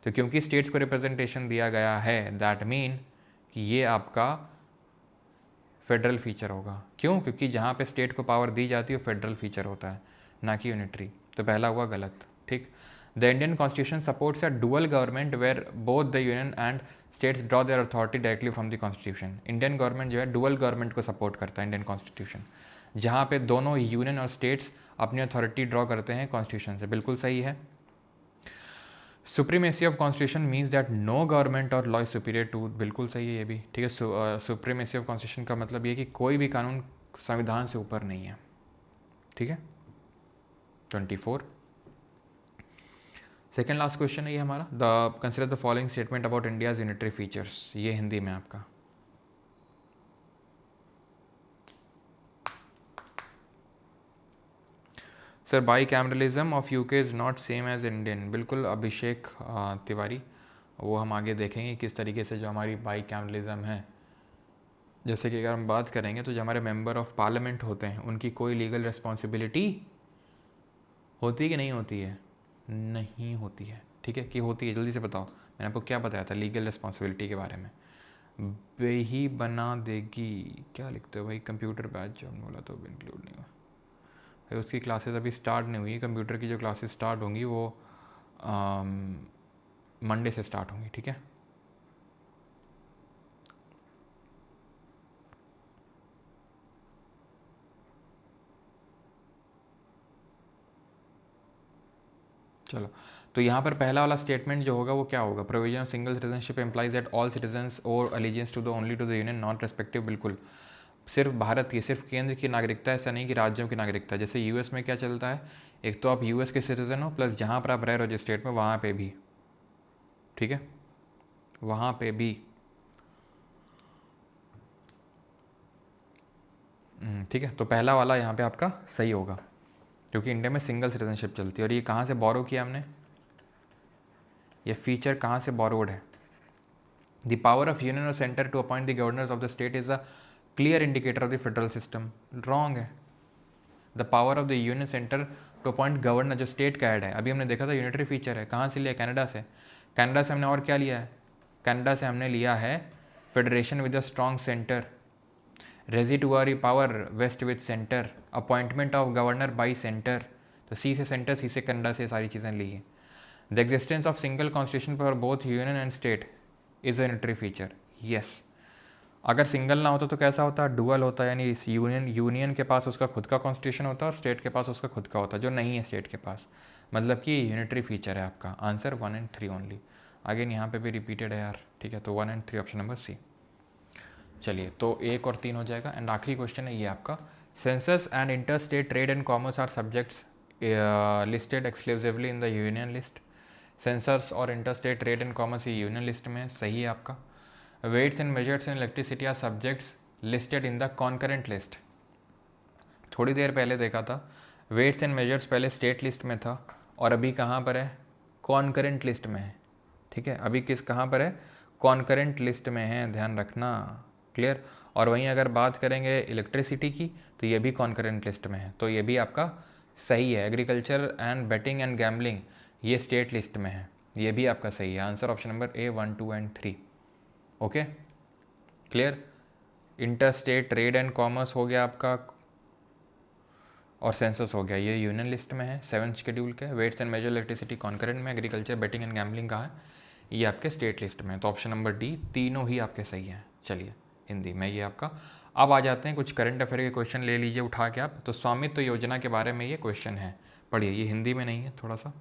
तो क्योंकि स्टेट्स को रिप्रेजेंटेशन दिया गया है, दैट मीन कि ये आपका फेडरल फीचर होगा। क्यों? क्योंकि जहाँ पे स्टेट को पावर दी जाती है वो फेडरल फीचर होता है, ना कि यूनिटरी। तो पहला हुआ गलत, ठीक। The Indian constitution supports a dual government where both the union and states draw their authority directly from the constitution. Indian government जो है डुअल गवर्नमेंट को सपोर्ट करता है, इंडियन कॉन्स्टिट्यूशन, जहाँ पे दोनों यूनियन और स्टेट्स अपनी अथॉरिटी ड्रॉ करते हैं कॉन्स्टिट्यूशन से। बिल्कुल सही है। Supremacy of constitution means that no government or law is superior to. बिल्कुल सही है ये भी, ठीक है। सुप्रीमेसी ऑफ कॉन्स्टिट्यूशन का मतलब ये कि कोई भी कानून संविधान से ऊपर नहीं है, ठीक है। 24 सेकेंड लास्ट क्वेश्चन है ये हमारा। The consider the following statement about India's unitary features. ये हिंदी में आपका। Sir bicameralism of UK is not same as Indian. बिल्कुल अभिषेक तिवारी, वो हम आगे देखेंगे किस तरीके से जो हमारी बाई कैमरलिज्म है, जैसे कि अगर हम बात करेंगे तो जो हमारे मेंबर ऑफ पार्लियामेंट होते हैं उनकी कोई लीगल रिस्पॉन्सिबिलिटी होती है कि नहीं होती है? नहीं होती है, ठीक है। कि होती है, जल्दी से बताओ। मैंने आपको क्या बताया था लीगल रिस्पॉन्सिबिलिटी के बारे में? वही बना देगी। क्या लिखते हो भाई? कंप्यूटर बैच जो हमने बोला तो इंक्लूड नहीं हुआ भाई, उसकी क्लासेस अभी स्टार्ट नहीं हुई। कंप्यूटर की जो क्लासेस स्टार्ट होंगी वो मंडे से स्टार्ट होंगी, ठीक है। चलो, तो यहाँ पर पहला वाला स्टेटमेंट जो होगा वो क्या होगा? Provision of single citizenship employs that all citizens owe allegiance to the only to the union not respective. बिल्कुल, सिर्फ भारत की, सिर्फ केंद्र की नागरिकता, ऐसा नहीं कि राज्यों की नागरिकता। जैसे यूएस में क्या चलता है, एक तो आप यूएस के सिटीजन हो प्लस जहाँ पर आप रह रहे हो जिस स्टेट में, वहाँ पे भी, ठीक है, वहाँ पे भी। ठीक है, तो पहला वाला यहाँ पे आपका सही होगा क्योंकि इंडिया में सिंगल सिटीजनशिप चलती है। और ये कहाँ से बोरो किया हमने? ये फीचर कहाँ से बोरोड है? द पावर ऑफ यूनियन और centre to appoint the governors of the state is a clear indicator of the federal system. Wrong है। The power of the union centre to appoint governor जो state का head है, अभी हमने देखा था unitary feature है। कहाँ से लिया? कनाडा से। कनाडा से हमने और क्या लिया है? कनाडा से हमने लिया है federation with a strong centre, residuary power vest with centre, appointment of governor by centre. तो सी से सेंटर, सी से कनाडा से सारी चीज़ें ली हैं। The existence of single constitution for both union and state is a unitary feature. Yes, अगर single ना होता तो कैसा होता, डुअल होता, यानी इस यूनियन के पास उसका खुद का कॉन्स्टिट्यूशन होता और स्टेट के पास उसका खुद का होता, जो नहीं है स्टेट के पास, मतलब कि यूनिटरी फीचर है आपका। Answer 1 and 3 only. अगेन यहाँ पे भी रिपीटेड है यार, ठीक है, तो 1 एंड 3 ऑप्शन नंबर सी। चलिए, तो 1 और 3 हो जाएगा। एंड आखिरी क्वेश्चन है ये आपका, census and inter state trade and commerce are subjects listed exclusively in the union list. Census और inter state trade and commerce ये यूनियन लिस्ट में, सही है आपका। Weights and measures in electricity are subjects listed in the concurrent list. थोड़ी देर पहले देखा था, वेट्स एंड मेजर्स पहले स्टेट लिस्ट में था और अभी कहाँ पर है, कॉन्करेंट लिस्ट में है, ठीक है। अभी किस कहाँ पर है, कॉन्करेंट लिस्ट में है, ध्यान रखना, क्लियर। और वहीं अगर बात करेंगे इलेक्ट्रिसिटी की तो ये भी कॉन्करेंट लिस्ट में है, तो ये भी आपका सही है। Agriculture and betting and gambling ये स्टेट लिस्ट में है, ये भी आपका सही है। Answer option number A 1, 2 and 3। Okay, clear. Inter state trade and commerce हो गया आपका, और सेंसस हो गया, ये यूनियन लिस्ट में है 7th शेड्यूल के। Weights and measure electricity concurrent में, एग्रीकल्चर बेटिंग एंड गैम्बलिंग का है, ये आपके स्टेट लिस्ट में। तो ऑप्शन नंबर डी, तीनों ही आपके सही हैं। चलिए, हिंदी में ये आपका। अब आ जाते हैं कुछ करंट अफेयर के क्वेश्चन, ले लीजिए उठा के आप। तो स्वामित्व योजना के बारे में ये क्वेश्चन है, पढ़िए, ये हिंदी में नहीं है, थोड़ा सा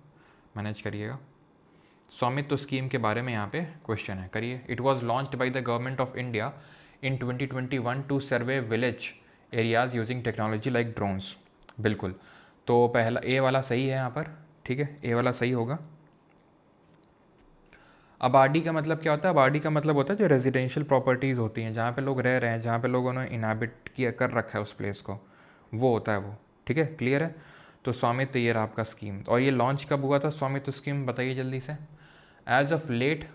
मैनेज करिएगा। स्वामित्व स्कीम के बारे में यहाँ पे क्वेश्चन है, करिए। It was launched by the government of India in 2021 to survey village areas using technology like drones. बिल्कुल, तो पहला ए वाला सही है यहाँ पर, ठीक है, ए वाला सही होगा। आबादी का मतलब क्या होता है, आबादी का मतलब होता है जो रेजिडेंशियल प्रॉपर्टीज़ होती हैं, जहाँ पे लोग रह रहे हैं, जहाँ पे लोगों ने इनहैबिट किया कर रखा है उस प्लेस को, वो होता है वो, ठीक है, क्लियर है। तो स्वामित्व ये रहा आपका स्कीम। और ये लॉन्च कब हुआ था स्वामित्व स्कीम, बताइए जल्दी से। As of late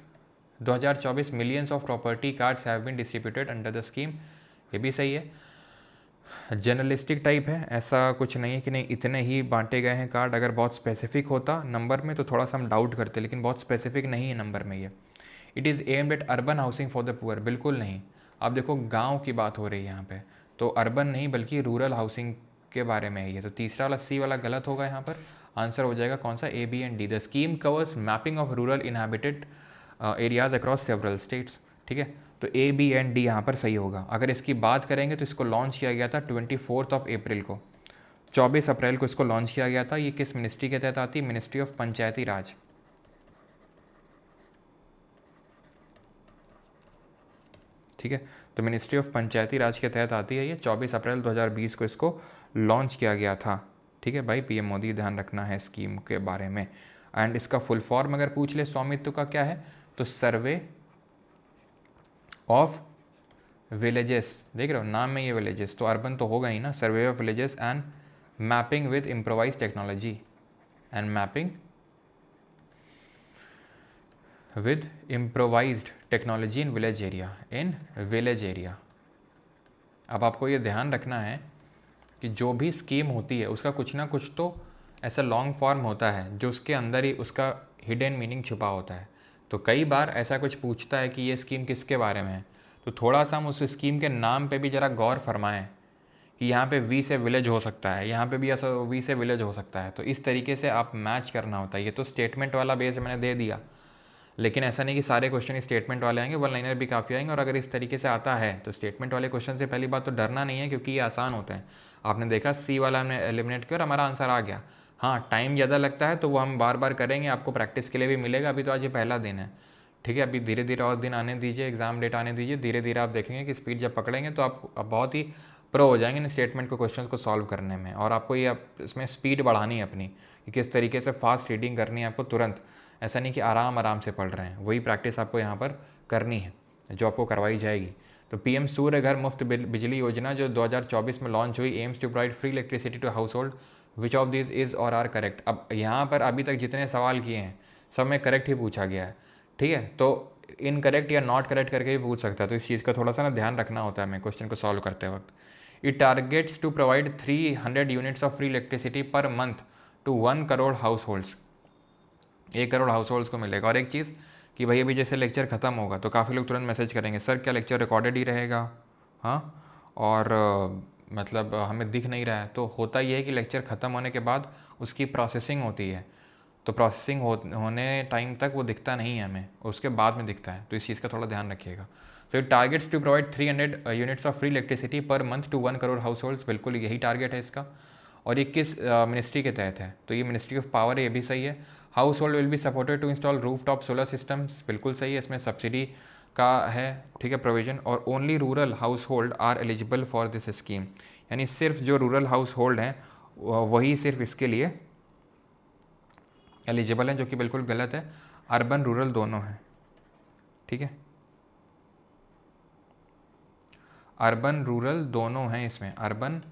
2024 millions of property cards have been distributed under the scheme, ये भी सही है। जनरलिस्टिक टाइप है, ऐसा कुछ नहीं है कि नहीं इतने ही बांटे गए हैं कार्ड। अगर बहुत स्पेसिफिक होता नंबर में तो थोड़ा सा हम डाउट करते, लेकिन बहुत स्पेसिफिक नहीं है नंबर में ये। It is aimed at urban housing for the poor, बिल्कुल नहीं। आप देखो गांव की बात हो रही है यहाँ पे, तो अर्बन नहीं बल्कि रूरल हाउसिंग के बारे में है ये। तो तीसरा वाला सी वाला गलत होगा यहाँ पर। आंसर हो जाएगा कौन सा, A, B and D. The scheme covers mapping of rural inhabited areas across several states, ठीक है। तो ए, बी एंड डी यहाँ पर सही होगा। अगर इसकी बात करेंगे तो इसको लॉन्च किया गया था 24 अप्रैल को, 24 अप्रैल को इसको लॉन्च किया गया था। ये किस मिनिस्ट्री के तहत आती है, मिनिस्ट्री ऑफ पंचायती राज, ठीक है। तो मिनिस्ट्री ऑफ पंचायती राज के तहत आती है ये। 24 अप्रैल 2020 को इसको लॉन्च किया गया था, ठीक है भाई। पीएम मोदी, ध्यान रखना है स्कीम के बारे में। एंड इसका फुल फॉर्म अगर पूछ ले स्वामित्व का क्या है, तो सर्वे ऑफ विलेजेस, देख रहे हो नाम में ये विलेजेस, तो अर्बन तो होगा ही ना। Survey of villages and mapping with improvise technology, and mapping with improvised technology in village area, in village area. अब आपको ये ध्यान रखना है कि जो भी स्कीम होती है उसका कुछ ना कुछ तो ऐसा लॉन्ग फॉर्म होता है जो उसके अंदर ही उसका हिडन मीनिंग छुपा होता है। तो कई बार ऐसा कुछ पूछता है कि ये स्कीम किसके बारे में है, तो थोड़ा सा हम उस स्कीम के नाम पे भी ज़रा गौर फरमाएं कि यहाँ पे वी से विलेज हो सकता है, यहाँ पे भी ऐसा वी से विलेज हो सकता है। तो इस तरीके से आप मैच करना होता है। ये तो स्टेटमेंट वाला बेस मैंने दे दिया, लेकिन ऐसा नहीं कि सारे क्वेश्चन स्टेटमेंट वाले आएंगे, वन लाइनर भी काफ़ी आएंगे। और अगर इस तरीके से आता है तो स्टेटमेंट वाले क्वेश्चन से पहली बात तो डरना नहीं है, क्योंकि ये आसान होते हैं। आपने देखा सी वाला हमने एलिमिनेट किया और हमारा आंसर आ गया। हाँ, टाइम ज़्यादा लगता है तो वो हम बार बार करेंगे, आपको प्रैक्टिस के लिए भी मिलेगा। अभी तो आज ये पहला दिन है, ठीक है। अभी धीरे धीरे और दिन आने दीजिए, एग्जाम डेट आने दीजिए, धीरे धीरे आप देखेंगे कि स्पीड जब पकड़ेंगे तो आप बहुत ही प्रो हो जाएंगे इन स्टेटमेंट को क्वेश्चन को सॉल्व करने में। और आपको ये इसमें स्पीड बढ़ानी है अपनी, कि किस तरीके से फास्ट रीडिंग करनी है आपको तुरंत। ऐसा नहीं कि आराम आराम से पढ़ रहे हैं, वही प्रैक्टिस आपको यहाँ पर करनी है जो आपको करवाई जाएगी। तो पीएम सूर्य घर मुफ्त बिजली योजना जो 2024 में लॉन्च हुई, aims to provide free electricity to household, which of this is or are correct. अब यहाँ पर अभी तक जितने सवाल किए हैं सब में करेक्ट ही पूछा गया है, ठीक है। तो इनकरेक्ट या नॉट करेक्ट करके भी पूछ सकता है, तो इस चीज़ का थोड़ा सा ना ध्यान रखना होता है हमें क्वेश्चन को सॉल्व करते वक्त। It targets to provide 300 units of free electricity per month to 1 crore household, 1 crore household को मिलेगा। और एक चीज़ कि भाई अभी जैसे लेक्चर ख़त्म होगा तो काफ़ी लोग तुरंत मैसेज करेंगे, सर क्या लेक्चर रिकॉर्डेड ही रहेगा, हाँ, और मतलब हमें दिख नहीं रहा है। तो होता ये है कि लेक्चर ख़त्म होने के बाद उसकी प्रोसेसिंग होती है, तो प्रोसेसिंग होने टाइम तक वो दिखता नहीं है हमें, उसके बाद में दिखता है, तो इस चीज़ का थोड़ा ध्यान रखिएगा। तो it targets to provide 300 units of free electricity per month to 1 crore household, बिल्कुल यही टारगेट है इसका। और ये किस मिनिस्ट्री के तहत है, तो ये मिनिस्ट्री ऑफ पावर है, ये भी सही है। Household will be supported to install rooftop solar systems, बिल्कुल सही है, इसमें सब्सिडी का है, ठीक है, प्रोविजन। और only rural household are eligible for this scheme, यानी सिर्फ जो रूरल हाउस होल्ड हैं वही सिर्फ इसके लिए एलिजिबल हैं, जो कि बिल्कुल गलत है। अर्बन रूरल दोनों हैं, ठीक है, अर्बन रूरल दोनों हैं इसमें, अर्बन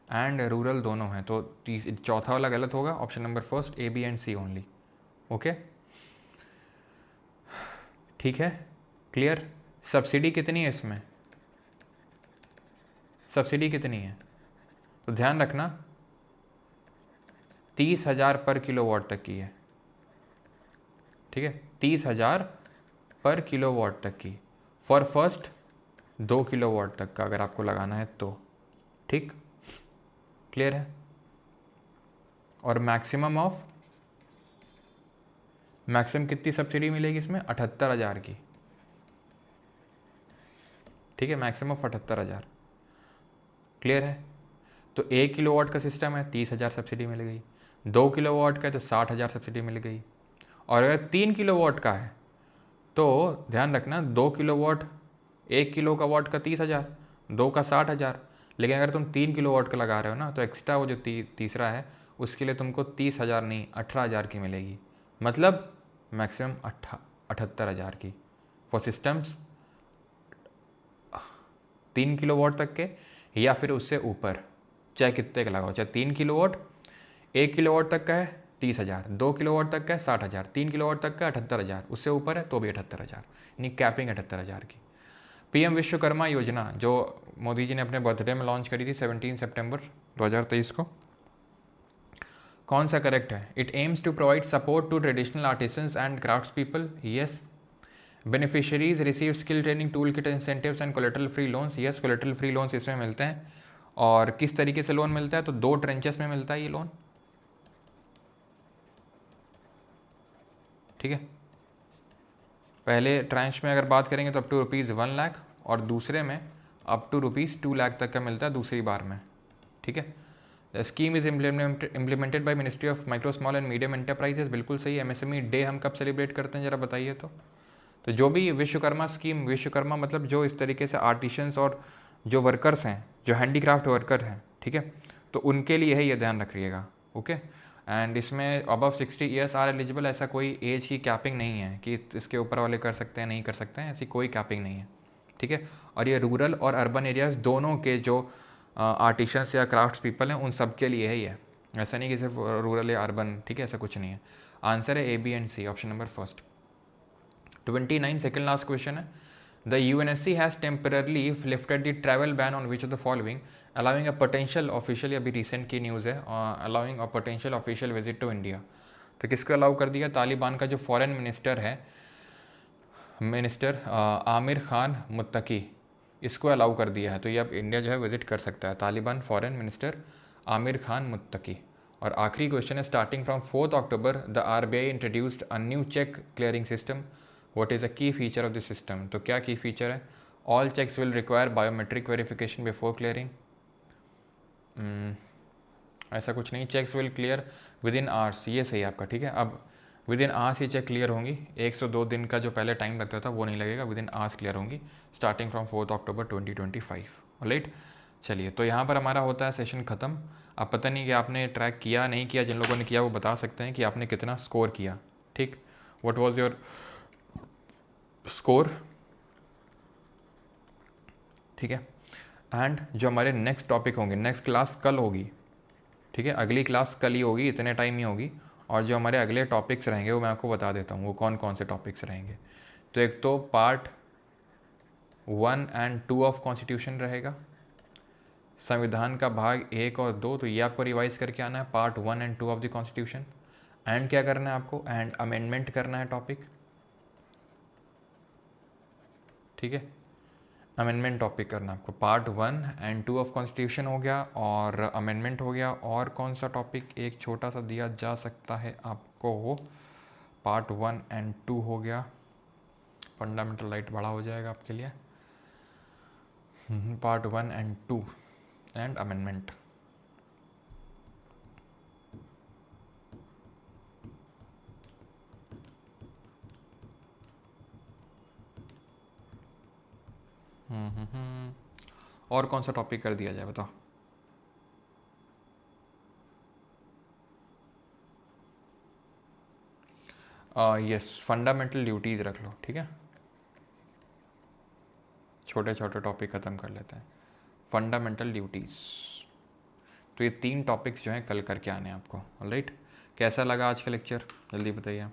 एंड रूरल दोनों हैं। तो चौथा वाला गलत होगा, option number first, A B and C only. Okay, ठीक है, क्लियर। सब्सिडी कितनी है इसमें, सब्सिडी कितनी है, तो ध्यान रखना 30,000 पर किलोवाट तक की है, ठीक है, 30,000 पर किलोवाट तक की, फॉर फर्स्ट 2 किलोवाट तक का अगर आपको लगाना है तो, ठीक, क्लियर है। और मैक्सिमम कितनी सब्सिडी मिलेगी इसमें, 78,000 की, ठीक है, मैक्सिमम ऑफ 78,000, क्लियर है। तो 1 किलोवाट का सिस्टम है, 30,000 सब्सिडी मिल गई, 2 किलोवाट का है तो 60,000 सब्सिडी मिल गई, और अगर 3 किलोवाट का है तो ध्यान रखना 2 किलोवाट, 1 किलो का वाट का 30,000, 2 का 60,000। लेकिन अगर तुम 3 किलोवाट का लगा रहे हो ना, तो एक्स्ट्रा वो जो तीसरा है उसके लिए तुमको 30,000 नहीं 18,000 की मिलेगी, मतलब मैक्सिमम 78,000 की फॉर सिस्टम्स 3 किलोवाट तक के या फिर उससे ऊपर, चाहे कितने का लगाओ, चाहे 3 किलोवाट, 1 किलोवाट तक का है 30,000, 2 किलोवाट तक का है 60,000, 3 किलोवाट तक का 78,000, उससे ऊपर है तो भी 78,000, यानी कैपिंग 78,000 की। पीएम विश्वकर्मा योजना जो मोदी जी ने अपने बर्थडे में लॉन्च करी थी 17 सितंबर 2023 को, कौन सा करेक्ट है। It aims to provide support to traditional artisans and crafts people, yes. Beneficiaries receive skill training tool kit incentives and collateral free loans, yes, collateral free loans इसमें मिलते हैं। और किस तरीके से लोन मिलता है, तो 2 ट्रेंचेस में मिलता है ये लोन, ठीक है। पहले ट्रांच में अगर बात करेंगे तो अप टू ₹1,00,000 और दूसरे में अप टू ₹2,00,000 तक का मिलता है दूसरी बार में, ठीक है। The scheme is implemented by ministry of micro small and medium enterprises, बिल्कुल सही। एमएसएमई डे हम कब सेलिब्रेट करते हैं, जरा बताइए। तो जो भी विश्वकर्मा स्कीम, विश्वकर्मा मतलब जो इस तरीके से आर्टिशंस और जो वर्कर्स हैं, जो हैंडीक्राफ्ट वर्कर हैं, ठीक है, तो उनके लिए है, ये ध्यान रखिएगा। ओके, एंड इसमें अबव 60 ईयर्स आर एलिजिबल, ऐसा कोई एज की कैपिंग नहीं है कि इसके ऊपर वाले कर सकते हैं नहीं कर सकते हैं, ऐसी कोई कैपिंग नहीं है, ठीक है। और ये रूरल और अर्बन एरियाज़ दोनों के जो आर्टिशंस या क्राफ्ट्स पीपल हैं उन सब के लिए है ये, ऐसा नहीं कि सिर्फ रूरल या अर्बन, ठीक है, ऐसा कुछ नहीं है। आंसर है A B and C, option number first. 29 second last question है। The UNSC has temporarily lifted the travel ban on which of the following, allowing a potential official, अभी रिसेंट की न्यूज़ है, allowing a potential official visit to India। तो किसको allow कर दिया, तालिबान का जो फॉरेन मिनिस्टर है, मिनिस्टर आमिर खान मुत्तकी, इसको अलाउ कर दिया है। तो ये अब इंडिया जो है विजिट कर सकता है, तालिबान फॉरेन मिनिस्टर आमिर खान मुत्तकी। और आखिरी क्वेश्चन है, starting from 4 October the RBI introduced a new cheque clearing system, what is the key feature of this system. तो क्या की फीचर है, all cheques will require biometric verification before clearing, ऐसा कुछ नहीं, cheques will clear within hours, ये सही है आपका, ठीक है। अब विद इन आवर्स ही चेक क्लियर होंगी, 102 दिन का जो पहले टाइम लगता था वो नहीं लगेगा, विद इन आवर्स क्लियर होंगी, स्टार्टिंग फ्रॉम 4 अक्टूबर 2025, राइट। चलिए, तो यहाँ पर हमारा होता है सेशन ख़त्म। अब पता नहीं कि आपने ट्रैक किया नहीं किया, जिन लोगों ने किया वो बता सकते हैं कि आपने कितना स्कोर किया, ठीक, व्हाट वाज योर स्कोर, ठीक है। एंड जो हमारे नेक्स्ट टॉपिक होंगे, नेक्स्ट क्लास कल होगी, ठीक है, अगली क्लास कल ही होगी, इतने टाइम ही होगी। और जो हमारे अगले टॉपिक्स रहेंगे वो मैं आपको बता देता हूँ वो कौन कौन से टॉपिक्स रहेंगे। तो एक तो पार्ट 1 एंड 2 ऑफ कॉन्स्टिट्यूशन रहेगा, संविधान का भाग 1 और 2, तो ये आपको रिवाइज करके आना है, part 1 and 2 of the constitution. And क्या करना है आपको, एंड अमेंडमेंट करना है टॉपिक, ठीक है, अमेंडमेंट टॉपिक करना आपको, पार्ट 1 एंड 2 ऑफ कॉन्स्टिट्यूशन हो गया और अमेंडमेंट हो गया। और कौन सा टॉपिक एक छोटा सा दिया जा सकता है आपको, आपको वो पार्ट 1 एंड 2 हो गया। फंडामेंटल राइट बड़ा हो जाएगा आपके लिए। Part 1 and 2 and amendment. और कौन सा टॉपिक कर दिया जाए बताओ। यस, फंडामेंटल ड्यूटीज़ रख लो, ठीक है। छोटे छोटे टॉपिक ख़त्म कर लेते हैं। फंडामेंटल ड्यूटीज़, तो ये 3 टॉपिक्स जो हैं कल करके आने हैं आपको। ऑलराइट, कैसा लगा आज का लेक्चर जल्दी बताइए।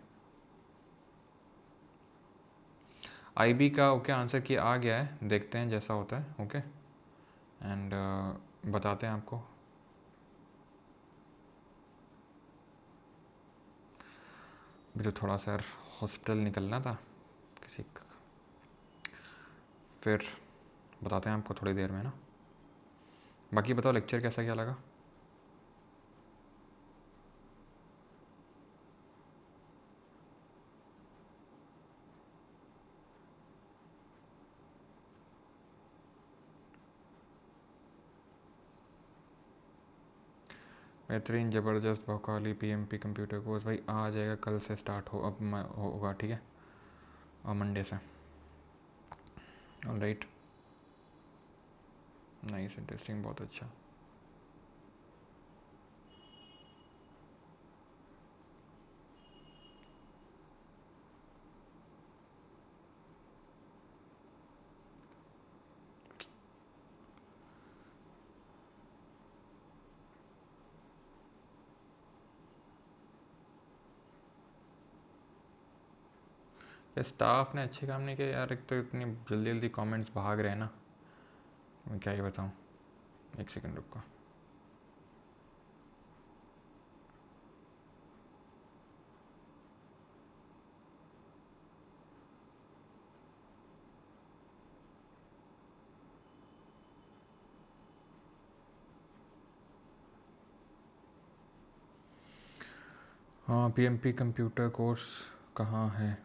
आईबी का ओके आंसर किया आ गया है, देखते हैं जैसा होता है। ओके एंड बताते हैं आपको। अभी तो थोड़ा सा हॉस्पिटल निकलना था किसी फिर बताते हैं आपको थोड़ी देर में ना। बाकी बताओ लेक्चर कैसा क्या लगा। बेहतरीन, ज़बरदस्त, भोकाली पीएमपी कंप्यूटर कोर्स भाई आ जाएगा, कल से स्टार्ट हो अब होगा, ठीक है, और मंडे से। ऑलराइट, नाइस, इंटरेस्टिंग, बहुत अच्छा। स्टाफ ने अच्छे काम नहीं किया यार, एक तो इतनी जल्दी जल्दी कमेंट्स भाग रहे हैं ना, मैं क्या ही बताऊँ। एक सेकंड रुको। हाँ, पीएमपी कंप्यूटर कोर्स कहाँ है?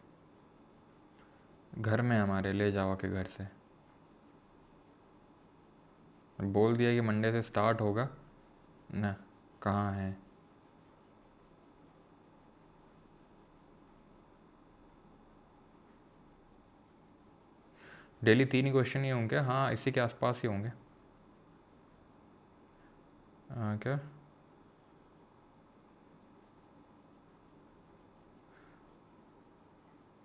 घर में हमारे, ले जाओ के घर से। बोल दिया कि मंडे से स्टार्ट होगा ना, कहाँ है? डेली 3 ही क्वेश्चन ही होंगे, हाँ इसी के आसपास ही होंगे। क्या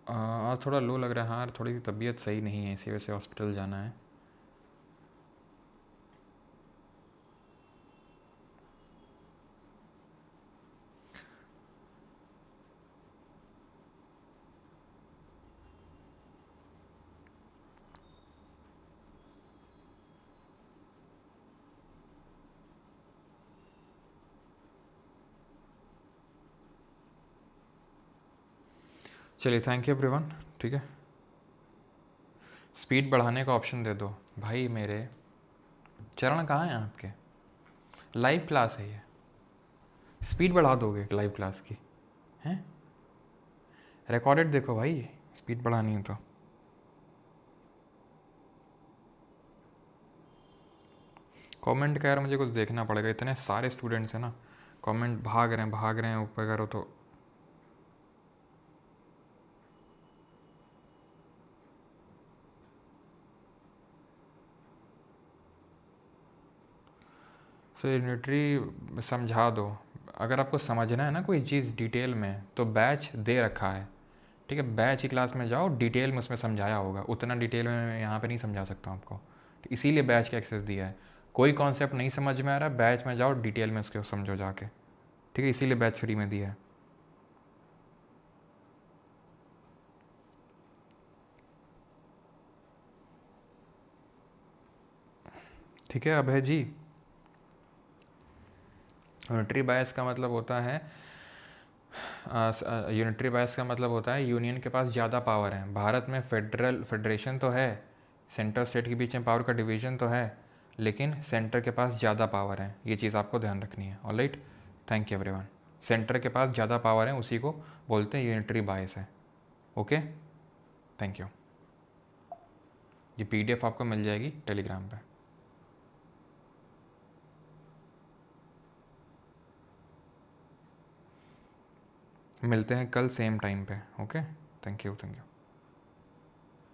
आज थोड़ा लो लग रहा है, हाँ थोड़ी सी तबीयत सही नहीं है, इसी वजह से हॉस्पिटल जाना है। चलिए, थैंक यू एवरीवन, ठीक है। स्पीड बढ़ाने का ऑप्शन दे दो भाई। मेरे चरण कहाँ हैं आपके? लाइव क्लास है ये, स्पीड बढ़ा दोगे लाइव क्लास की? हैं? रिकॉर्डेड देखो भाई, स्पीड बढ़ानी है तो। कमेंट का यार मुझे कुछ देखना पड़ेगा, इतने सारे स्टूडेंट्स हैं ना, कमेंट भाग रहे हैं ऊपर करो तो। सो यूनिटरी समझा दो, अगर आपको समझना है ना कोई चीज़ डिटेल में तो बैच दे रखा है, ठीक है। बैच की क्लास में जाओ, डिटेल में उसमें समझाया होगा, उतना डिटेल में मैं यहाँ पे नहीं समझा सकता हूँ आपको, तो इसीलिए बैच का एक्सेस दिया है। कोई कॉन्सेप्ट नहीं समझ में आ रहा, बैच में जाओ, डिटेल में उसको समझो जाके, ठीक है, इसीलिए बैच फ्री में दिया है। ठीक है अभय जी, यूनिटरी बायस का मतलब होता है, यूनिटरी बायस का मतलब होता है यूनियन के पास ज़्यादा पावर है। भारत में फेडरेशन तो है, सेंटर स्टेट के बीच में पावर का डिवीज़न तो है, लेकिन सेंटर के पास ज़्यादा पावर है, ये चीज़ आपको ध्यान रखनी है। Alright, thank you everyone. Centre के पास ज़्यादा पावर है उसी को बोलते हैं यूनिटरी बायस है। Okay, thank you. ये PDF आपको मिल जाएगी टेलीग्राम पे। मिलते हैं कल सेम टाइम पे। Okay, thank you.